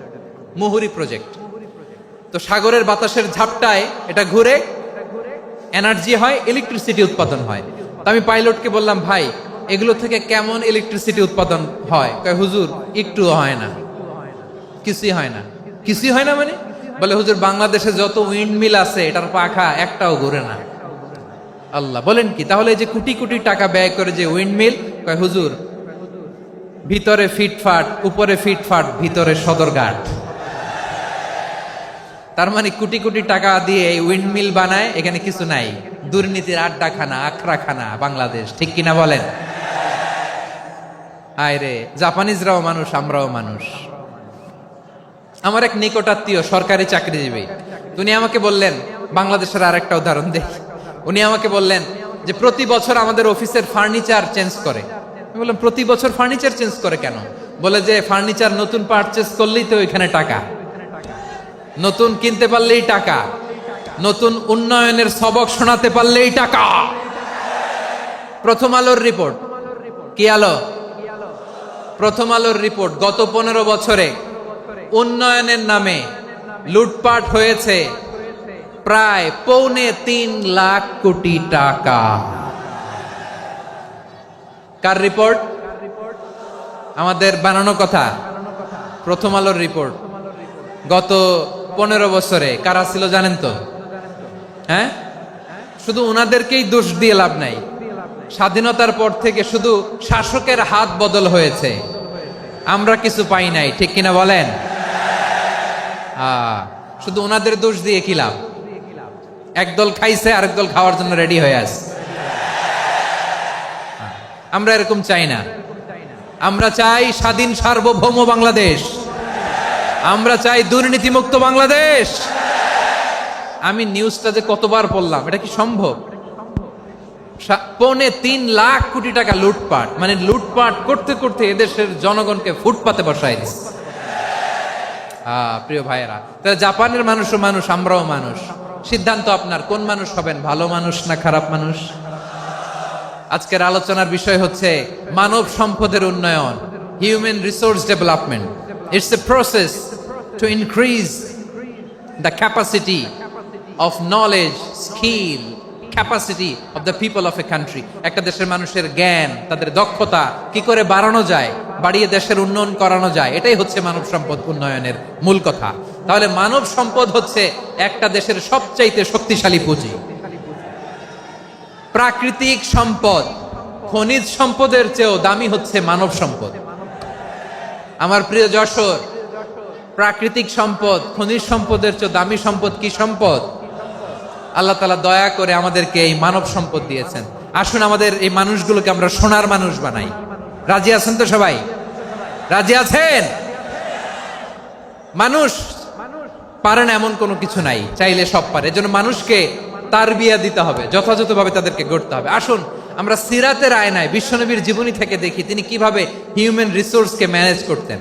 মুহুরী প্রজেক্ট। তো সাগরের বাতাসের ঝাপটায় এটা ঘুরে এনার্জি হয়, ইলেকট্রিসিটি উৎপাদন হয়। তো আমি পাইলটকে বললাম, ভাই এগুলো থেকে কেমন ইলেকট্রিসিটি উৎপাদন হয়? কয় হুজুর একটুও হয় না, কিছুই হয় না। কিছুই হয় না মানে? বলে হুজুর বাংলাদেশে যত উইন্ডমিল আছে এটার পাখা একটাও ঘুরে না। আল্লাহ, বলেন কি? তাহলে এই যে কোটি কোটি টাকা ব্যয় করে যে উইন্ডমিল, কয় হুজুর ভিতরে ফিটফাট, উপরে ফিটফাট, ভিতরে সদরঘাট। তার মানে কোটি কোটি টাকা দিয়ে এই উইন্ডমিল বানায়, এখানে কিছু নাই, দুর্নীতির আড্ডাখানা, আখড়াখানা বাংলাদেশ, ঠিক কিনা বলেন? আয় রে, জাপানিজরাও মানুষ, আমরাও মানুষ। আমার এক নিকটাত্মীয় সরকারি চাকরিজীবী, উনি আমাকে বললেন, বাংলাদেশের আর একটা উদাহরণ দেখ, উনি আমাকে বললেন যে প্রতি বছর আমাদের অফিসের ফার্নিচার চেঞ্জ করে। আমি বললাম প্রতি বছর ফার্নিচার চেঞ্জ করে কেন? বলে যে ফার্নিচার নতুন পারচেজ করলেই তো ওইখানে টাকা, নতুন কিনতে পারলেই টাকা, নতুন উন্নয়নের সবক শোনাতে পারলেই টাকা। প্রথম আলোর রিপোর্ট, কি আলো? প্রথম আলোর রিপোর্ট, গত 15 বছরে উন্নয়নের নামে লুটপাট হয়েছে প্রায় 3.25 লাখ কোটি টাকা। কার রিপোর্ট? আমাদের বানানো কথা, প্রথম আলোর রিপোর্ট। গত 15 বছরে কারা ছিল জানেন তো? হ্যাঁ, শুধু ওনাদেরকেই দোষ দিয়ে লাভ নাই। স্বাধীনতার পর থেকে শুধু শাসকের হাত বদল হয়েছে, আমরা কিছু পাই নাই, ঠিক কিনা বলেন? শুধু ওনাদের দোষ দিয়ে কি লাভ? একদল খাইছে, আরেক দল খাওয়ার জন্য রেডি হয়ে আছে। আমরা এরকম চাই না। আমরা চাই স্বাধীন সার্বভৌম বাংলাদেশ, আমরা চাই দুর্নীতিমুক্ত বাংলাদেশ। আমি নিউজটা যে কতবার পড়লাম, এটা কি সম্ভব? 3.25 লাখ কোটি টাকা লুটপাট, মানে লুটপাট করতে করতে এদেশের জনগণকে ফুটপাতে বসায় দিচ্ছে। প্রিয় ভাইয়েরা, তাহলে জাপানের মানুষও মানুষ, আমরাও মানুষ। সিদ্ধান্ত আপনার, কোন মানুষ হবেন, ভালো মানুষ না খারাপ মানুষ? আজকের আলোচনার বিষয় হচ্ছে মানব সম্পদের উন্নয়ন, human resource development. It's a process to increase the capacity of knowledge, skill, capacity of the people of a country. একটা দেশের মানুষের জ্ঞান, তাদের দক্ষতা কি করে বাড়ানো যায়, বাড়িয়ে দেশের উন্নয়ন করানো যায়, এটাই হচ্ছে মানব সম্পদ উন্নয়নের মূল কথা। তাহলে মানব সম্পদ হচ্ছে একটা দেশের সবচাইতে শক্তিশালী পুঁজি। প্রাকৃতিক সম্পদ, খনিজ সম্পদের চেয়েও দামি হচ্ছে মানব সম্পদ। আমার প্রিয় যশোর, প্রাকৃতিক সম্পদ, খনিজ সম্পদের চেয়ে দামি সম্পদ কি সম্পদ? আল্লাহ তাআলা দয়া করে আমাদেরকে এই মানব সম্পদ দিয়েছেন। আসুন আমাদের এই মানুষগুলোকে আমরা সোনার মানুষ বানাই। রাজি আছেন তো সবাই? রাজি আছেন? মানুষ পারে না এমন কোনো কিছু নাই, চাইলে সব পারে। এজন্য মানুষকে তারবিয়া দিতে হবে, যথাযথভাবে তাদেরকে গড়তে হবে। আসুন আমরা সিরাতের আয়নায় বিশ্বনবীর জীবনী থেকে দেখি তিনি কিভাবে হিউম্যান রিসোর্সকে ম্যানেজ করতেন।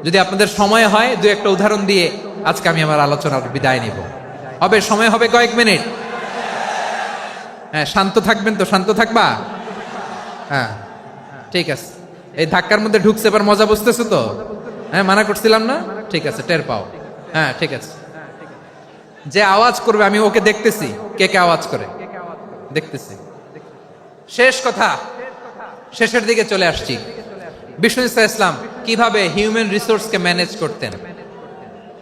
যদি আপনাদের সময় হয়, দু একটা উদাহরণ দিয়ে আজকে আমি আমার আলোচনার বিদায় নিব। হবে সময় হবে কয়েক মিনিট? হ্যাঁ, শান্ত থাকবেন তো? শান্ত থাকবা? হ্যাঁ, ঠিক আছে। এই ধাক্কার মধ্যে ঢুকছে, এবার মজা বুঝতেছো তো? হ্যাঁ, মানা করছিলাম না? ঠিক আছে, টের পাও। হ্যাঁ, ঠিক আছে। যে আওয়াজ করবে আমি ওকে দেখতেছি, কে কে আওয়াজ করে দেখতেছি। শেষ কথা, শেষের দিকে চলে আসছি। বিষ্ণু ইসলাম কিভাবে হিউম্যান রিসোর্সকে ম্যানেজ করতেন,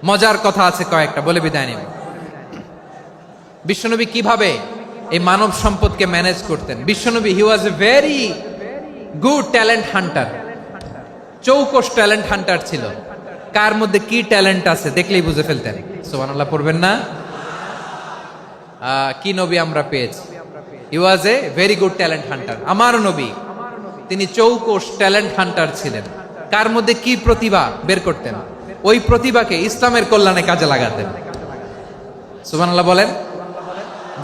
মজার কথা আছে কয়েকটা, বলে বিদায় নিব। বিশ্বনবী কিভাবে এই মানব সম্পদকে ম্যানেজ করতেন। বিশ্বনবী, he was a very good talent hunter, চৌকস ট্যালেন্ট হান্টার ছিল। কার মধ্যে কি ট্যালেন্ট আছে দেখলেই বুঝে ফেলতেন। সুবহানাল্লাহ পড়বেন না? কি নবী আমরা পেয়েছি! He was a very good talent hunter. আমার নবী, তিনি চৌকস ট্যালেন্ট হান্টার ছিলেন। কার মধ্যে কি প্রতিভা বের করতেন, ওই প্রতিভাকে ইসলামের কল্যাণে কাজে লাগাতেন। সুবহানাল্লাহ বলেন।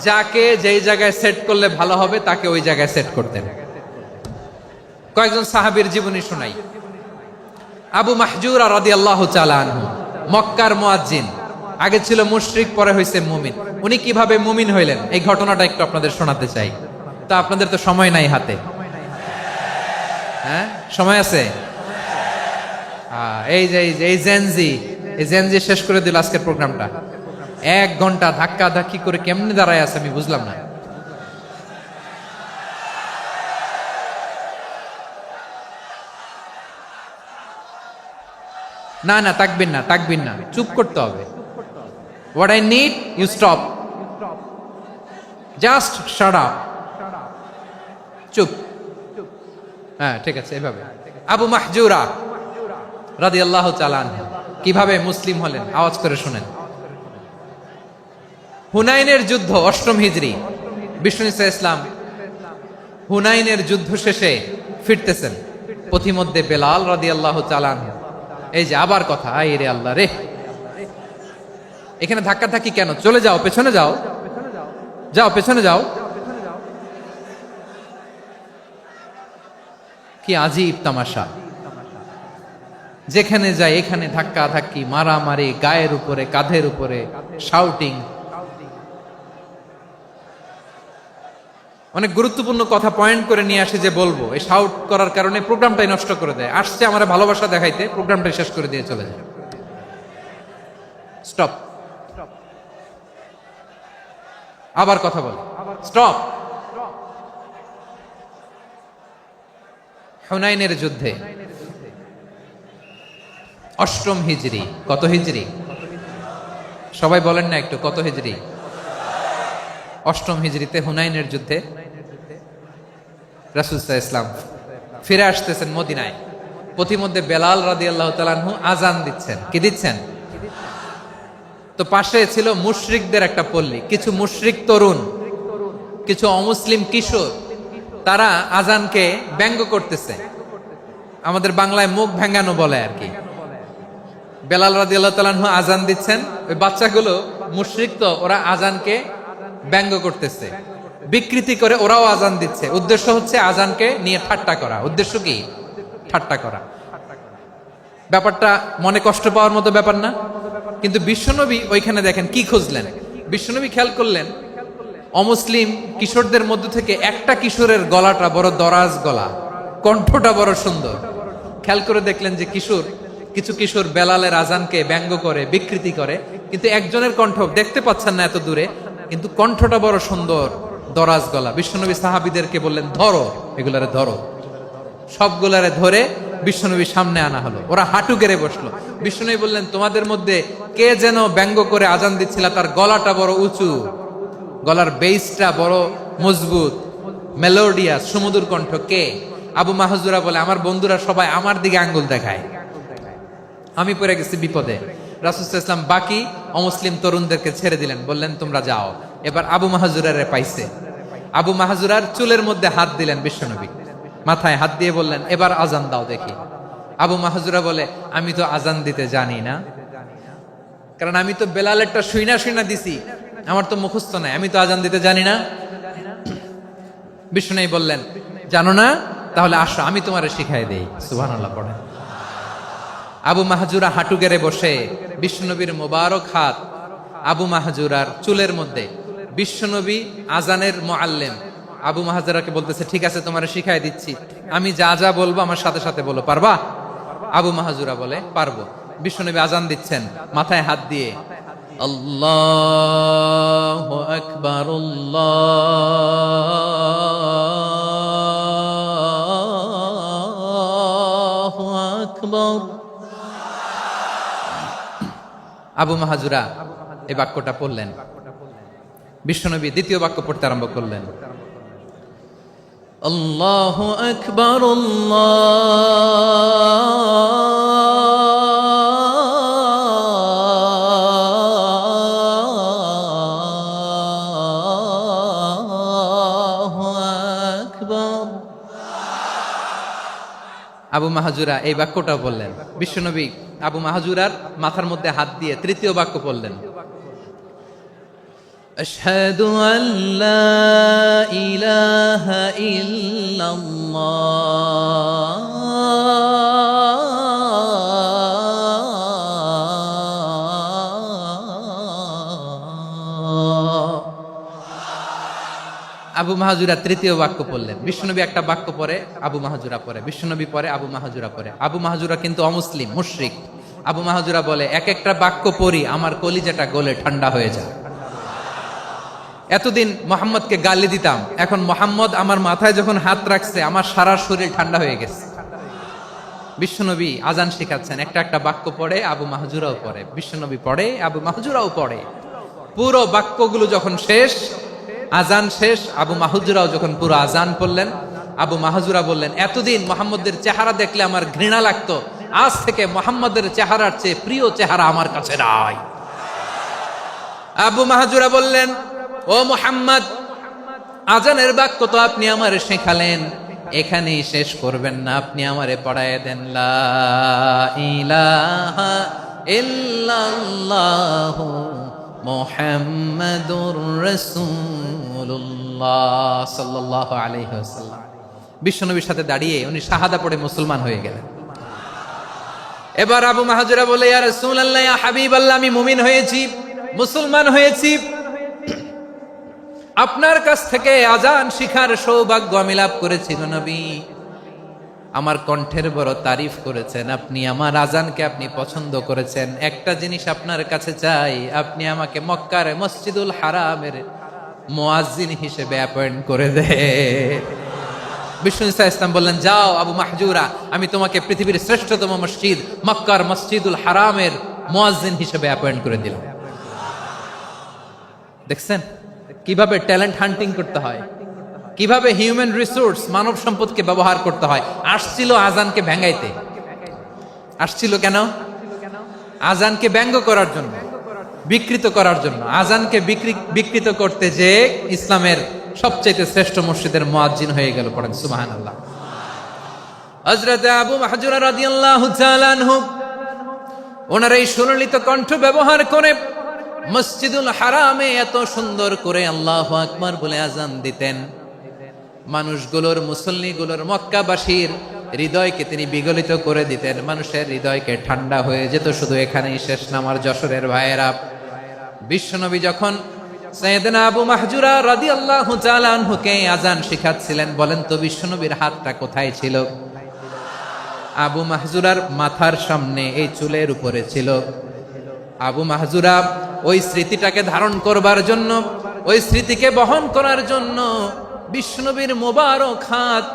যাকে যেই জায়গায় সেট করলে ভালো হবে তাকে ওই জায়গায় সেট করতেন। কয়েকজন সাহাবীর জীবনী শোনাই। আবু মাহজুরা রাদিয়াল্লাহু তাআলা আনহু, মক্কার মুয়াজ্জিন, আগে ছিল মুশরিক, পরে হইছে মুমিন। উনি কিভাবে মুমিন হইলেন এই ঘটনাটা একটু আপনাদের শোনাতে চাই। তা আপনাদের তো সময় নাই হাতে, হ্যাঁ সময় আছে? এই জেনজি শেষ করে দিল আজকের প্রোগ্রামটা। 1 ঘন্টা ধাক্কা ধাক্কি করে কেমনে দাঁড়ায় আছে আমি বুঝলাম না। না না তাকবিন না, চুপ করতে হবে। What I need, you stop. Just shut up. চুপ। হ্যাঁ ঠিক আছে, এভাবে। আবু মাহজুরা রাদিয়াল্লাহু তাআলা আনহু কিভাবে মুসলিম হলেন আওয়াজ করে শুনেন। হুনাইনের যুদ্ধ 8ম হিজরি, বিষ্ণু ইসলাম হুনাইনের যুদ্ধ শেষে ফিরতেছেন। পথিমধ্যে বেলাল রাদিয়াল্লাহু তাআলা আনহু, এই যে আবার কথা, আই রে আল্লাহ রে, এখানে ধাক্কা ধাক্কি কেন? চলে যাও, পেছনে যাও, পেছনে যাও। কি আজীব তামাশা! যেখানে যায় এখানে ধাক্কা ধাক্কি, মারামারি, গায়ের উপরে, কাঁধের উপরে, শাউটিং। অনেক গুরুত্বপূর্ণ কথা পয়েন্ট করে নিয়ে আসে যে বলবো, এই শাউট করার কারণে প্রোগ্রামটাই নষ্ট করে দেয়। আসছে আমার ভালোবাসা দেখাইতে, প্রোগ্রামটাই শেষ করে দিয়ে চলে যায়। স্টপ। আবার কথা বল, স্টপ। হুনাইনের যুদ্ধে 8ম হিজরি, কত হিজরি সবাই বলেন না একটু, কত হিজরি? 8ম হিজরিতে হুনাইনের যুদ্ধে রাসূল সাল্লাল্লাহু আলাইহি ওয়াসাল্লাম ফিরে আসতেছেন মদিনায়। পথিমধ্যে বেলাল রাদিয়াল্লাহু তাআলা আনহু আজান দিচ্ছেন। কি দিচ্ছেন? তো পাশে ছিল মুশরিকদের একটা পল্লী, কিছু মুশরিক তরুণ, কিছু অমুসলিম কিশোর, তারা আজানকে ব্যঙ্গ করতেছে। আমাদের বাংলায় মুখ ভেঙ্গানো বলে আর কি। বেলাল রাদিয়াল্লাহু তাআলা আনহু আজান দিচ্ছেন, ওই বাচ্চাগুলো মুশরিক, তো ওরা আজানকে ব্যঙ্গ করতেছে, বিকৃতি করে ওরাও আজান দিচ্ছে। উদ্দেশ্য হচ্ছে আজানকে নিয়ে ঠাট্টা করা। উদ্দেশ্য কি? ঠাট্টা করা। ব্যাপারটা মনে কষ্ট পাওয়ার মতো ব্যাপার না? কিন্তু বিশ্বনবী ওইখানে দেখেন কি খুঁজলেন। বিশ্বনবী খেয়াল করলেন অমুসলিম কিশোরদের মধ্য থেকে একটা কিশোরের গলাটা বড় দরাজ গলা, কণ্ঠটা বড় সুন্দর। খেয়াল করে দেখলেন যে কিছু কিশোর বেলালের আজানকে ব্যঙ্গ করে, বিকৃতি করে, কিন্তু একজনের কণ্ঠ দেখতে পাচ্ছেন না এত দূরে, কিন্তু কণ্ঠটা বড় সুন্দর, দরাজ গলা। বিশ্বনবী সাহাবীদেরকে বললেন, ধরো এগুলারে, ধরো। সবগুলারে ধরে বিশ্বনবীর সামনে আনা হলো। ওরা হাঁটু গেড়ে বসলো। বিশ্বনবী বললেন, তোমাদের মধ্যে কে যেন ব্যঙ্গ করে আজান দিচ্ছিল, তার গলাটা বড় উঁচু, গলার বেসটা বড় মজবুত, মেলোডিয়াস, সুমধুর কণ্ঠ। কে? আবু মাহজুরা বলে, আমার বন্ধুরা সবাই আমার দিকে আঙ্গুল দেখায়, আমি পড়ে গেছি বিপদে। রাসূল সাল্লাল্লাহু আলাইহি ওয়াসাল্লাম বাকি অমুসলিম তরুণদেরকে ছেড়ে দিলেন, বললেন তোমরা যাও। এবার আবু মাহজুরারে পাইছে। আবু মাহজুরার চুলের মধ্যে হাত দিলেন বিশ্বনবী, মাথায় হাত দিয়ে বললেন, এবার আজান দাও দেখি। আবু মাহজুরা বলে, আমি তো আজান দিতে জানি না, কারণ আমি তো বেলালেরটা শুইনা দিছি, আমার তো মুখস্থ নাই, আমি তো আজান দিতে জানি না। বিশ্বনবী বললেন, জানো না? তাহলে আসো, আমি তোমারে শিখাই দেই। সুবহানাল্লাহ পড়েন। আবু মাহজুরা হাঁটু গেড়ে বসে, বিশ্বনবীর মোবারক হাত আবু মাহজুরার চুলের মধ্যে। বিশ্বনবী আজানের মুআল্লিম আবু মাহজুরাকে বলতেছে, ঠিক আছে তোমারে শিখাই দিচ্ছি, আমি যা যা বলবো আমার সাথে সাথে বলো, পারবা? আবু মাহজুরা বলে, পারবো। বিশ্বনবী আজান দিচ্ছেন মাথায় হাত দিয়ে, আল্লাহু আকবার, আল্লাহু আকবার। আবু মাহজুরা এই বাক্যটা পড়লেন। বিশ্বনবী দ্বিতীয় বাক্য পড়তে আরম্ভ করলেন, আল্লাহু আকবার, আল্লাহু আকবার। আবু মাহজুরা এই বাক্যটা বললেন। বিশ্বনবী আবু মাহজুরার মাথার মধ্যে হাত দিয়ে তৃতীয় বাক্য পড়লেন, আশহাদু আল্লা ইলাহা ইল্লাল্লাহ। আবু মাহাজুরা তৃতীয় বাক্য পড়লেন। বিশ্বনবী একটা বাক্য পরে আবু মাহাজুরা পরে, বিশ্বনবী পরে আবু মাহাজুরা পরে। আবু মাহাজুরা কিন্তু অমুসলিম, মুশরিক। আবু মাহাজুরা বলে, এক একটা বাক্য পড়ি আমার কলিজাটা গলে ঠান্ডা হয়ে যায়। এতদিন মোহাম্মদকে গালি দিতাম, এখন মোহাম্মদ আমার মাথায় যখন হাত রাখছে আমার সারা শরীর ঠান্ডা হয়ে গেছে। বিশ্বনবী আজান শিখাচ্ছেন, একটা একটা বাক্য পড়ে আবু মাহাজুরাও পড়ে, বিশ্বনবী পড়ে আবু মাহাজুরাও পড়ে। পুরো বাক্যগুলো যখন শেষ, আজান শেষ, আবু মাহাজুরাও যখন পুরো আজান পড়লেন, আবু মাহাজুরা বললেন, এতদিন মোহাম্মদের চেহারা দেখলে আমার ঘৃণা লাগতো, আজ থেকে মোহাম্মদের চেহারার চেয়ে প্রিয় চেহারা আমার কাছে নাই। আবু মাহাজুরা বললেন, ও মুহাম্মদ, আজানের বাক্য তো আপনি আমারে শেখালেন, এখানেই শেষ করবেন না, আপনি আমারে পড়ায় দেন। লা ইলাহা ইল্লাল্লাহু মুহাম্মাদুর রাসূলুল্লাহ সাল্লাল্লাহু আলাইহি ওয়াসাল্লাম। বিশ্বনবীর সাথে দাঁড়িয়ে উনি শাহাদা পড়ে মুসলমান হয়ে গেলেন। এবার আবু মাহাজুরা বলে, ইয়া রাসূলুল্লাহ, ইয়া হাবিবাল্লাহ, আমি মুমিন হয়েছি, মুসলমান হয়েছি, আপনার কাছ থেকে আজান শিখার সৌভাগ্য আমি লাভ করেছি গো নবী। আমার কণ্ঠের বড় তারিফ করেছেন, আপনি আমার আজানকে আপনি পছন্দ করেছেন। একটা জিনিস আপনার কাছে চাই, আপনি আমাকে মক্কার মসজিদুল হারামের মুয়াজ্জিন হিসেবে অ্যাপয়েন্ট করে দেন। বিষ্ণু ইসা ইসলাম বললেন, যাও আবু মাহজুরা, আমি তোমাকে পৃথিবীর শ্রেষ্ঠতম মসজিদ মক্কার মসজিদুল হারামের মুয়াজ্জিন হিসেবে অ্যাপয়েন্ট করে দিলাম। দেখছেন কিভাবে ট্যালেন্ট হান্টিং করতে হয়, কিভাবে হিউম্যান রিসোর্স মানব সম্পদকে ব্যবহার করতে হয়। আসছিল আজানকে ভেঙাইতে, আসছিল কেন? আজানকে ব্যঙ্গ করার জন্য, বিকৃত করার জন্য। আজানকে বিকৃত করতে যে ইসলামের সবচেয়ে শ্রেষ্ঠ মসজিদের মুয়াজ্জিন হয়ে গেল। পড়েন সুবহানাল্লাহ। হযরত আবু মাহজুরা রাদিয়াল্লাহু তাআলা আনহু ওনার এই সুললিত কণ্ঠ ব্যবহার করে মসজিদুল হারামে এত সুন্দর করে আল্লাহু আকবার বলে আজান দিতেন। মানুষগুলোর, মুসল্লিগুলোর, মক্কাবাসীর হৃদয়কে তিনি বিগলিত করে দিতেন, মানুষের হৃদয়কে ঠান্ডা হয়ে যেত। শুধু এখানেই শেষ না আমার যশোরের ভাইয়েরা, বিশ্বনবী যখন সাইয়েদনা আবু মাহজুরা রাদিয়াল্লাহু তাআলা আনহুকে আজান শিখাচ্ছিলেন, বলেন তো বিশ্বনবীর হাতটা কোথায় ছিল? আবু মাহজুরার মাথার সামনে, এই চুলের উপরে ছিল। আবু মাহজুরা ওই স্মৃতিটাকে ধারণ করবার জন্য, ওই স্মৃতিকে বহন করার জন্য বিশ্বনবীর মোবারক হাত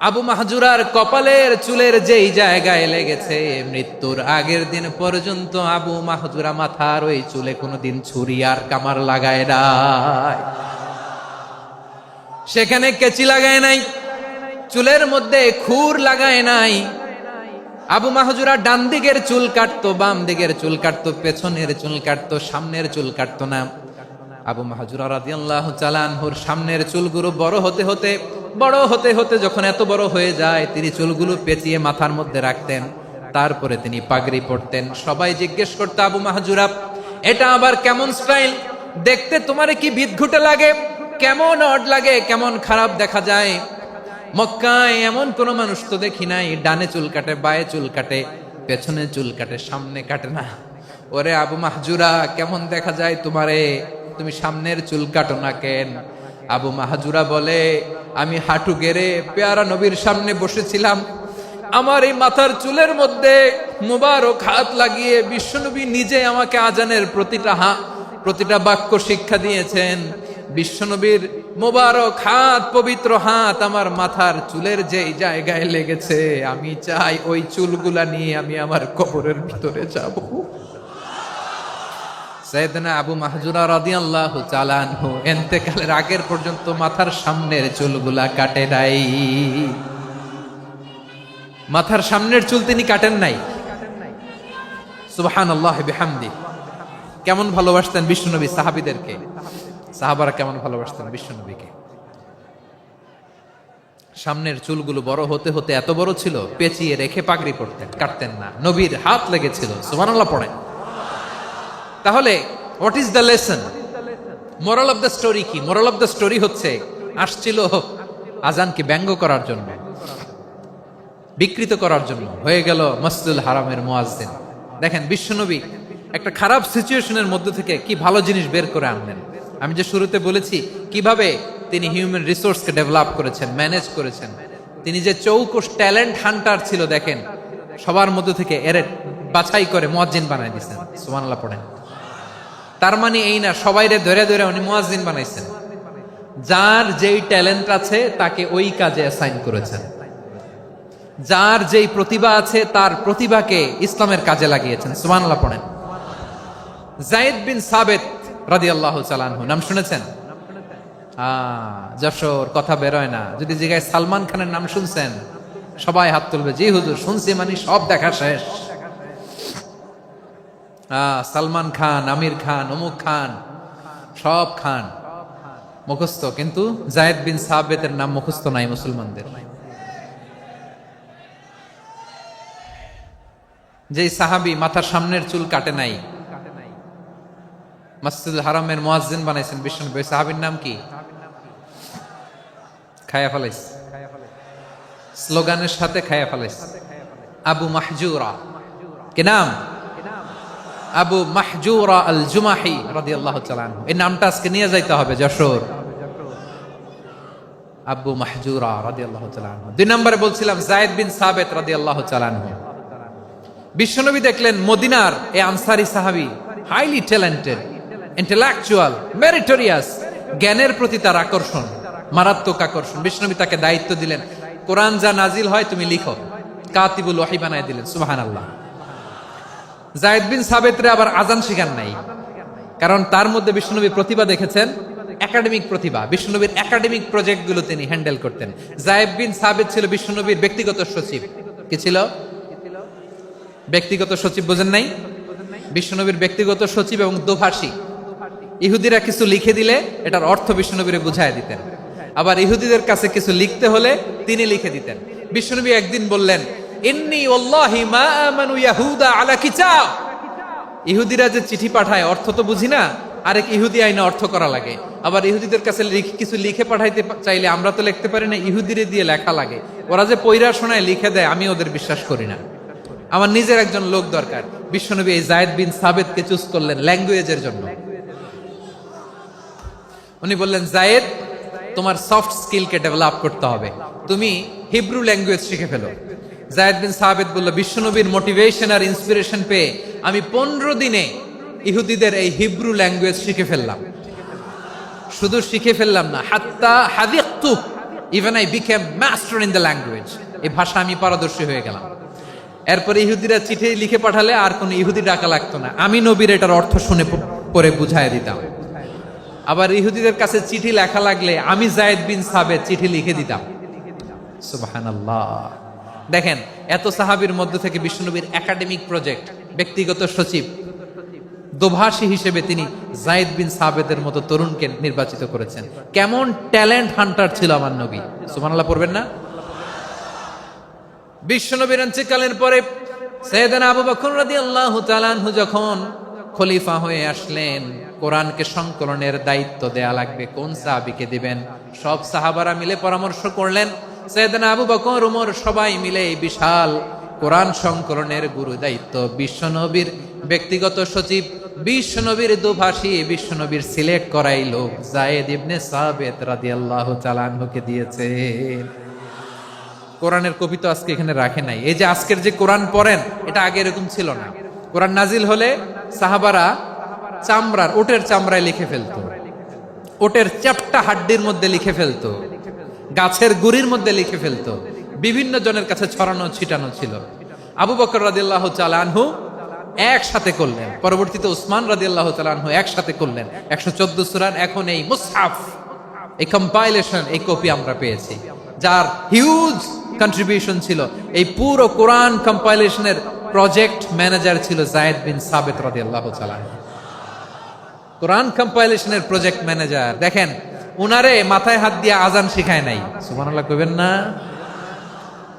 আবু মাহজুরার কপালের চুলের যেই জায়গায় লেগেছে, মৃত্যুর আগের দিন পর্যন্ত আবু মাহজুরা মাথার ওই চুলে কোনোদিন ছুরি আর কামার লাগায় নাই, সেখানে কেচি লাগায় নাই, চুলের মধ্যে খুর লাগায় নাই। আবু মাহজুরা ডান দিকের চুল কাটতো, বাম দিকের চুল কাটতো, পেছনের চুল কাটতো, সামনের চুল কাটতো না। আবু মাহজুরা রাদিয়াল্লাহু তাআলা আনহুর সামনের চুলগুলো বড় হতে হতে যখন এত বড় হয়ে যায়, তিনি চুলগুলো পেঁচিয়ে মাথার মধ্যে রাখতেন, তারপরে তিনি পাগড়ি পরতেন। সবাই জিজ্ঞেস করতো, আবু মাহজুরা, এটা আবার কেমন স্টাইল? দেখতে তোমারে কি বিদঘুটে লাগে, কেমন অড লাগে, কেমন খারাপ দেখা যায়। মক্কায় এমন কোন মানুষ তো দেখি নাই, ডানে চুল কাটে, বায়ে চুল কাটে, পেছনে চুল কাটে, সামনে কাটে না। ওরে আবু মাহজুরা, কেমন দেখা যায় তোমারে, তুমি সামনের চুল কাটো না কেন? আবু মাহজুরা বলে, আমি হাঁটু গেড়ে পেয়ারা নবীর সামনে বসেছিলাম, আমার এই মাথার চুলের মধ্যে মুবারক হাত লাগিয়ে বিশ্বনবী নিজে আমাকে আজানের প্রতিটা বাক্য শিক্ষা দিয়েছেন। বিশ্বনবীর মোবারক হাত, পবিত্র হাত আমার মাথার চুলের যেই জায়গায় লেগেছে, আমি চাই ওই চুলগুলা নিয়ে আমি আমার কবরের ভিতরে যাব। সাইয়েদনা আবু মাহজুরা রাদিয়াল্লাহু তাআলা আনহু ইন্তেকালের আগের পর্যন্ত মাথার সামনের চুলগুলা কাটে নাই, মাথার সামনের চুল তিনি কাটেন নাই। সুবহানাল্লাহ বিহামদি। কেমন ভালোবাসতেন বিশ্বনবী সাহাবীদেরকে, সাহাবারা কেমন ভালোবাসতেন বিশ্বনবীকে। সামনের চুলগুলো বড় হতে হতে এত বড় ছিল, পেঁচিয়ে রেখে পাগড়ি পরতেন, কাটতেন না। নবীর হাত লেগেছিল, সুবহানাল্লাহ পড়েন। তাহলে what is the lesson? Moral of the story কি? মোরাল অফ দ্য স্টোরি হচ্ছে, আসছিল আজানকে ব্যঙ্গ করার জন্য, বিকৃত করার জন্য, হয়ে গেল মসজিদুল হারামের মুয়াজ্জিন। দেখেন বিশ্বনবী একটা খারাপ সিচুয়েশনের মধ্যে থেকে কি ভালো জিনিস বের করে আনলেন। আমি যে শুরুতে বলেছি কিভাবে তিনি হিউম্যান রিসোর্সকে ডেভেলপ করেছেন, ম্যানেজ করেছেন। তিনি যে চৌকস ট্যালেন্ট হান্টার ছিল, দেখেন সবার মধ্যে থেকে এর বাছাই করে মুয়াজ্জিন বানাই দিয়েছেন। সুবহানাল্লাহ পড়েন। তার মানে এই না সবাইরে ধরে ধরে উনি মুয়াজ্জিন বানাইছেন। যার যেই ট্যালেন্ট আছে তাকে ওই কাজে অ্যাসাইন করেছেন। যার যেই প্রতিভা আছে তার প্রতিভাকে ইসলামের কাজে লাগিয়েছেন। সুবহানাল্লাহ পড়েন। যায়েদ বিন সাবিত রাদিয়াল্লাহু তাআলা আনহু নাম শুনেছেন? যশোর কথা বেরোয় না। যদি জিগায় সালমান খানের নাম শুনছেন, সবাই হাত তুলবে, জি হুজুর শুনছি, মানে সব দেখা শেষ। সালমান খান, আমির খান, অমুক খান, সব খান মুখস্থ, কিন্তু যায়েদ বিন সাবিতের নাম মুখস্থ নাই মুসলমানদের। যেই সাহাবী মাথার সামনের চুল কাটে নাই, মসজিদুল হারামের মুয়াজ্জিন বানাইছেন বিশ্বনবী, সাহাবীর নাম কি? খায়া ফেলাইস, স্লোগানের সাথে খায়া ফেলাইস। আবু মাহজুরা। কি নাম? আবু মাহজুরা আল জুমাহি রাদিয়াল্লাহু তাআলা আনহু। এই নামটা আজকে নিয়ে যাইতে হবে যশোর। আবু মাহজুরা রাদিয়াল্লাহু তাআলা আনহু। দুই নম্বরে বলছিলাম যায়েদ বিন সাবিত রাদিয়াল্লাহু তাআলা আনহু। বিশ্বনবী দেখলেন মদিনার এই আনসারী সাহাবী হাইলি ট্যালেন্টেড, ইন্টেলেকচুয়াল, মেরিটোরিয়াস, জ্ঞানের প্রতি তার আকর্ষণ, মারাত্মক আকর্ষণ। বিশ্বনবী তাকে দায়িত্ব দিলেন, কোরআন যা নাজিল হয় তুমি লিখো, কাতিবুল ওয়াহি বানায় দিলেন। সুবহানাল্লাহ। যায়েদ বিন সাবিতরে আবার আজান শিখান নাই, কারণ তার মধ্যে বিশ্বনবী প্রতিভা দেখেছেন, একাডেমিক প্রতিভা। বিশ্বনবীর একাডেমিক প্রজেক্ট গুলো তিনি হ্যান্ডেল করতেন। যায়েদ বিন সাবিত ছিল বিশ্বনবীর ব্যক্তিগত সচিব। কি ছিল? ব্যক্তিগত সচিব। বোঝেন নাই? বিশ্বনবীর ব্যক্তিগত সচিব এবং দোভাষী। ইহুদিরা কিছু লিখে দিলে এটার অর্থ বিশ্বনবীরে বুঝায় দিতেন, আবার ইহুদিদের কাছে কিছু লিখতে হলে তিনি লিখে দিতেন। বিশ্বনবী একদিন বললেন, ইন্নী ওয়াল্লাহি মা আমানু ইয়াহুদা আলা কিতাব। ইহুদিরা যে চিঠি পাঠায় অর্থ তো বুঝি না, আরেক ইহুদি আইনে অর্থ করা লাগে। আবার ইহুদিদের কাছে কিছু লিখে পাঠাইতে চাইলে আমরা তো লিখতে পারি না, ইহুদিরে দিয়ে লেখা লাগে। ওরা যে পয়রা শোনায় লিখে দেয়, আমি ওদের বিশ্বাস করি না। আমার নিজের একজন লোক দরকার। বিশ্বনবী এই যায়েদ বিন সাবিতকে চুজ করলেন ল্যাঙ্গুয়েজের জন্য। উনি বললেন, যায়েদ তোমার সফট স্কিলকে ডেভেলপ করতে হবে, তুমি হিব্রু ল্যাঙ্গুয়েজ শিখে ফেলো। যায়েদ বিন সাবিত বলল, বিশ্বনবীর মোটিভেশন আর ইন্সপিরেশন পেয়ে আমি 15 দিনে ইহুদিদের এই হিব্রু ল্যাঙ্গুয়েজ শিখে ফেললাম। শুধু শিখে ফেললাম না, হাত্তা হাদিকতু, even I became master in the language. এই ভাষা আমি পারদর্শী হয়ে গেলাম। এরপরে ইহুদিরা চিঠি লিখে পাঠালে আর কোনো ইহুদি ডাকা লাগতো না, আমি নবীর এটার অর্থ শুনে পরে বুঝাই দিতাম। আবার ইহুদিদের কাছে চিঠি লেখা লাগলে আমি যায়েদ বিন সাবিত চিঠি লিখে দিতাম। সুবহানাল্লাহ। দেখেন এত সাহাবীর মধ্য থেকে বিশ্বনবীর একাডেমিক প্রজেক্ট, ব্যক্তিগত সচিব, দোভাষী হিসেবে তিনি যায়েদ বিন সাবিতের মতো তরুণকে নির্বাচিত করেছেন। কেমন ট্যালেন্ট হান্টার ছিল আমার নবী। সুবহানাল্লাহ পড়বেন না? বিশ্বনবীর ইন্তেকালের পরে সাইয়েদনা আবু বকর রাদিয়াল্লাহু তাআলা আনহু যখন খলিফা হয়ে আসলেন, কোরআনকে সংকলনের দায়িত্ব দেয়া লাগবে, কোন সাহাবীকে দিবেন? সব সাহাবারা মিলে পরামর্শ করলেন। সাইয়েদনা আবু বকর, ওমর সবাই মিলে এই বিশাল কোরআন সংকলনের গুরু দায়িত্ব বিশ্বনবীর ব্যক্তিগত সচিব, বিশ্বনবীর দোভাষী, বিশ্বনবীর সিলেক্ট করাই লোক যায়েদ ইবনে সাবিত রাদিয়াল্লাহু তাআলা আনহুকে দিয়েছে। কোরআনের কপি তো আজকে এখানে রাখে নাই। এই যে আজকের যে কোরআন পড়েন, এটা আগে এরকম ছিল না। কোরআন নাজিল হলে সাহাবারা চামড়ার, ওটের চামড়ায় লিখে ফেলতো, ওটের চ্যাপ্টা হাড্ডির মধ্যে লিখে ফেলতো, গাছের গুড়ির মধ্যে লিখে ফেলতো। বিভিন্ন জনের কাছে ছড়ানো ছিটানো ছিল। আবু বকর রাদিয়াল্লাহু তাআলা আনহু একসাথে করলেন, পরবর্তীতে উসমান রাদিয়াল্লাহু তাআলা আনহু একসাথে করলেন। 114 সূরার এখন এই মুসহাফ, এই কম্পাইলেশন, এই কপি আমরা পেয়েছি, যার হিউজ কন্ট্রিবিউশন ছিল। এই পুরো কোরআন কম্পাইলেশনের প্রজেক্ট ম্যানেজার ছিল যায়েদ বিন সাবিত রাদিয়াল্লাহু তাআলা। কোরআন কম্পাইলেশনের প্রজেক্ট ম্যানেজার। দেখেন উনারে মাথায় হাত দিয়ে আজান শিখায় নাই। সুবহানাল্লাহ কইবেন না?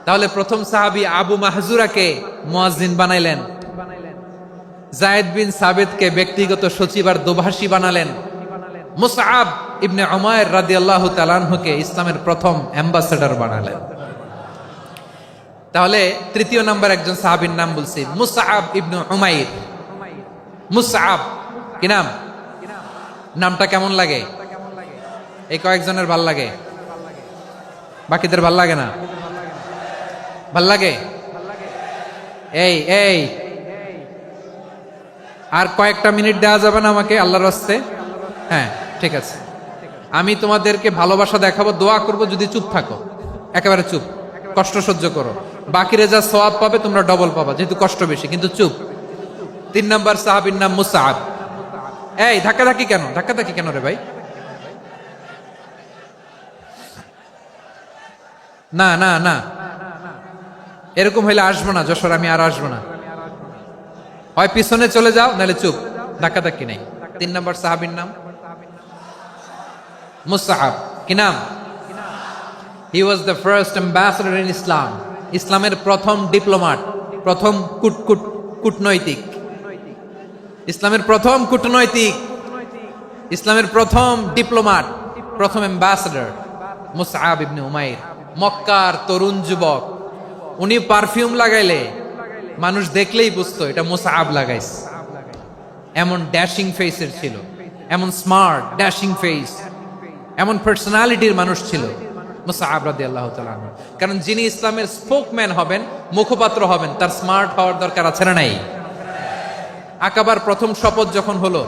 তাহলে প্রথম সাহাবী আবু মাহজুরাকে মুয়াজ্জিন বানাইলেন, যায়েদ বিন সাবিতকে ব্যক্তিগত সচিব আর দোভাষী বানালেন। মুসআব ইবনে উমাইর রাদিয়াল্লাহু তাআলা আনহুকে ইসলামের প্রথম অ্যাম্বাসেডর বানালেন। তাহলে তৃতীয় নাম্বার একজন সাহাবীর নাম বলছি, মুসআব ইবনে উমাইর। মুসআব কি নাম? নামটা কেমন লাগে? এই কয়েকজনের ভাল লাগে, বাকিদের ভাল লাগে না? ভাল লাগে? এই এই আর কয়েকটা মিনিট দেওয়া যাবে না আমাকে আল্লাহর রাস্তে? হ্যাঁ ঠিক আছে, আমি তোমাদেরকে ভালোবাসা দেখাবো, দোয়া করব, যদি চুপ থাকো, একেবারে চুপ, কষ্ট সহ্য করো, বাকিরে যা সওয়াব পাবে তোমরা ডবল পাবা, যেহেতু কষ্ট বেশি, কিন্তু চুপ। 3 নাম্বার সাহাবীর নাম মুসআব। এই ধাক্কাধাক্কি কেন? ধাক্কাধাক্কি কেন রে ভাই? না না না, এরকম হইলে আসবো না যশোর, আমি আর আসবো না। হয় পিছনে চলে যাও, নাহলে চুপ, ধাক্কাধাক্কি নেই। 3 নাম্বার সাহাবীর নাম মুসআব। কি নাম? He was the first ambassador in Islam. ইসলামের প্রথম ডিপ্লোমাট, প্রথম কূটনৈতিক, ইসলামের প্রথম কূটনৈতিক, ইসলামের প্রথম ডিপ্লোমাট, প্রথম অ্যাম্বাসেডর মুসআব ইবনে উমাইর। মক্কার তরুণ যুবক, উনি পারফিউম লাগাইলে মানুষ দেখলেই বুঝতো এটা মুসআব লাগাইছে। এমন ড্যাশিং ফেসের ছিল, এমন স্মার্ট ড্যাশিং ফেস, এমন পার্সোনালিটির মানুষ ছিল মুসআব রাদিয়াল্লাহু তাআলা আনহু। কারণ যিনি ইসলামের স্পোকম্যান হবেন, মুখপাত্র হবেন, তার স্মার্ট হওয়ার দরকার আছে না নাই? আকাবার প্রথম শপথ যখন হলো,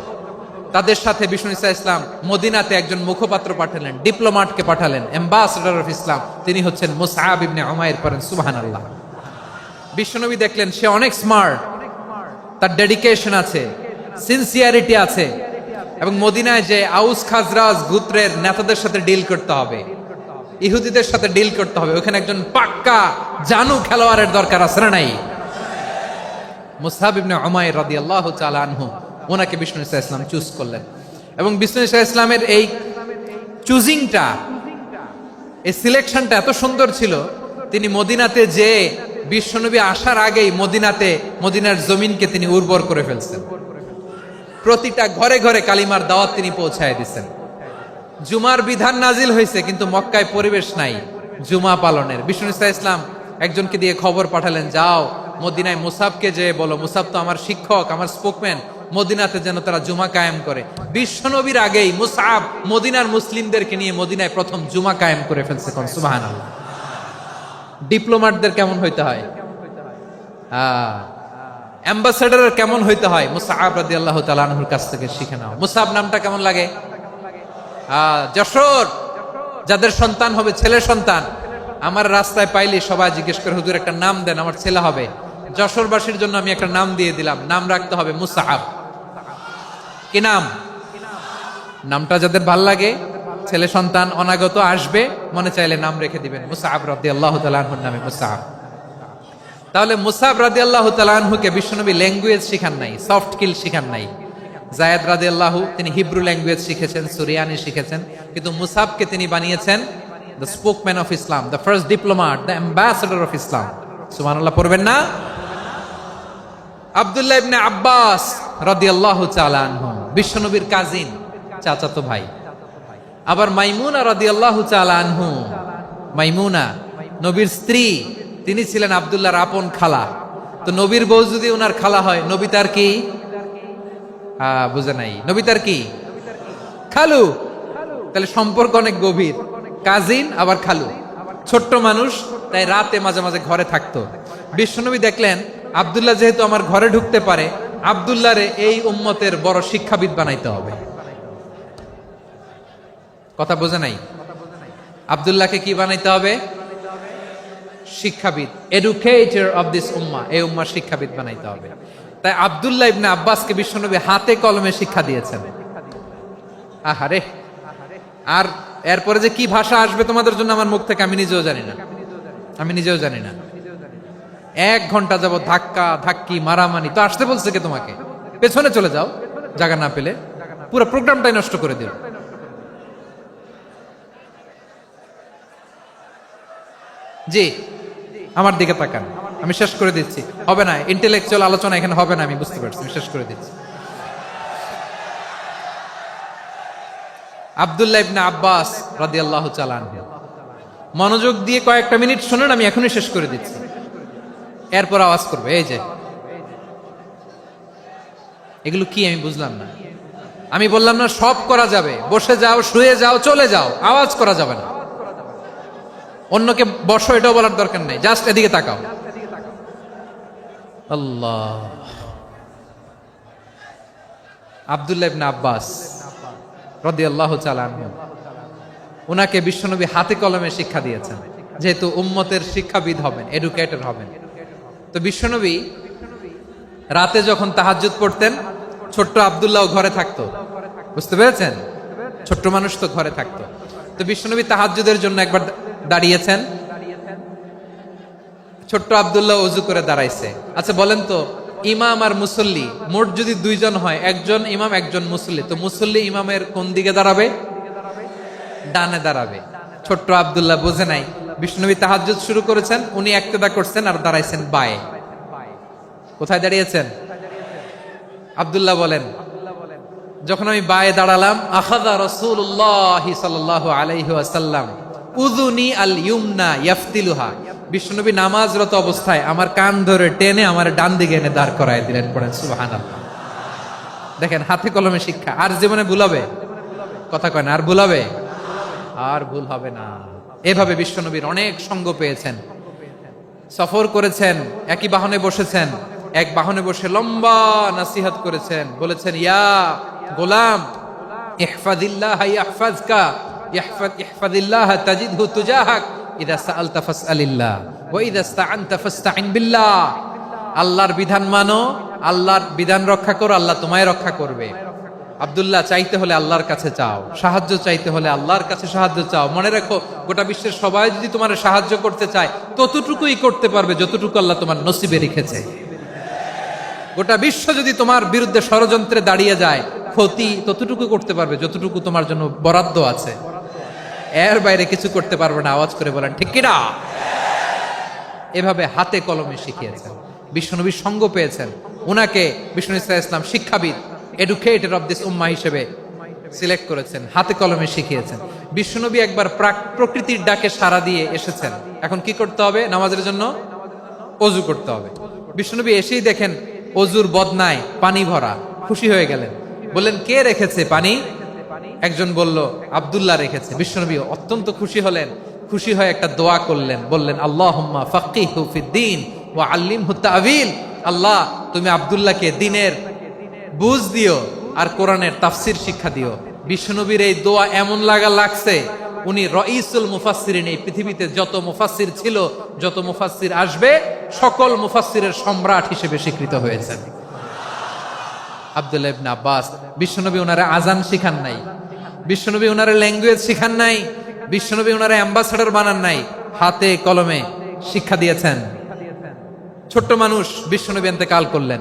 তাদের সাথে বিষ্ণু ঈসা ইসলাম মদিনাতে একজন মুখপাত্র পাঠালেন, ডিপ্লোমাটকে পাঠালেন, অ্যাম্বাসেডর অফ ইসলাম, তিনি হচ্ছেন মুসআব ইবনে উমাইর। পড়েন সুবহানাল্লাহ। বিশ্বনবী দেখলেন সে অনেক স্মার্ট, তার ডেডিকেশন আছে, সিনসিয়ারিটি আছে, এবং মদিনায় যে আউস খাজরাজ গোত্রের নেতাদের সাথে ডিল করতে হবে, ইহুদিদের সাথে ডিল করতে হবে, ওখানে একজন পাক্কা জানু খেলোয়াড়ের দরকার আছে না নাই? মুসআব ইবনে উমাইর রাদিয়াল্লাহু তাআলা আনহু, ওনাকে বিষ্ণু ঈসা ইসলাম চুজ করলেন। এবং বিষ্ণু ঈসা ইসলামের এই চুজিংটা, এই সিলেকশনটা এত সুন্দর ছিল, তিনি মদিনাতে যে বিশ্বনবী আসার আগেই মদিনার জমিনকে তিনি উর্বর করে ফেলছেন। প্রতিটা ঘরে ঘরে কালিমার দাওয়াত তিনি পৌঁছায় দিচ্ছেন। জুমার বিধান নাজিল হয়েছে, কিন্তু মক্কায় পরিবেশ নাই জুমা পালনের। বিষ্ণু ঈসা ইসলাম একজনকে দিয়ে খবর পাঠালেন, যাও মদিনায় মুসাবকে যে বলো, মুসাব তো আমার শিক্ষক, আমার স্পোকম্যান, মদিনাতে যেন তারা জুমা কায়েম করে। বিশ্বনবীর আগেই মুসআব মদিনার মুসলিমদেরকে নিয়ে মদিনায় প্রথম জুমা কায়েম করে ফেলছে। কোন সুবহানাল্লাহ। ডিপ্লোমাটদের কেমন হইতে হয়, অ্যাম্বাসেডরের কেমন হইতে হয়, মুসআব রাদিয়াল্লাহু তাআলা আনহুর কাছ থেকে শিখে নাও। মুসআব নামটা কেমন লাগে? যশোর যাদের সন্তান হবে, ছেলে সন্তান, আমার রাস্তায় পাইলে সবাই জিজ্ঞেস করে, হুজুর একটা নাম দেন, আমার ছেলে হবে। যশোরবাসীর জন্য আমি একটা নাম দিয়ে দিলাম, নাম রাখতে হবে মুসআব। কি নাম? নামটা যাদের ভাল লাগে, ছেলে সন্তান অনাগত আসবে, মনে চাইলে নাম রেখে দিবেন মুসআব রাদিয়াল্লাহু তাআলা আনহুর নামে মুসআব। তাহলে মুসআব রাদিয়াল্লাহু তাআলা আনহুকে বিশ্বনবী ল্যাঙ্গুয়েজ শিখান নাই, সফট স্কিল শিখান নাই। যায়েদ রাদিয়াল্লাহু, তিনি হিব্রু ল্যাঙ্গুয়েজ শিখেছেন, সুরিয়ানি শিখেছেন, কিন্তু মুসআবকে তিনি বানিয়েছেন the spokesman of Islam, the first diplomat, the ambassador of Islam. সুবহানাল্লাহ পড়বেন না? আব্দুল্লাহ ইবনে আব্বাস রাদিয়াল্লাহু তাআলা আনহু, বিশ্বনবীর কাজিন, চাচাতো ভাই। আবার মাইমুনা রাদিয়াল্লাহু তাআলা আনহু, মাইমুনা নবীর স্ত্রী, তিনি ছিলেন আব্দুল্লাহর আপন খালা। তো নবীর বউ যদি ওনার খালা হয়, নবী তার কি? বুঝে নাই, নবী তার কি? খালু। তাহলে সম্পর্ক অনেক গভীর, কাজিন আবার খালু, ছোট্ট মানুষ, তাই রাতে মাঝে মাঝে ঘরে থাকতো। বিশ্বনবী দেখলেন আব্দুল্লাহ যেহেতু আমার ঘরে ঢুকতে পারে, আব্দুল্লাহরে এই উম্মতের বড় শিক্ষাবিদ বানাইতে হবে। কথা বোঝে নাই? আব্দুল্লাহকে কি বানাইতে হবে? শিক্ষাবিদ, এডুকেটর অফ দিস উম্মাহ, এই উম্মার শিক্ষাবিদ বানাইতে হবে। তাই আব্দুল্লাহ ইবনে আব্বাসকে বিশ্বনবী হাতে কলমে শিক্ষা দিয়েছেন। আহারে, আর এরপরে যে কি ভাষা আসবে তোমাদের জন্য আমার মুখ থেকে আমি নিজেও জানি না, আমি নিজেও জানি না। 1 ঘন্টা যাবত ধাক্কা ধাক্কি মারামারি। তো আসতে বলছে কে তোমাকে? পেছনে চলে যাও, জায়গা না পেলে। পুরো প্রোগ্রামটাই নষ্ট করে দিল। জি, আমার দিকে তাকান, আমি শেষ করে দিচ্ছি। হবে না, ইন্টেলেকচুয়াল আলোচনা এখানে হবে না, আমি বুঝতে পারছি, আমি শেষ করে দিচ্ছি। আব্দুল্লাহ ইবনে আব্বাস রাদিয়াল্লাহু তাআলা আনহু। মনোযোগ দিয়ে কয়েকটা মিনিট শুনুন, আমি এখনই শেষ করে দিচ্ছি, এরপর আওয়াজ করবে। এই যে এগুলো কি আমি বুঝলাম না। আমি বললাম না সব করা যাবে, বসে যাও, শুয়ে যাও, চলে যাও, আওয়াজ করা যাবে না। অন্যকে বসো এটাও বলার দরকার নেই, জাস্ট এদিকে তাকাও। আল্লাহ। আব্দুল্লাহ ইবনে আব্বাস রাদিয়াল্লাহু তাআলা আনহু, উনাকে বিশ্বনবী হাতে কলমে শিক্ষা দিয়েছেন, যেহেতু উম্মতের শিক্ষাবিদ হবেন, এডুকেটর হবেন। তো বিশ্বনবী রাতে যখন তাহাজ্জুদ পড়তেন, ছোট্ট আব্দুল্লাহ ঘরে থাকতো, বুঝতে পেরেছেন? ছোট্ট মানুষ তো ঘরে থাকতো। তো বিশ্বনবী তাহাজ্জুদের জন্য একবার দাঁড়িয়েছেন, ছোট্ট আব্দুল্লাহ ওযু করে দাঁড়াইছে। আচ্ছা বলেন তো, ইমাম আর মুসল্লি মোট যদি দুইজন হয়, একজন ইমাম একজন মুসল্লি, তো মুসল্লি ইমামের কোন দিকে দাঁড়াবে? ডানে দাঁড়াবে। ছোট্ট আব্দুল্লাহ বোঝে নাই, বিশ্বনবী তাহাজ্জুদ শুরু করেছেন, উনি একতেদা করছেন আর দাঁড়াইছেন বায়ে। কোথায় দাঁড়িয়েছেন? আব্দুল্লাহ বলেন, যখন আমি বায়ে দাঁড়ালাম, আখাযা রাসূলুল্লাহ সাল্লাল্লাহু আলাইহি ওয়াসাল্লাম উযুনি আল ইউমনা ইয়াফতিলুহা, বিশ্বনবী নামাজরত অবস্থায় আমার কান ধরে টেনে আমার ডান দিকে এনে দাঁড় করায় দিলেন। পড়েন সুবহানাল্লাহ। দেখেন হাতে কলমে শিক্ষা। আর জীবনে ভুল হবে? কথা কয় না, আর ভুল হবে? আর ভুল হবে না। এভাবে বিশ্বনবীর অনেক সঙ্গ পেয়েছেন, সফর করেছেন, একই বাহনে বসেছেন, এক বাহনে বসে লম্বা নাসিহত করেছেন, বলেছেন, ইয়া গোলাম ইহফাজিল্লাহ ইয়াহফাজকা, ইহফাজিল্লাহ তাজিদহু তুজাহাক, ইযা সাআলতা ফাসআলিল্লাহ ওয়া ইযা ইসতাআনতা ফাসতাইন বিল্লাহ। আল্লাহর বিধান মানো, আল্লাহর বিধান রক্ষা করো, আল্লাহ তোমায় রক্ষা করবে। আব্দুল্লাহ, চাইতে হলে আল্লাহর কাছে চাও, সাহায্য চাইতে হলে আল্লাহর কাছে সাহায্য চাও। মনে রাখো, গোটা বিশ্বের সবাই যদি তোমার সাহায্য করতে চায়, ততটুকুই করতে পারবে যতটুকু আল্লাহ তোমার নসিবে রেখেছে। গোটা বিশ্ব যদি তোমার বিরুদ্ধে ষড়যন্ত্রে দাঁড়িয়ে যায়, ক্ষতি ততটুকু করতে পারবে যতটুকু তোমার জন্য বরাদ্দ আছে, এর বাইরে কিছু করতে পারবে না। আওয়াজ করে বলেন ঠিক কিনা? এভাবে হাতে কলমে শিখিয়েছেন, বিশ্বনবীর সঙ্গ পেয়েছেন। উনাকে বিষ্ণু ইসলাম শিক্ষাবিদ, এডুকেটর অফ দিস উম্মাহ হিসেবে সিলেক্ট করেছেন, হাতে কলমে শিখিয়েছেন। বিশ্বনবী একবার প্রকৃতির ডাকে সাড়া দিয়ে এসেছেন। এখন কি করতে হবে? নামাজের জন্য ওযু করতে হবে। বিশ্বনবী এসেই দেখেন ওযুর বদনায় পানি ভরা, খুশি হয়ে গেলেন, বললেন, কে রেখেছে পানি? একজন বলল, আব্দুল্লাহ রেখেছে। বিশ্বনবী অত্যন্ত খুশি হলেন, খুশি হয়ে একটা দোয়া করলেন, বললেন, আল্লাহুম্মা ফাক্কিহু ফিদ্দীন ওয়া আল্লিমহু তা'ওয়ীল। আল্লাহ, তুমি আব্দুল্লাহকে দ্বীনের বুঝ দিও আর কোরআনের তাফসীর শিক্ষা দিও। বিশ্বনবীর এই দোয়া এমন লাগছে, উনি রাইসুল মুফাসসিরিন, এই পৃথিবীতে যত মুফাসসির ছিল, যত মুফাসসির আসবে, সকল মুফাসসিরের সম্রাট হিসেবে স্বীকৃত হয়েছেন আব্দুল্লাহ ইবনে আব্বাস। বিশ্বনবী ওনারে আজান শিখান নাই, বিশ্বনবী ওনারে ল্যাঙ্গুয়েজ শিখান নাই, বিশ্বনবী ওনারে অ্যাম্বাসাডর বানান নাই, হাতে কলমে শিক্ষা দিয়েছেন। ছোট্ট মানুষ, বিশ্বনবী ইন্তেকাল করলেন,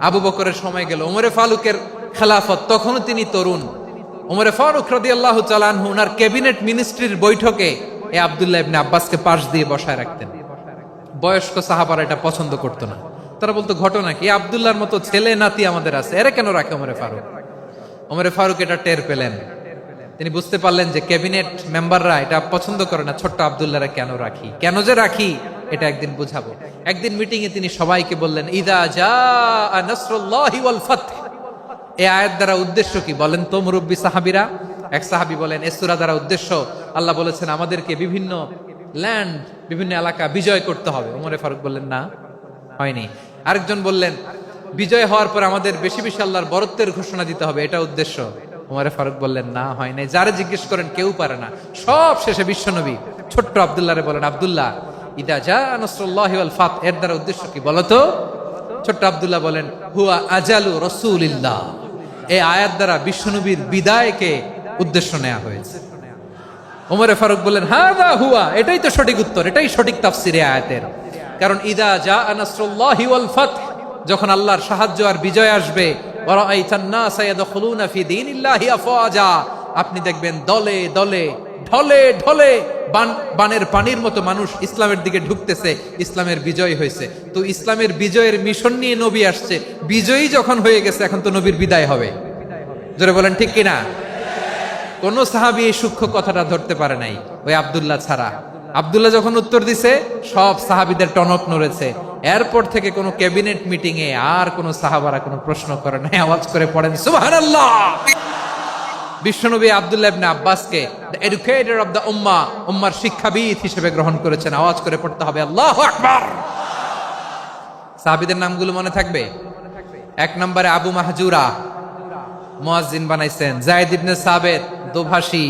আবু বকরের সময় গেল, ওমরে ফারুকের খেলাফত, তখনও তিনি তরুণ। ওমরে ফারুক রাদিয়াল্লাহু তাআলা আনহু ওনার ক্যাবিনেট মিনিস্ট্রির বৈঠকে এই আব্দুল্লাহ ইবনে আব্বাসকে পাশ দিয়ে বসায় রাখতেন। বয়স্ক সাহাবারা এটা পছন্দ করতো না, তারা বলতো, ঘটনা কি? আব্দুল্লাহর মতো ছেলে নাতি আমাদের আছে, এরা কেন রাখে ওমরে ফারুক? ওমরে ফারুক এটা টের পেলেন, তিনি বুঝতে পারলেন যে ক্যাবিনেট মেম্বাররা এটা পছন্দ করে না, ছোট্ট আব্দুল্লাহরা কেন রাখি, কেন যে রাখি, এটা একদিন বুঝাবো। একদিন মিটিং এ তিনি সবাইকে বললেন, ইযা জাআ নাসরুল্লাহি ওয়াল ফাতহ। এই আয়াত দ্বারা উদ্দেশ্য কি বলেন তো মুরব্বী সাহাবীরা? এক সাহাবী বলেন, এই সূরা দ্বারা উদ্দেশ্য, আল্লাহ বলেছেন আমাদেরকে বিভিন্ন ল্যান্ড, বিভিন্ন এলাকা বিজয় করতে হবে। ওমরে ফারুক বললেন, না, হয়নি। আরেকজন বললেন, বিজয় হওয়ার পর আমাদের বেশি বেশি আল্লাহর বরত্বের ঘোষণা দিতে হবে, এটা উদ্দেশ্য। ওমরে ফারুক বললেন, না, হয় নাই। যারে জিজ্ঞেস করেন কেউ পারে না। সব শেষে বিশ্বনবী ছোট্ট আব্দুল্লাহরে বলেন, আব্দুল্লাহ, ইদা জাআ নাসরুল্লাহি ওয়াল ফাতহ, এর দ্বারা উদ্দেশ্য কি বলো তো? ছোট্ট আব্দুল্লাহ বলেন, হুয়া আজালু রাসূলিল্লাহ। এই আয়াত দ্বারা বিশ্বনবীর বিদায়কে উদ্দেশ্য নেওয়া হয়েছে। ওমরে ফারুক বললেন, হাযা হুয়া, এটাই তো সঠিক উত্তর, এটাই সঠিক তাফসীর এই আয়াতের। কারণ ইদা জাআ নাসরুল্লাহি ওয়াল ফাতহ, যখন আল্লাহর সাহায্য আর বিজয় আসবে, ওয়া রাআইতান নাসা ইয়াদখুলুনা ফি দীনিল্লাহি আফওয়াজা, আপনি দেখবেন দলে দলে, ঢলে ঢলে, বানের পানির মতো মানুষ ইসলামের দিকে ঢুকতেছে, ইসলামের বিজয় হয়েছে। তো ইসলামের বিজয়ের মিশন নিয়ে নবী আসছে, বিজয়ী যখন হয়ে গেছে, এখন তো নবীর বিদায় হবে। জোরে বলেন ঠিক কিনা? কোন সাহাবী এই সূক্ষ্ম কথাটা ধরতে পারে নাই, ওই আব্দুল্লাহ ছাড়া। আব্দুল্লাহ যখন উত্তর দিছে, সব সাহাবীদের টনক নড়েছে। এরপর থেকে কোন ক্যাবিনেট মিটিং এ আর কোন সাহাবারা কোনো প্রশ্ন করে নাই, আওয়াজ করে পড়েন সুবহানাল্লাহ। বিশ্বনবী আব্দুল্লাহ ইবনে আব্বাসকে দ্য এডুকেটর অফ দ্য উম্মাহ, উম্মার শিক্ষাবিদ হিসেবে গ্রহণ করেছেন। আওয়াজ করে পড়তে হবে আল্লাহু আকবার। সাহাবীদের নামগুলো মনে থাকবে? এক নম্বরে আবু মাহজুরা, মুয়াজ্জিন বানাইছেন। যায়েদ ইবনে সাবিত, দোভাষী,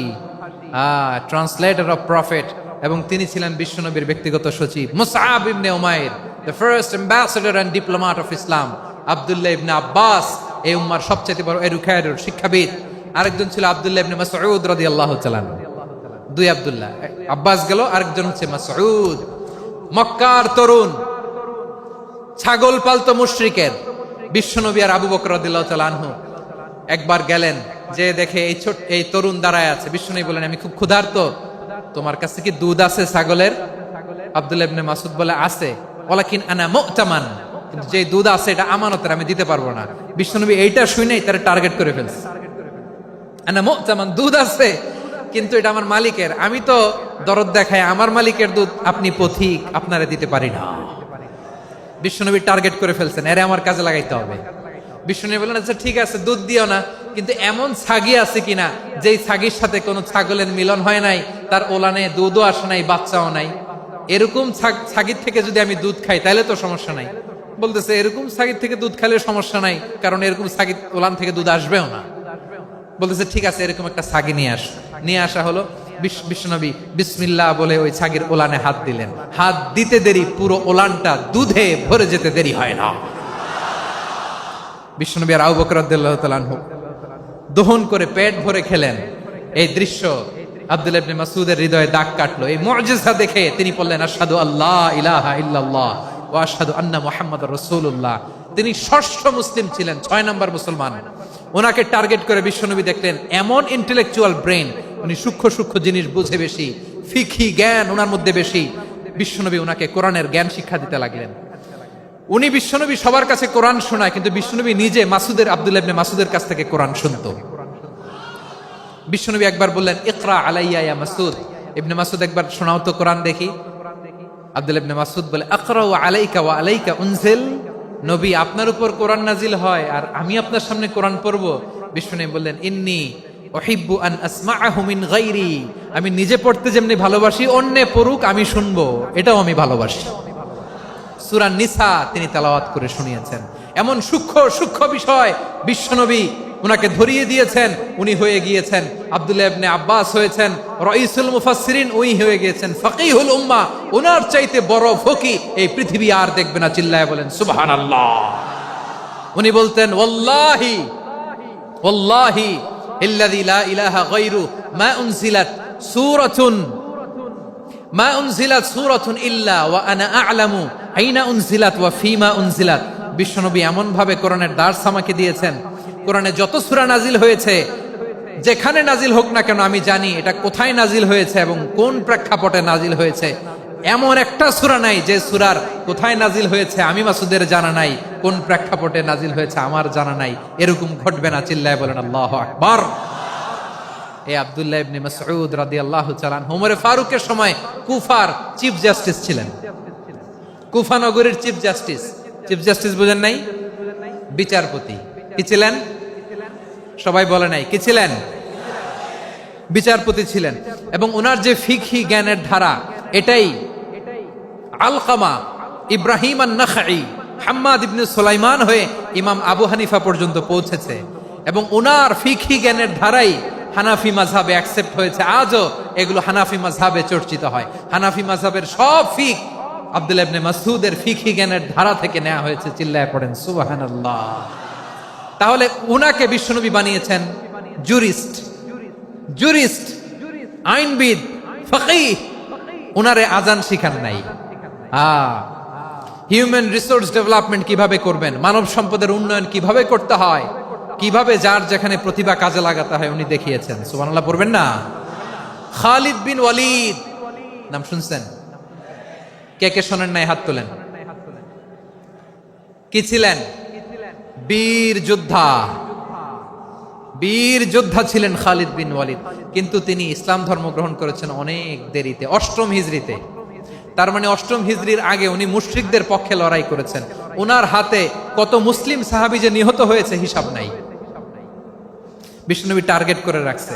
ট্রান্সলেটর অফ প্রফেট, এবং তিনি ছিলেন বিশ্বনবীর ব্যক্তিগত সচিব। Musab ibn Umair, the first ambassador and diplomat of Islam. Abdullah ibn Abbas, এই উম্মার সবচেয়ে বড় এডুকেটর, শিক্ষাবিদ। আরেকজন ছিল আব্দুল্লাহ ইবনে মাসউদ রাদিয়াল্লাহু তাআলা আনহু। দুই আব্দুল্লাহ, আব্বাস গেল, আরেকজন হচ্ছে মাসউদ। মক্কার তরুণ, ছাগল পালতো মুশরিকের বিশ্বনবী আর আবু বকর রাদিয়াল্লাহু তাআলা আনহু একবার গেলেন, যে দেখে এই তরুণ দাঁড়ায় আছে। বিশ্বনবী বলেন, আমি খুব ক্ষুধার্ত, তোমার কাছে কি দুধ আছে ছাগলের? আব্দুল্লাহ ইবনে মাসউদ বলে, আছে। ওয়ালাকিন আনা মুতামান, কিন্তু যে দুধ আছে এটা আমানতের, আমি দিতে পারবো না। বিশ্বনবী এইটা শুনেই তার টার্গেট করে ফেলছে। আনা মুতামান, দুধ আছে কিন্তু এটা আমার মালিকের, আমি তো দরদ দেখাই, আমার মালিকের দুধ আপনি পথিক, আপনারে দিতে পারি না। বিশ্বনবী টার্গেট করে ফেলছেন, এরে আমার কাজে লাগাইতে হবে। বিশ্বনবী বললেন, আচ্ছা ঠিক আছে, দুধ দিও না, কিন্তু এমন ছাগি আছে কিনা যেই ছাগির সাথে কোনো ছাগলের মিলন হয় নাই, তার ওলানে দুধও আসে নাই, বাচ্চাও নাই, এরকম ছাগির থেকে যদি আমি দুধ খাই তাহলে তো সমস্যা নাই। বলতেছে, এরকম ছাগির থেকে দুধ খাইলে সমস্যা নাই, কারণ এরকম ছাগির ওলান থেকে দুধ আসবেও না। বলতেছে, ঠিক আছে, এরকম একটা ছাগি নিয়ে আসা হলো। বিশ্বনবী বিসমিল্লাহ বলে ওই ছাগির ওলানে হাত দিলেন। হাত দিতে দেরি, পুরো ওলানটা দুধে ভরে যেতে দেরি হয় না। বিশ্বনবী আর আবু বকর রাদিয়াল্লাহু তাআলা আনহু দহন করে পেট ভরে খেলেন। এই দৃশ্য আব্দুল্লাহ ইবনে মাসউদের হৃদয়ে দাগ কাটলো। এই মুজিজা দেখে তিনি বললেন, আশহাদু আল্লা ইলাহা ইল্লাল্লাহ ওয়া আশহাদু আন্না মুহাম্মাদুর রাসূলুল্লাহ। তিনি ষষ্ঠ মুসলিম ছিলেন, 6 নম্বর মুসলমান। ওনাকে টার্গেট করে বিশ্বনবী দেখলেন এমন ইন্টেলেকচুয়াল ব্রেন, উনি সূক্ষ্ম সূক্ষ্ম জিনিস বুঝে বেশি, ফিকহি জ্ঞান ওনার মধ্যে বেশি। বিশ্বনবী ওনাকে কোরআনের জ্ঞান শিক্ষা দিতে লাগলেন। উনি বিশ্বনবী সবার কাছে কোরআন শোনায়, কিন্তু বিশ্বনবী নিজে আব্দুল্লাহ ইবনে মাসউদের কাছ থেকে কোরআন শুনতো। বিশ্বনবী একবার বললেন, ইকরা আলাইয়া ইয়া মাসউদ। ইবনে মাসউদ, একবার শোনাও তো কোরআন দেখি। আব্দুল্লাহ ইবনে মাসউদ বলে, আকরাউ আলাইকা ওয়া আলাইকা উনজিল। নবী, আপনার উপর কোরআন নাজিল হয় আর আমি আপনার সামনে কোরআন পড়বো। বিশ্বনবী বললেন, ইন্নী উহিব্বু আন আসমাআহু মিন গায়রি। আমি নিজে পড়তে যেমনি ভালোবাসি, অন্যে পড়ুক আমি শুনবো, এটাও আমি ভালোবাসি। সূরা নিসা তিনি তেলাওয়াত করে শুনিয়েছেন। এমন সূক্ষ্ম বিষয় বিশ্বনবী উনাকে ধরিয়ে দিয়েছেন। উনি হয়ে গিয়েছেন আব্দুল্লাহ ইবনে আব্বাস, হয়েছেন রাইসুল মুফাসসিরিন, উনি হয়ে গিয়েছেন ফাকিহুল উম্মাহ। উনার চাইতে বড় ফকি এই পৃথিবী আর দেখবে না। চিল্লায় বলেন সুবহানাল্লাহ। উনি বলতেন, ওয়াল্লাহি ওয়াল্লাহি ইল্লাযী লা ইলাহা গায়রু মা উনজিলাত সূরাতুন ইল্লা ওয়া আনা আ'লামু আইনা উনজিলাত ওয়া ফীমা উনজিলাত। বিশ্বনবী এমন ভাবে কোরআনের দার্স আমাকে দিয়েছেন, কোরআনে যত সূরা নাজিল হয়েছে, যেখানে নাজিল হোক না কেন আমি জানি এটা কোথায় নাজিল হয়েছে এবং কোন প্রেক্ষাপটে নাজিল হয়েছে। এমন একটা সূরা নাই যে সূরার কোথায় নাজিল হয়েছে আমি মাসুদের জানা নাই, কোন প্রেক্ষাপটে নাজিল হয়েছে আমার জানা নাই। এরকম ঘটবে না। চিল্লায় বলেন আল্লাহু আকবার। এই আব্দুল্লাহ ইবনে মাসউদ রাদিয়াল্লাহু তাআলা আনহু ওমর ফারুকের সময় কুফার চিফ জাস্টিস ছিলেন। কুফা নগরীর চিফ জাস্টিস বুঝেন নাই? বিচারপতি। কি ছিলেন? সবাই বলে নাই, কি ছিলেন? বিচারপতি ছিলেন। এবং ওনার যে ফিকহি জ্ঞানের ধারা, এটাই আলকামা, ইব্রাহিম আন-নাখাই, হাম্মাদ ইবনে সুলাইমান হয়ে ইমাম আবু হানিফা পর্যন্ত পৌঁছেছে। এবং ওনার ফিকহি জ্ঞানের ধারাই হানাফি মাযহাবে অ্যাকসেপ্ট হয়েছে। আজও এগুলো হানাফি মাযহাবে চর্চিত হয়। হানাফি মাযহাবের সব ফিক আব্দুল্লাহ ইবনে মাসউদের ফিকহি জ্ঞানের ধারা থেকে নেওয়া হয়েছে। চিল্লায় পড়েন সুবহানাল্লাহ। তাহলে উনাকে বিশ্বনবী বানিয়েছেন জুরিস্ট, আইনবিদ, ফাকিহ। উনারে আজান শিখান নাই। হিউম্যান রিসোর্স ডেভেলপমেন্ট কিভাবে করবেন, মানব সম্পদের উন্নয়ন কিভাবে করতে হয়, কিভাবে যার যেখানে প্রতিভা কাজে লাগাতে হয় উনি দেখিয়েছেন। সুবহানাল্লাহ পড়বেন না? খালিদ বিন ওয়ালিদ নাম শুনছেন? কে কে শোনেন নাই হাত তোলেন। কি ছিলেন? বীর যোদ্ধা, বীর যোদ্ধা ছিলেন খালিদ বিন ওয়ালিদ, কিন্তু তিনি ইসলাম ধর্ম গ্রহণ করেছেন অনেক দেরিতে, 8ম হিজরিতে। তার মানে 8ম হিজরির আগে উনি মুশরিকদের পক্ষে লড়াই করেছেন। ওনার হাতে কত মুসলিম সাহাবী যে নিহত হয়েছে হিসাব নাই। বিষ্ণুনবী টার্গেট করে রাখছে,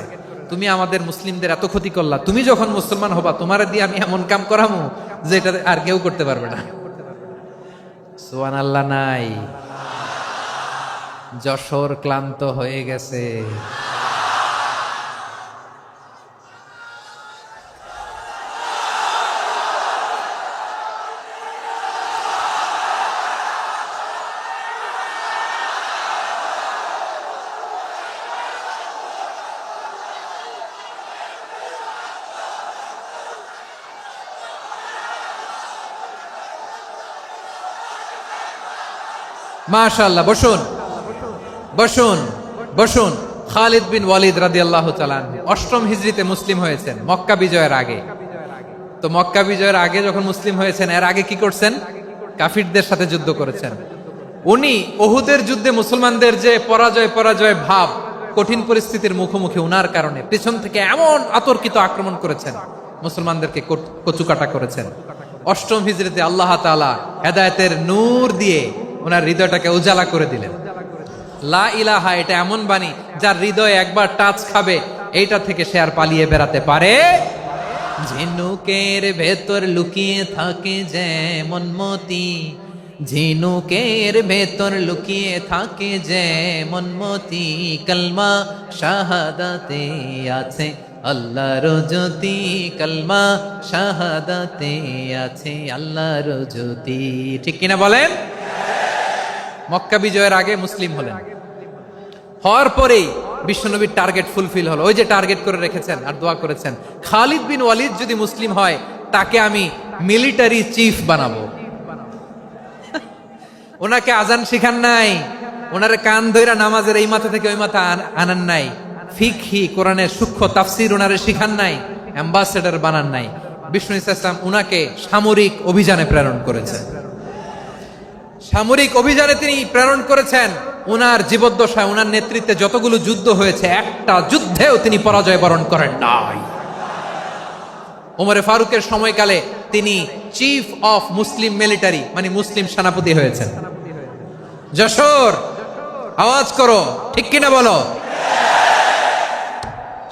তুমি আমাদের মুসলিমদের এত ক্ষতি করলা, তুমি যখন মুসলমান হবা তোমারে দিয়ে আমি এমন কাম করামু যে এটা আর কেউ করতে পারবে না। সুবহানাল্লাহ নাই। যশোর ক্লান্ত হয়ে গেছে। মাশাআল্লাহ, বসুন বসুন বসুন। খালিদ বিন ওয়ালিদ রাদিয়াল্লাহু তাআলা 8ম হিজরিতে মুসলিম হয়েছেন, মক্কা বিজয়ের আগে। তো মক্কা বিজয়ের আগে যখন মুসলিম হয়েছেন, এর আগে কি করছেন? কাফিরদের সাথে যুদ্ধ করেছেন। উনি উহুদের যুদ্ধে মুসলমানদের যে পরাজয় ভাব, কঠিন পরিস্থিতির মুখোমুখি উনার কারণে পিছন থেকে এমন আতর্কিত আক্রমণ করেছেন, মুসলমানদেরকে কচুকাটা করেছেন। 8ম হিজরিতে আল্লাহ তাআলা হেদায়েতের নূর দিয়ে ওনার হৃদয়টাকে উজালা করে দিলেন। লা ইলাহা, এটা এমন বাণী যার হৃদয়ে একবার টাচ খাবে, এইটা থেকে সে আর পালিয়ে বেড়াতে পারে। ঝিনুকের ভেতর লুকিয়ে থাকে যেমন মতি, ঝিনুকের ভেতর লুকিয়ে থাকে যেমন মতি, কলমা শাহাদাতে আছে আল্লাহর জ্যোতি, কলমা শাহাদাতে আছে আল্লাহর জ্যোতি। ঠিক কিনা বলেন? মক্কা বিজয়ের আগে মুসলিম হলেন, হওয়ার পরেই বিশ্বনবীর টার্গেট ফুলফিল হলো। ওই যে টার্গেট করে রেখেছেন আর দোয়া করেছেন, খালিদ বিন ওয়ালিদ যদি মুসলিম হয় তাকে আমি মিলিটারি চিফ বানাবো। ওনাকে আজান শিখান নাই, ওনারে কান ধইরা নামাজের এই মাথা থেকে ওই মাথা আনান নাই, ফিকহি কোরআনের সূক্ষ্ম তাফসীর ওনারে শিখান নাই, অ্যাম্বাসেডর বানান নাই। বিষ্ণু ইসলাম উনাকে সামরিক অভিযানে প্রেরণ করেছেন। সামরিক অভিযানে তিনি প্রেরণ করেছেন। উনার জীবদ্দশায় উনার নেতৃত্বে যতগুলো যুদ্ধ হয়েছে, একটা যুদ্ধেও তিনি পরাজয় বরণ করেন নাই। ওমরে ফারুকের সময়কালে তিনি চিফ অফ মুসলিম মিলিটারি, মানে মুসলিম সেনাপতি হয়েছেন। যশোর আওয়াজ করো, ঠিক কিনা বলো?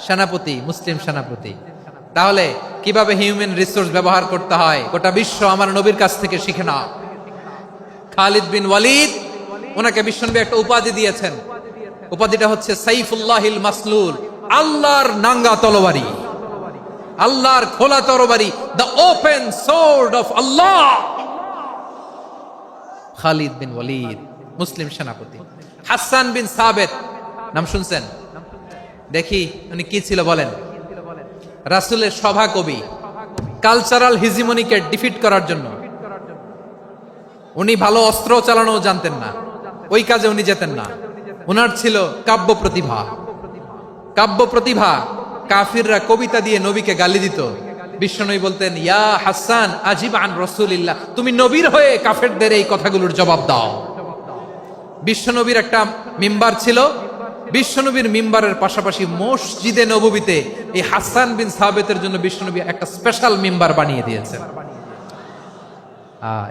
সেনাপতি, মুসলিম সেনাপতি। তাহলে কিভাবে হিউম্যান রিসোর্স ব্যবহার করতে হয় গোটা বিশ্ব আমার নবীর কাছ থেকে শিখে নাও। খালিদ বিন ওয়ালিদ, ওনাকে বিশ্বনবী একটা উপাধি দিয়েছেন। উপাধিটা হচ্ছে সাইফুল্লাহিল মাসলুল, আল্লাহর নাঙ্গা তরবারি, আল্লাহর খোলা তরবারি, দ্য ওপেন সোর্ড অফ আল্লাহ। খালিদ বিন ওয়ালিদ মুসলিম সেনাপতি। হাসান বিন সাবেত নাম শুনছেন? দেখি উনি কি ছিল বলেন। রাসূলের সভা কবি, কালচারাল হিজিমনিকে ডিফিট করার জন্য। উনি ভালো অস্ত্র চালানো জানতেন না, ওই কাজে উনি যেতেন না। উনার ছিল কাব্য প্রতিভা। কাব্য প্রতিভা, কাফিররা কবিতা দিয়ে নবীকে গালি দিত। বিশ্বনবী বলতেন, ইয়া হাসান আজিব আন রাসূলিল্লাহ, তুমি নবীর হয়ে কাফেরদের এই কথাগুলোর জবাব দাও। বিশ্বনবীর একটা মিম্বার ছিল। বিশ্বনবীর মিম্বারের পাশাপাশি মসজিদে নববীতে এই হাসান বিন সাবেতের জন্য বিশ্বনবী একটা স্পেশাল মিম্বার বানিয়ে দিয়েছেন।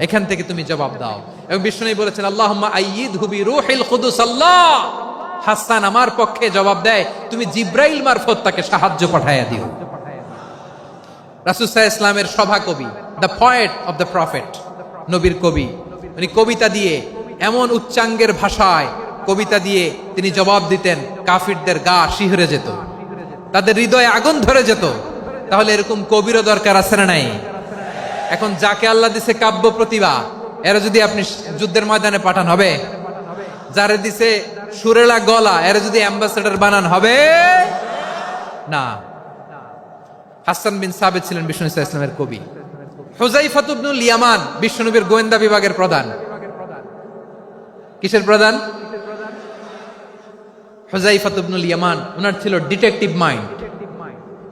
এখান থেকে তুমি জবাব দাও। এবং বিষ্ণু বলেছেন, আল্লাহুম্মা আইয়িদহু বিরূহিল কুদুস। আল্লাহ, হাসান আমার পক্ষে জবাব দেয়, তুমি জিব্রাইল মারফত তাকে সাহায্য পাঠাইয়া দিও। রাসূল সাল্লাল্লাহু আলাইহি ইসলামের সভা কবি, the poet of the prophet, নবীর কবি। উনি কবিতা দিয়ে, এমন উচ্চাঙ্গের ভাষায় কবিতা দিয়ে তিনি জবাব দিতেন, কাফিরদের গা শিহরে যেত, তাদের হৃদয়ে আগুন ধরে যেত। তাহলে এরকম কবিরও দরকার আছে না নাই? এখন যাকে আল্লাহ দিছে কাব্য প্রতিভা, এরা যদি আপনি যুদ্ধের ময়দানে পাঠান হবে? যারে দিছে সুরেলা গলা, এরা যদি অ্যাম্বাসেডর বানান হবে না। হাসান বিন সাবেত ছিলেন বিষ্ণু ইসলামের কবি। হুযায়ফা ইবনুল ইয়ামান বিশ্বনবীর গোয়েন্দা বিভাগের প্রধান। কিসের প্রধান? হুযায়ফা ইবনুল ইয়ামান। ওনার ছিল ডিটেকটিভ মাইন্ড,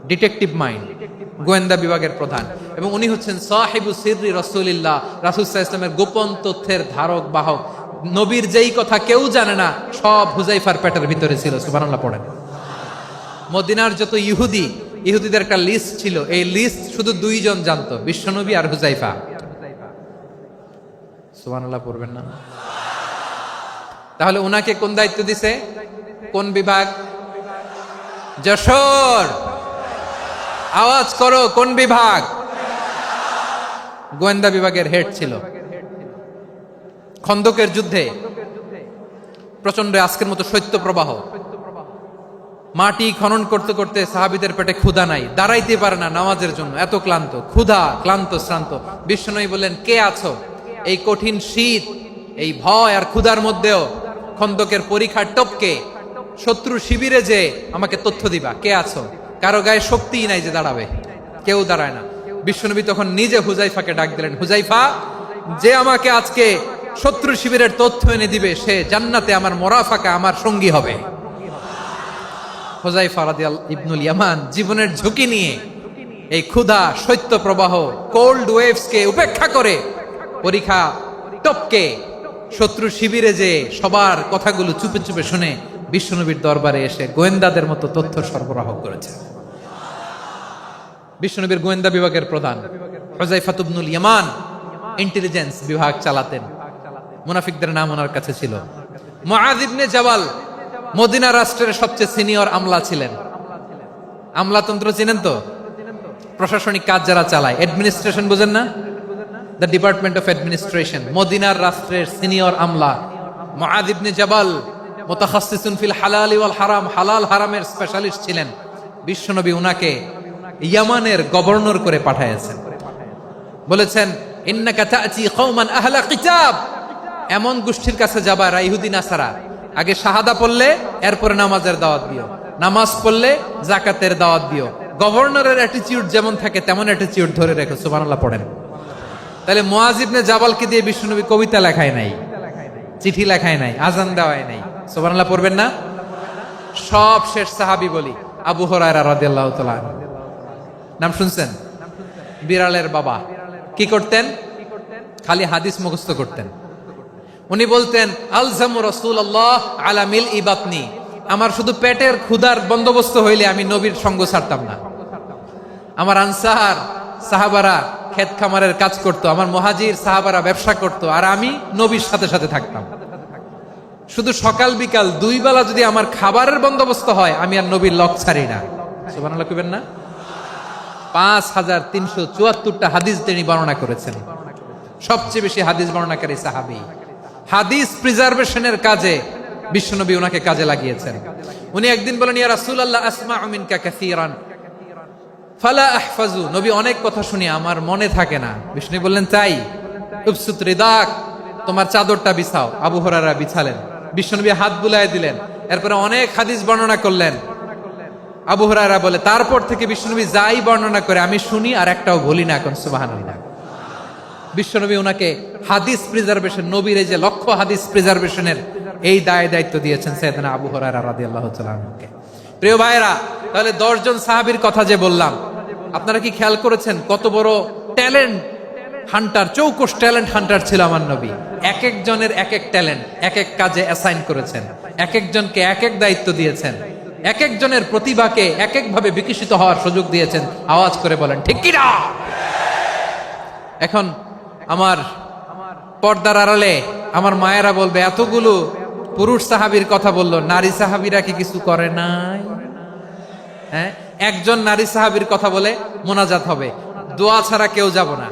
ডিটেকটিভ মাইন্ড, গোয়েন্দা বিভাগের প্রধান। এবং উনি হচ্ছেন সাহিবু সিররি রাসূলিল্লাহ, রাসূল সাল্লাল্লাহু আলাইহি ওয়াসাল্লামের গোপন তথ্যের ধারক বাহক। নবীর যেই কথা কেউ জানে না সব হুজাইফার পেটের ভিতরে ছিল। সুবহানাল্লাহ পড়েন। মদিনার যত ইহুদিদের একটা লিস্ট ছিল, এই লিস্ট শুধু দুইজন জানতো, বিশ্বনবী আর হুজাইফা। সুবহানাল্লাহ পড়বেন না? তাহলে উনাকে কোন দায়িত্ব দিছে? কোন বিভাগ? যশোর, আওয়াজ করো, কোন বিভাগ? গোয়েন্দা বিভাগের হেড ছিল। খন্দকের যুদ্ধে প্রচন্ড আজকের মতো শৈত্য প্রবাহ, মাটি খনন করতে করতে সাহাবীদের পেটে ক্ষুধা নাই, দাঁড়াইতে পারে না নামাজের জন্য, এত ক্লান্ত, ক্ষুধা, ক্লান্ত, শ্রান্ত। বিশ্বনবী বললেন, কে আছো এই কঠিন শীত, এই ভয় আর ক্ষুধার মধ্যেও খন্দকের পরীক্ষার টপকে শত্রু শিবিরে যে আমাকে তথ্য দিবা, কে আছো? কারো গায়ে শক্তিই নাই যে দাঁড়াবে, কেউ দাঁড়ায় না। বিশ্বনবী তখন নিজে হুজাইফাকে ডাক দিলেন, হুজাইফা, যে আমাকে আজকে শত্রু শিবিরের তথ্য এনে দিবে সে জান্নাতে আমার মোরাফাকা, আমার সঙ্গী হবে। হুজাইফা রাদিয়াল্লাহু ইবনুল ইয়ামান জীবনের ঝুঁকি নিয়ে এই ক্ষুধা, শৈত্য প্রবাহ, কোল্ড ওয়েভস কে উপেক্ষা করে পরীক্ষা টপকে শত্রু শিবিরে যে সবার কথাগুলো চুপে চুপে শুনে বিশ্বনবীর দরবারে এসে গোয়েন্দাদের মতো তথ্য সরবরাহ করেছে। বিশ্বনবীর গোয়েন্দা বিভাগের প্রধান হুজাইফা ইবনুল ইয়ামান ইন্টেলিজেন্স বিভাগ চালাতেন। মুনাফিকদের নাম ওনার কাছে ছিল। মুআয ইবনে জাবাল মদিনা রাষ্ট্রের সবচেয়ে সিনিয়র আমলা ছিলেন। আমলাতন্ত্র চিনেন তো? প্রশাসনিক কাজ যারা চালায়, অ্যাডমিনিস্ট্রেশন বুঝেন না? The department of administration. মদিনার রাষ্ট্রের সিনিয়র আমলা মুআয ইবনে জাবাল মুতাখাসসিসুন ফিল হালাল ওয়াল হারাম, হালাল হারামের স্পেশালিস্ট ছিলেন। বিশ্বনবী উনাকে ইয়ামানের গভর্নর করে পাঠাইছেন। বলেছেন, ইন্নাকা তা'তি কওমান আহলা কিতাব, এমন গোষ্ঠীর কাছে যাবা রা ইহুদি নাসারা, আগে শাহাদা পড়লে এরপরে নামাজের দাওয়াত দিও, নামাজ পড়লে যাকাতের দাওয়াত দিও। গভর্নরের অ্যাটিটিউড যেমন থাকে তেমন অ্যাটিটিউড ধরে রেখো। সুবহানাল্লাহ পড়েন। তাহলে মুআয ইবনে জাবালকে দিয়ে বিশ্বনবী কবিতা লেখায় নাই, চিঠি লেখায় নাই, আজান দেওয়ায় নাই। সুবহানাল্লাহ পড়বেন না? সব শেষ সাহাবী বলি আবু হুরায়রা রাদিয়াল্লাহু তাআলা, নাম শুনছেন? বিড়ালের বাবা। কি করতেন? খালি হাদিস মুখস্থ করতেন। উনি বলতেন, আলজামু রাসূলুল্লাহ আলা মিল ইবাতনি, আমার শুধু পেটের ক্ষুধার বন্দোবস্ত হইলে আমি নবীর সঙ্গ ছাড়তাম না। আমার আনসার সাহাবারা ক্ষেত খামারের কাজ করত, আমার মুহাজির সাহাবারা ব্যবসা করত, আর আমি নবীর সাথে সাথে থাকতাম। শুধু সকাল বিকাল দুই বেলা যদি আমার খাবারের বন্দোবস্ত হয় আমি আর নবীর লক ছাড়ি না। সুবহানাল্লাহ কইবেন না? 5374টা হাদিস তিনি বর্ণনা করেছেন। সবচেয়ে বেশি হাদিস বর্ণনাকারী সাহাবী। হাদিস প্রিজার্ভেশনের কাজে বিশ্বনবী ওনাকে কাজে লাগিয়েছেন। উনি একদিন বলেন, ইয়া রাসূলুল্লাহ আসমাউ মিনকা কাসীরান ফালা আহফাজু, নবী অনেক কথা শুনি আমার মনে থাকে না। বিষ্ণু বললেন, তাই? উবসুত রিদাক, তোমার চাদরটা বিছাও। আবু হুরায়রা বিছালেন, বিশ্বনবী হাত বুলায় দিলেন, এরপরে অনেক হাদিস বর্ণনা করলেন। আবু হুরায়রা বলে, তারপর থেকে বিশ্বনবী যাই বর্ণনা করে আমি শুনি আর একটাও বলি না। এখন সুবহানাল্লাহ। বিশ্বনবী ওনাকে হাদিস প্রিজার্ভেশন, নবীর এই যে লক্ষ্য হাদিস প্রিজার্ভেশনের এই দায়িত্ব দিয়েছেন সাইয়েদনা আবু হুরায়রা রাদিয়াল্লাহু তাআলা আনহুকে। প্রিয় ভাইরা, তাহলে 10 জন সাহাবীর কথা যে বললাম, আপনারা কি খেয়াল করেছেন কত বড় ট্যালেন্ট হান্টার, চৌকস ট্যালেন্ট হান্টার ছিল আমার নবী। এক একজনের এক এক ট্যালেন্ট, এক এক কাজে অ্যাসাইন করেছেন, এক একজনকে এক এক দায়িত্ব দিয়েছেন, এক একজনের প্রতিভাকে এক এক ভাবে বিকশিত হওয়ার সুযোগ দিয়েছেন। আওয়াজ করে বলেন ঠিক কি না? এখন আমার পর্দার আড়ালে আমার মায়েরা বলবে, এতগুলো পুরুষ সাহাবীর কথা বললো, নারী সাহাবীরা কি কিছু করে নাই? হ্যাঁ, একজন নারী সাহাবীর কথা বলে মোনাজাত হবে, দোয়া ছাড়া কেউ যাব না।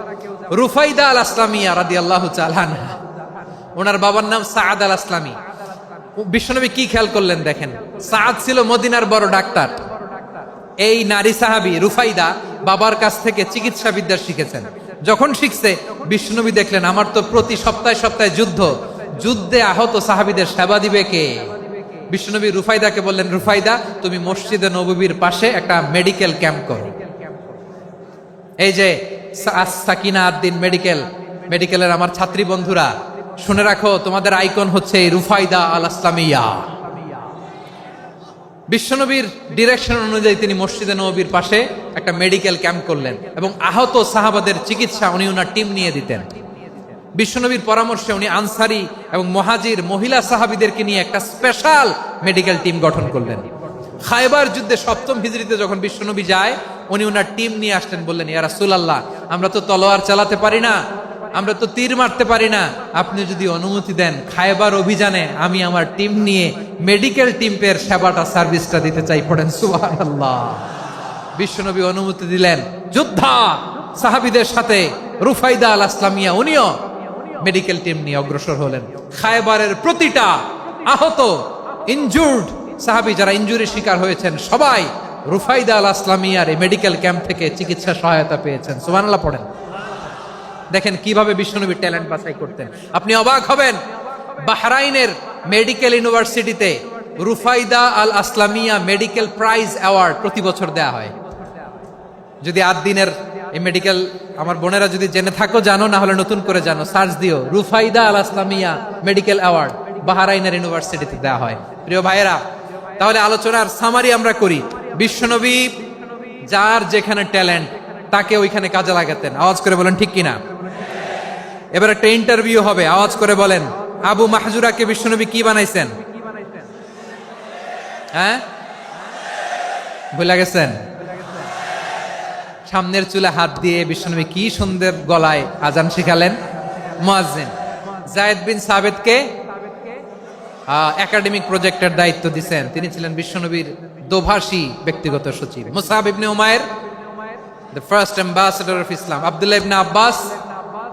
রুফাইদা আল আসলামিয়া রাদিয়াল্লাহু তাআলা আনহা, ওনার বাবার নাম সাআদ আল আসলামি। বিশ্বনবী কি খেয়াল করলেন দেখেন, সাআদ ছিল মদিনার বড় ডাক্তার। এই নারী সাহাবী রুফাইদা বাবার কাছ থেকে চিকিৎসা বিদ্যা শিখেছেন। যখন শিখছে, বিশ্বনবী দেখলেন আমার তো প্রতি সপ্তাহে সপ্তাহে যুদ্ধে আহত সাহাবীদের সেবা দিবে কে? বিশ্বনবী রুফাইদাকে বললেন, রুফাইদা তুমি মসজিদে নববীর পাশে একটা মেডিকেল ক্যাম্প করো। এই যে সাকিনা আদ-দ্বীন মেডিকেলের আমার ছাত্রী বন্ধুরা শুনে রাখো, তোমাদের আইকন হচ্ছে এই রুফাইদা আল আসলামিয়া। বিশ্বনবীর ডিরেকশন অনুযায়ী তিনি মসজিদে নববীর পাশে একটা মেডিকেল ক্যাম্প করলেন এবং আহত সাহাবাদের চিকিৎসা উনি ওনার টিম নিয়ে দিতেন। বিশ্বনবীর পরামর্শে উনি আনসারি এবং মুহাজির মহিলা সাহাবীদেরকে নিয়ে একটা স্পেশাল মেডিকেল টিম গঠন করলেন। খায়বার যুদ্ধে 7ম হিজরিতে যখন বিশ্বনবী যায়, উনি ওনার টিম নিয়ে আসলেন, বললেন, ইয়া রাসূলুল্লাহ, আমরা তো তলোয়ার চালাতে পারি না, আমরা তো তীর মারতে পারি না, আপনি যদি অনুমতি দেন খায়বার অভিযানে আমি আমার টিম নিয়ে মেডিকেল টিমের সেবাটা সার্ভিসটা দিতে চাই। পড়েন সুবহানাল্লাহ। বিশ্বনবী অনুমতি দিলেন। যোদ্ধা সাহাবীদের সাথে রুফাইদা আল আসলামিয়া উনিও মেডিকেল টিম নিয়ে অগ্রসর হলেন। খায়বারের প্রতিটা আহত ইনজুর্ড সাহাবী যারা ইনজুরি শিকার হয়েছেন সবাই রুফাইদা আল আসলামিয়ার এই মেডিকেল ক্যাম্প থেকে চিকিৎসা সহায়তা পেয়েছেন। সুবহানাল্লাহ পড়েন। দেখেন কিভাবে বিশ্বনবী ট্যালেন্ট বাছাই করতেন, আপনি অবাক হবেন। বাহরাইনের মেডিকেল ইউনিভার্সিটিতে রুফাইদা আল আসলামিয়া মেডিকেল প্রাইজ অ্যাওয়ার্ড প্রতি বছর দেয়া হয়। যদি 8 দিনের এই মেডিকেল আমার বোনেরা যদি জেনে থাকো জানো, না হলে নতুন করে জানো, সার্চ দিও রুফাইদা আল আসলামিয়া মেডিকেল অ্যাওয়ার্ড বাহরাইনের ইউনিভার্সিটিতে দেয়া হয়। প্রিয় ভাইয়েরা, তাহলে আলোচনার সামারি আমরা করি। বিশ্বনবী যার যেখানে ট্যালেন্ট তাকে ওইখানে কাজে লাগাতেন। আওয়াজ করে বলেন ঠিক কিনা? এবার একটা ইন্টারভিউ হবে, আওয়াজ করে বলেন, আবু মাহজুরাকে বিশ্বনবী কি বানাইছেন? হ্যাঁ, ভুলে গেছেন? সামনের চুলে হাত দিয়ে বিশ্বনবী কি সুন্দর গলায় আজান শিখালেন। মুয়াজ্জিন। যায়েদ বিন সাবিতকে একাডেমিক প্রজেক্টের দায়িত্ব দিয়েছেন, তিনি ছিলেন বিশ্বনবীর দোভাষী ব্যক্তিগত সচিব। Musab ibn Umair the first ambassador of Islam. Abdullah ibn Abbas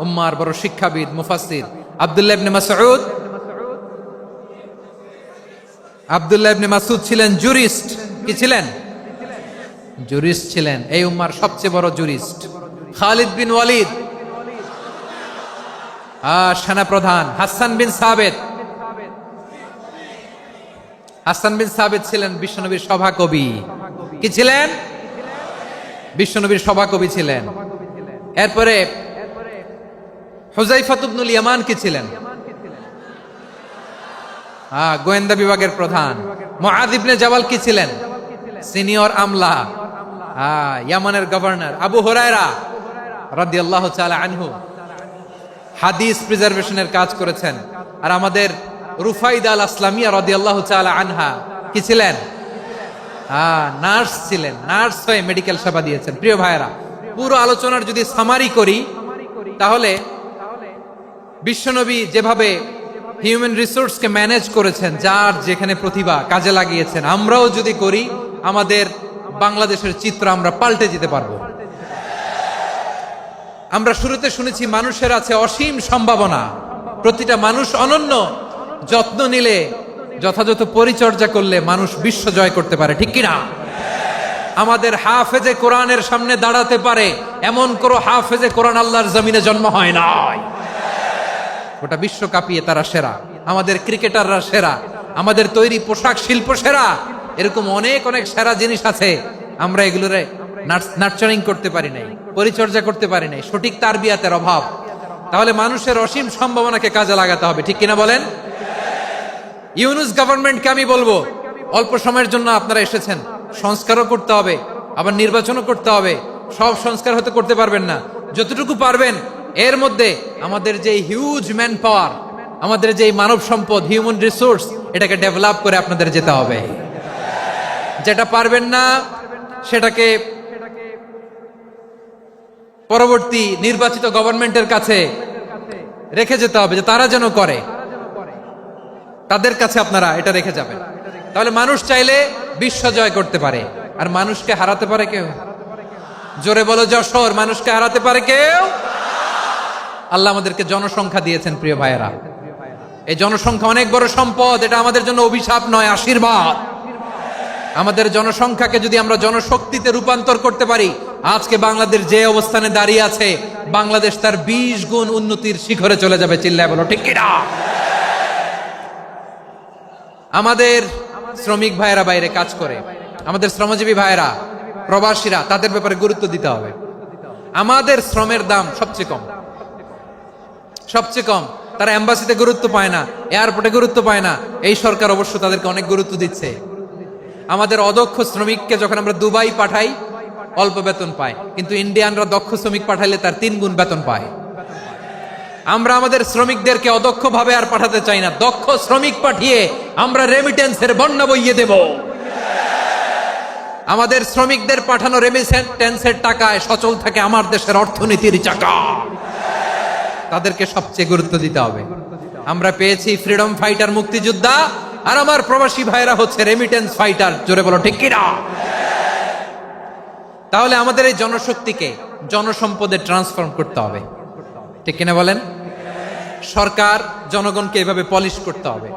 উম্মার বড় শিক্ষাবিদ মুফাসসির। আব্দুল্লাহ ইবনে মাসউদ, আব্দুল্লাহ ইবনে মাসউদ ছিলেন জুরিস্ট। কি ছিলেন? জুরিস্ট ছিলেন, এই উম্মার সবচেয়ে বড় জুরিস্ট। খালিদ বিন ওয়ালিদ সেনাপ্রধান। হাসান বিন সাবিত, হাসান বিন সাবিত ছিলেন বিশ্বনবীর সভাকবি। কি ছিলেন? বিশ্বনবীর সভাকবি ছিলেন। এরপরে হুযায়ফা ইবনুল ইয়ামান কি ছিলেন? গোয়েন্দা বিভাগের প্রধান। মুআয ইবনে জাবাল কি ছিলেন? সিনিয়র আমলা, ইয়ামানের গভর্নর। আবু হুরায়রা রাদিয়াল্লাহু তাআলা আনহু হাদিস প্রিজার্ভেশনের কাজ করেছেন। আর আমাদের রুফাইদা আল আসলামিয়া রাদিয়াল্লাহু তাআলা আনহা কি ছিলেন? নার্স ছিলেন, নার্স হয়ে মেডিকেল সেবা দিয়েছেন। প্রিয় ভাইয়েরা, পুরো আলোচনার যদি সামারি করি তাহলে বিশ্বনবী যেভাবে হিউম্যান রিসোর্সকে ম্যানেজ করেছেন, যার যেখানে প্রতিভা কাজে লাগিয়েছেন, আমরাও যদি করি আমাদের বাংলাদেশের চিত্র আমরা পাল্টে যেতে পারবো। আমরা শুরুতে শুনেছি মানুষের আছে অসীম সম্ভাবনা, প্রতিটা মানুষ অনন্য, যত্ন নিলে, যথাযথ পরিচর্যা করলে মানুষ বিশ্ব জয় করতে পারে। ঠিক কিনা? আমাদের হাফেজে কোরআনের সামনে দাঁড়াতে পারে এমন কোনো হাফেজে কোরআন আল্লাহর জমিনে জন্ম হয় নাই। গোটা বিশ্ব কাঁপিয়ে তারা সেরা, আমাদের ক্রিকেটাররা সেরা, আমাদের তৈরি পোশাক শিল্প সেরা। এরকম অনেক অনেক সেরা জিনিস আছে, আমরা এগুলোরে নার্চারিং করতে পারি নাই, পরিচর্যা করতে পারি নাই, সঠিক তারবিয়াতের অভাব। তাহলে মানুষের অসীম সম্ভাবনাকে কাজে লাগাতে হবে। ঠিক কিনা বলেন? ইউনুস গভর্নমেন্টকে আমি বলবো, অল্প সময়ের জন্য আপনারা এসেছেন, সংস্কারও করতে হবে, আবার নির্বাচনও করতে হবে। সব সংস্কার হয়তো করতে পারবেন না, যতটুকু পারবেন এর মধ্যে আমাদের যে হিউজ ম্যান পাওয়ার, আমাদের যে মানব সম্পদ, হিউম্যান রিসোর্স, এটাকে ডেভেলপ করে আপনাদের যেতে হবে। যেটা পারবেন না সেটাকে পরবর্তী নির্বাচিত গভর্নমেন্টের কাছে রেখে যেতে হবে, যে তারা যেন করে, তাদের কাছে আপনারা এটা রেখে যাবেন। তাহলে মানুষ চাইলে বিশ্ব জয় করতে পারে। আর মানুষকে হারাতে পারে কেউ? জোরে বলো যশোর, মানুষকে হারাতে পারে কেউ? আল্লাহ আমাদেরকে জনসংখ্যা দিয়েছেন। প্রিয় ভাইয়েরা, এই জনসংখ্যা অনেক বড় সম্পদ, এটা আমাদের জন্য অভিশাপ নয়, আশীর্বাদ। আমাদের জনসংখ্যাকে যদি আমরা জনশক্তিতে রূপান্তর করতে পারি, আজকে বাংলাদেশ যে অবস্থানে দাঁড়িয়ে আছে, বাংলাদেশ তার 20 গুণ উন্নতির শিখরে চলে যাবে। চিল্লায় বলো ঠিক কিনা? আমাদের শ্রমিক ভাইয়েরা বাইরে কাজ করে, আমাদের শ্রমজীবী ভাইয়েরা, প্রবাসীরা, তাদের ব্যাপারে গুরুত্ব দিতে হবে। আমাদের শ্রমের দাম সবচেয়ে কম, সবচেয়ে কম। তারা এম্বাসিতে গুরুত্ব পায় না, এয়ারপোর্টে গুরুত্ব পায় না। এই সরকার অবশ্য তাদেরকে অনেক গুরুত্ব দিচ্ছে। আমাদের অদক্ষ শ্রমিককে যখন আমরা দুবাই পাঠাই, অল্প বেতন পায়, কিন্তু ইন্ডিয়ানরা দক্ষ শ্রমিক পাঠাইলে তার 3 গুণ বেতন পায়। আমরা আমাদের শ্রমিকদেরকে অদক্ষভাবে আর পাঠাতে চাই না, দক্ষ শ্রমিক পাঠিয়ে আমরা রেমিটেন্সের বন্যা বইয়ে দেব। আমাদের শ্রমিকদের পাঠানো রেমিটেন্সের টাকায় সচল থাকে আমার দেশের অর্থনীতির চাকা। তাদেরকে সবচেয়ে গুরুত্ব দিতে হবে। আমরা পেয়েছি ফ্রিডম ফাইটার, মুক্তিযোদ্ধা, আর আমার প্রবাসী ভাইরা হচ্ছে রেমিটেন্স ফাইটার। জোরে বলো ঠিক কিনা? তাহলে আমাদের এই জনশক্তিকে জনসম্পদে ট্রান্সফর্ম করতে হবে, ঠিক কিনা বলেন? সরকার জনগণকে এভাবে পলিশ করতে হবে।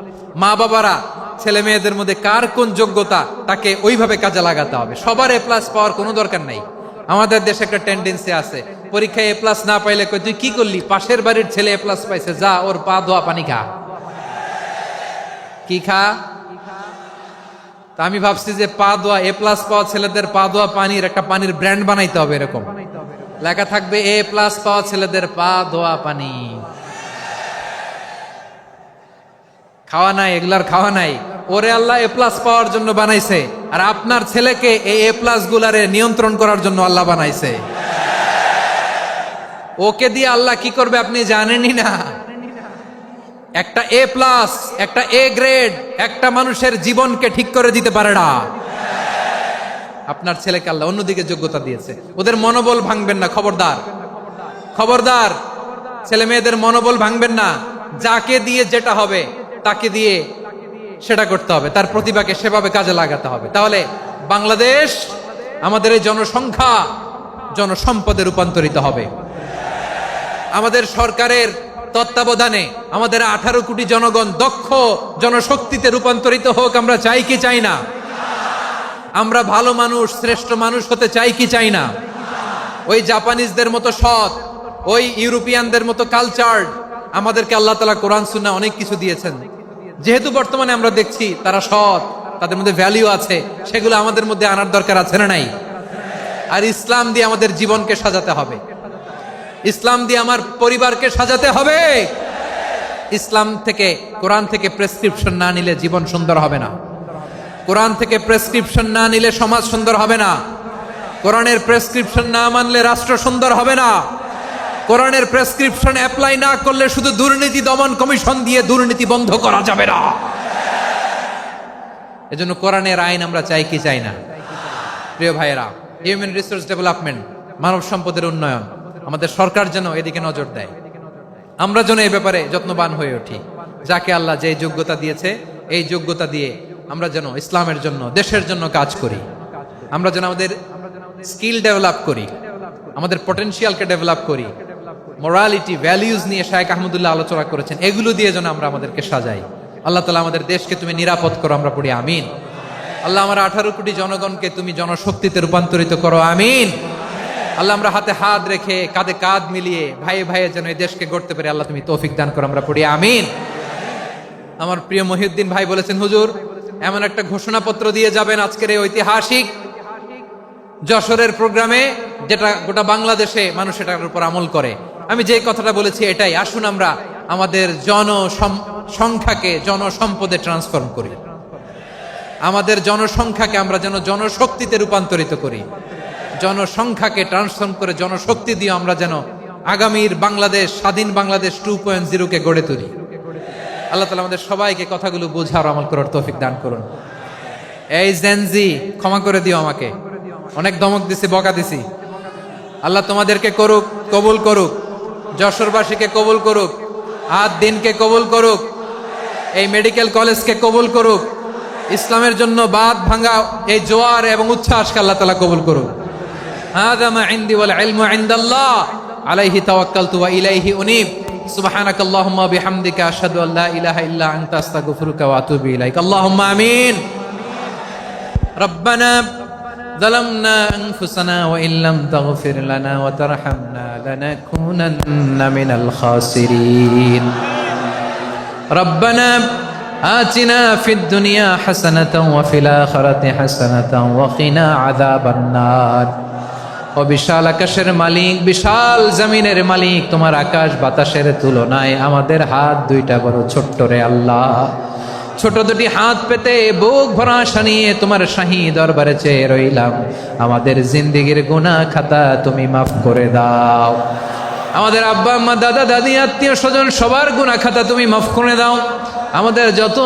মা বাবারা ছেলে মেয়েদের মধ্যে কার কোন যোগ্যতা তাকে ওইভাবে কাজে লাগাতে হবে। সবার এ প্লাস পাওয়ার কোনো দরকার নাই। আমাদের দেশে একটা টেন্ডেন্সি আছে, পরীক্ষায় এ প্লাস না পাইলে কই তুই কি করলি, পাশের বাড়ির ছেলে এ প্লাস পাইছে, যা ওর পা ধোয়া পানি খা। কি খা? তা আমি ভাবছি যে পা ধোয়া, এ প্লাস পাওয়া ছেলেদের পা ধোয়া পানির একটা পানির ব্র্যান্ড বানাইতে হবে। এরকম লেখা থাকবে, এ প্লাস পাওয়া ছেলেদের পা ধোয়া পানি। খাওয়া নাই, এগুলার খাওয়া নাই। ওরে আল্লাহ এ প্লাস পাওয়ার জন্য বানাইছে, আর আপনার ছেলেকে এই এ প্লাস গুলারে নিয়ন্ত্রণ করার জন্য আল্লাহ বানাইছে। ওকে দিয়ে আল্লাহ কি করবে আপনি জানেনই না। একটা এ প্লাস, একটা এ গ্রেড একটা মানুষের জীবনকে ঠিক করে দিতে পারে না। আপনার ছেলেকে আল্লাহ অন্যদিকে যোগ্যতা দিয়েছে। ওদের মনোবল ভাঙবেন না, খবরদার, খবরদার। ছেলে মেয়েদের মনোবল ভাঙবেন না। যাকে দিয়ে যেটা হবে তাকে দিয়ে সেটা করতে হবে, তার প্রতিভাকে সেভাবে কাজে লাগাতে হবে। তাহলে বাংলাদেশ, আমাদের এই জনসংখ্যা জনসম্পদে রূপান্তরিত হবে। আমাদের সরকারের তত্ত্বাবধানে আমাদের 18 কোটি জনগণ দক্ষ জনশক্তিতে রূপান্তরিত হোক। আমরা চাই কি চাই না? আমরা ভালো মানুষ, শ্রেষ্ঠ মানুষ হতে চাই কি চাই না? ওই জাপানিজদের মতো সৎ, ওই ইউরোপিয়ানদের মতো কালচার্ড। আমাদেরকে আল্লাহ তাআলা কোরআন সুন্নাহ অনেক কিছু দিয়েছেন। যেহেতু বর্তমানে আমরা দেখছি তারা সৎ, তাদের মধ্যে ভ্যালু আছে, সেগুলো আমাদের মধ্যে আনার দরকার আছে না নাই? আর ইসলাম দিয়ে আমাদের জীবনকে সাজাতে হবে, ইসলাম দিয়ে আমার পরিবারকে সাজাতে হবে। ইসলাম থেকে, কোরআন থেকে প্রেসক্রিপশন না নিলে জীবন সুন্দর হবে না। কোরআন থেকে প্রেসক্রিপশন না নিলে সমাজ সুন্দর হবে না। কোরআনের প্রেসক্রিপশন না মানলে রাষ্ট্র সুন্দর হবে না। কোরআনের প্রেসক্রিপশন অ্যাপ্লাই না করলে শুধু দুর্নীতি দমন কমিশন দিয়ে দুর্নীতি বন্ধ করা যাবে না। এজন্য কোরআনের আইন আমরা চাই কি চাই না? প্রিয় ভাইয়েরা, হিউম্যান রিসোর্স ডেভেলপমেন্ট, মানব সম্পদের উন্নয়ন, আমাদের সরকার যেন এদিকে নজর দেয়। আমরা যেন এই ব্যাপারে যত্নবান হয়ে উঠি। যাকে আল্লাহ যে যোগ্যতা দিয়েছে, এই যোগ্যতা দিয়ে আমরা যেন ইসলামের জন্য, দেশের জন্য কাজ করি। আমরা যেন আমাদের স্কিল ডেভেলপ করি, আমাদের পটেনশিয়ালকে ডেভেলপ করি। মোরালিটি, ভ্যালিউজ নিয়ে শায়েখ আহমদুল্লাহ আলোচনা করেছেন, এগুলো দিয়ে যেন আমরা আমাদেরকে সাজাই। আল্লাহ তাআলা আমাদের দেশকে তুমি নিরাপদ করো, আমরা পড়ি আমিন। আল্লাহ আমার 18 কোটি জনগণকে তুমি জনশক্তিতে রূপান্তরিত করো, আমিন। আল্লাহ আমরা হাতে হাত রেখে, কাঁধে কাঁধ মিলিয়ে, ভাইয়ে ভাইয়ে যেন এই দেশকে গড়তে পারি, আল্লাহ তুমি তৌফিক দান করো, আমরা পড়ি আমিন। আমার প্রিয় মহিউদ্দিন ভাই বলেছেন, হুজুর এমন একটা ঘোষণাপত্র দিয়ে যাবেন আজকের এই ঐতিহাসিক যশোরের প্রোগ্রামে, যেটা গোটা বাংলাদেশে মানুষ এটার উপর আমল করে। আমি যে কথাটা বলেছি এটাই, আসুন আমরা আমাদের জনসংখ্যাকে জনসম্পদে ট্রান্সফর্ম করি। আমাদের জনসংখ্যাকে আমরা যেন জনশক্তিতে রূপান্তরিত করি। জনসংখ্যাকে ট্রান্সফর্ম করে জনশক্তি দিয়ে আমরা যেন আগামীর বাংলাদেশ, স্বাধীন বাংলাদেশ 2.0 গড়ে তুলি। আল্লাহ তাআলা আমাদের সবাইকে কথাগুলো বোঝার, আমল করার তৌফিক দান করুন। এই জেনজি, ক্ষমা করে দিও আমাকে, অনেক ধমক দিছি, বকা দিছি। আল্লাহ তোমাদেরকে করুক, কবুল করুক, যশোরবাসীকে কবুল করুক, আদ দিনকে কবুল করুক, এই মেডিকেল কলেজকে কবুল করুক, ইসলামের জন্য বাদ ভাঙা এই জোয়ার এবং উচ্ছ্বাসকে আল্লাহ তাআলা কবুল করুক। হাযা মা ইনদি ওয়াল ইলমু ইনদাল্লাহ আলাইহি তাওয়াক্কালতু ওয়া ইলাইহি উনীব। সুবহানাকাল্লাহুম্মা ওয়া বিহামদিকা আশহাদু আল্লা ইলাহা ইল্লা আনতা আস্তাগফিরুকা ওয়া আতুবু ইলাইক। আল্লাহুম্মা আমিন। রব্বানা ظلمنا أنفسنا وإن لم تغفر لنا وترحمنا لنكونن من الخاسرين. ربنا آتنا في الدنيا حسنة وفي الآخرة حسنة وقنا عذاب النار. ও বিশাল আকাশের মালিক, বিশাল জমিনের মালিক, তোমার আকাশ বাতাসের তুলনায় আমাদের হাত দুইটা বড় ছোট্ট রে আল্লাহ। ছোট দুটি হাত পেতে বুক ভরা আশা নিয়ে তোমার শাহী দরবারে চেয়ে রইলাম। আমাদের জিন্দেগির গুনাহ খাতা তুমি মাফ করে দাও। আমাদের আব্বা আম্মা দাদা দাদি আত্মীয় স্বজন সবার গুনাহ খাতা তুমি মাফ করে দাও। আমাদের যত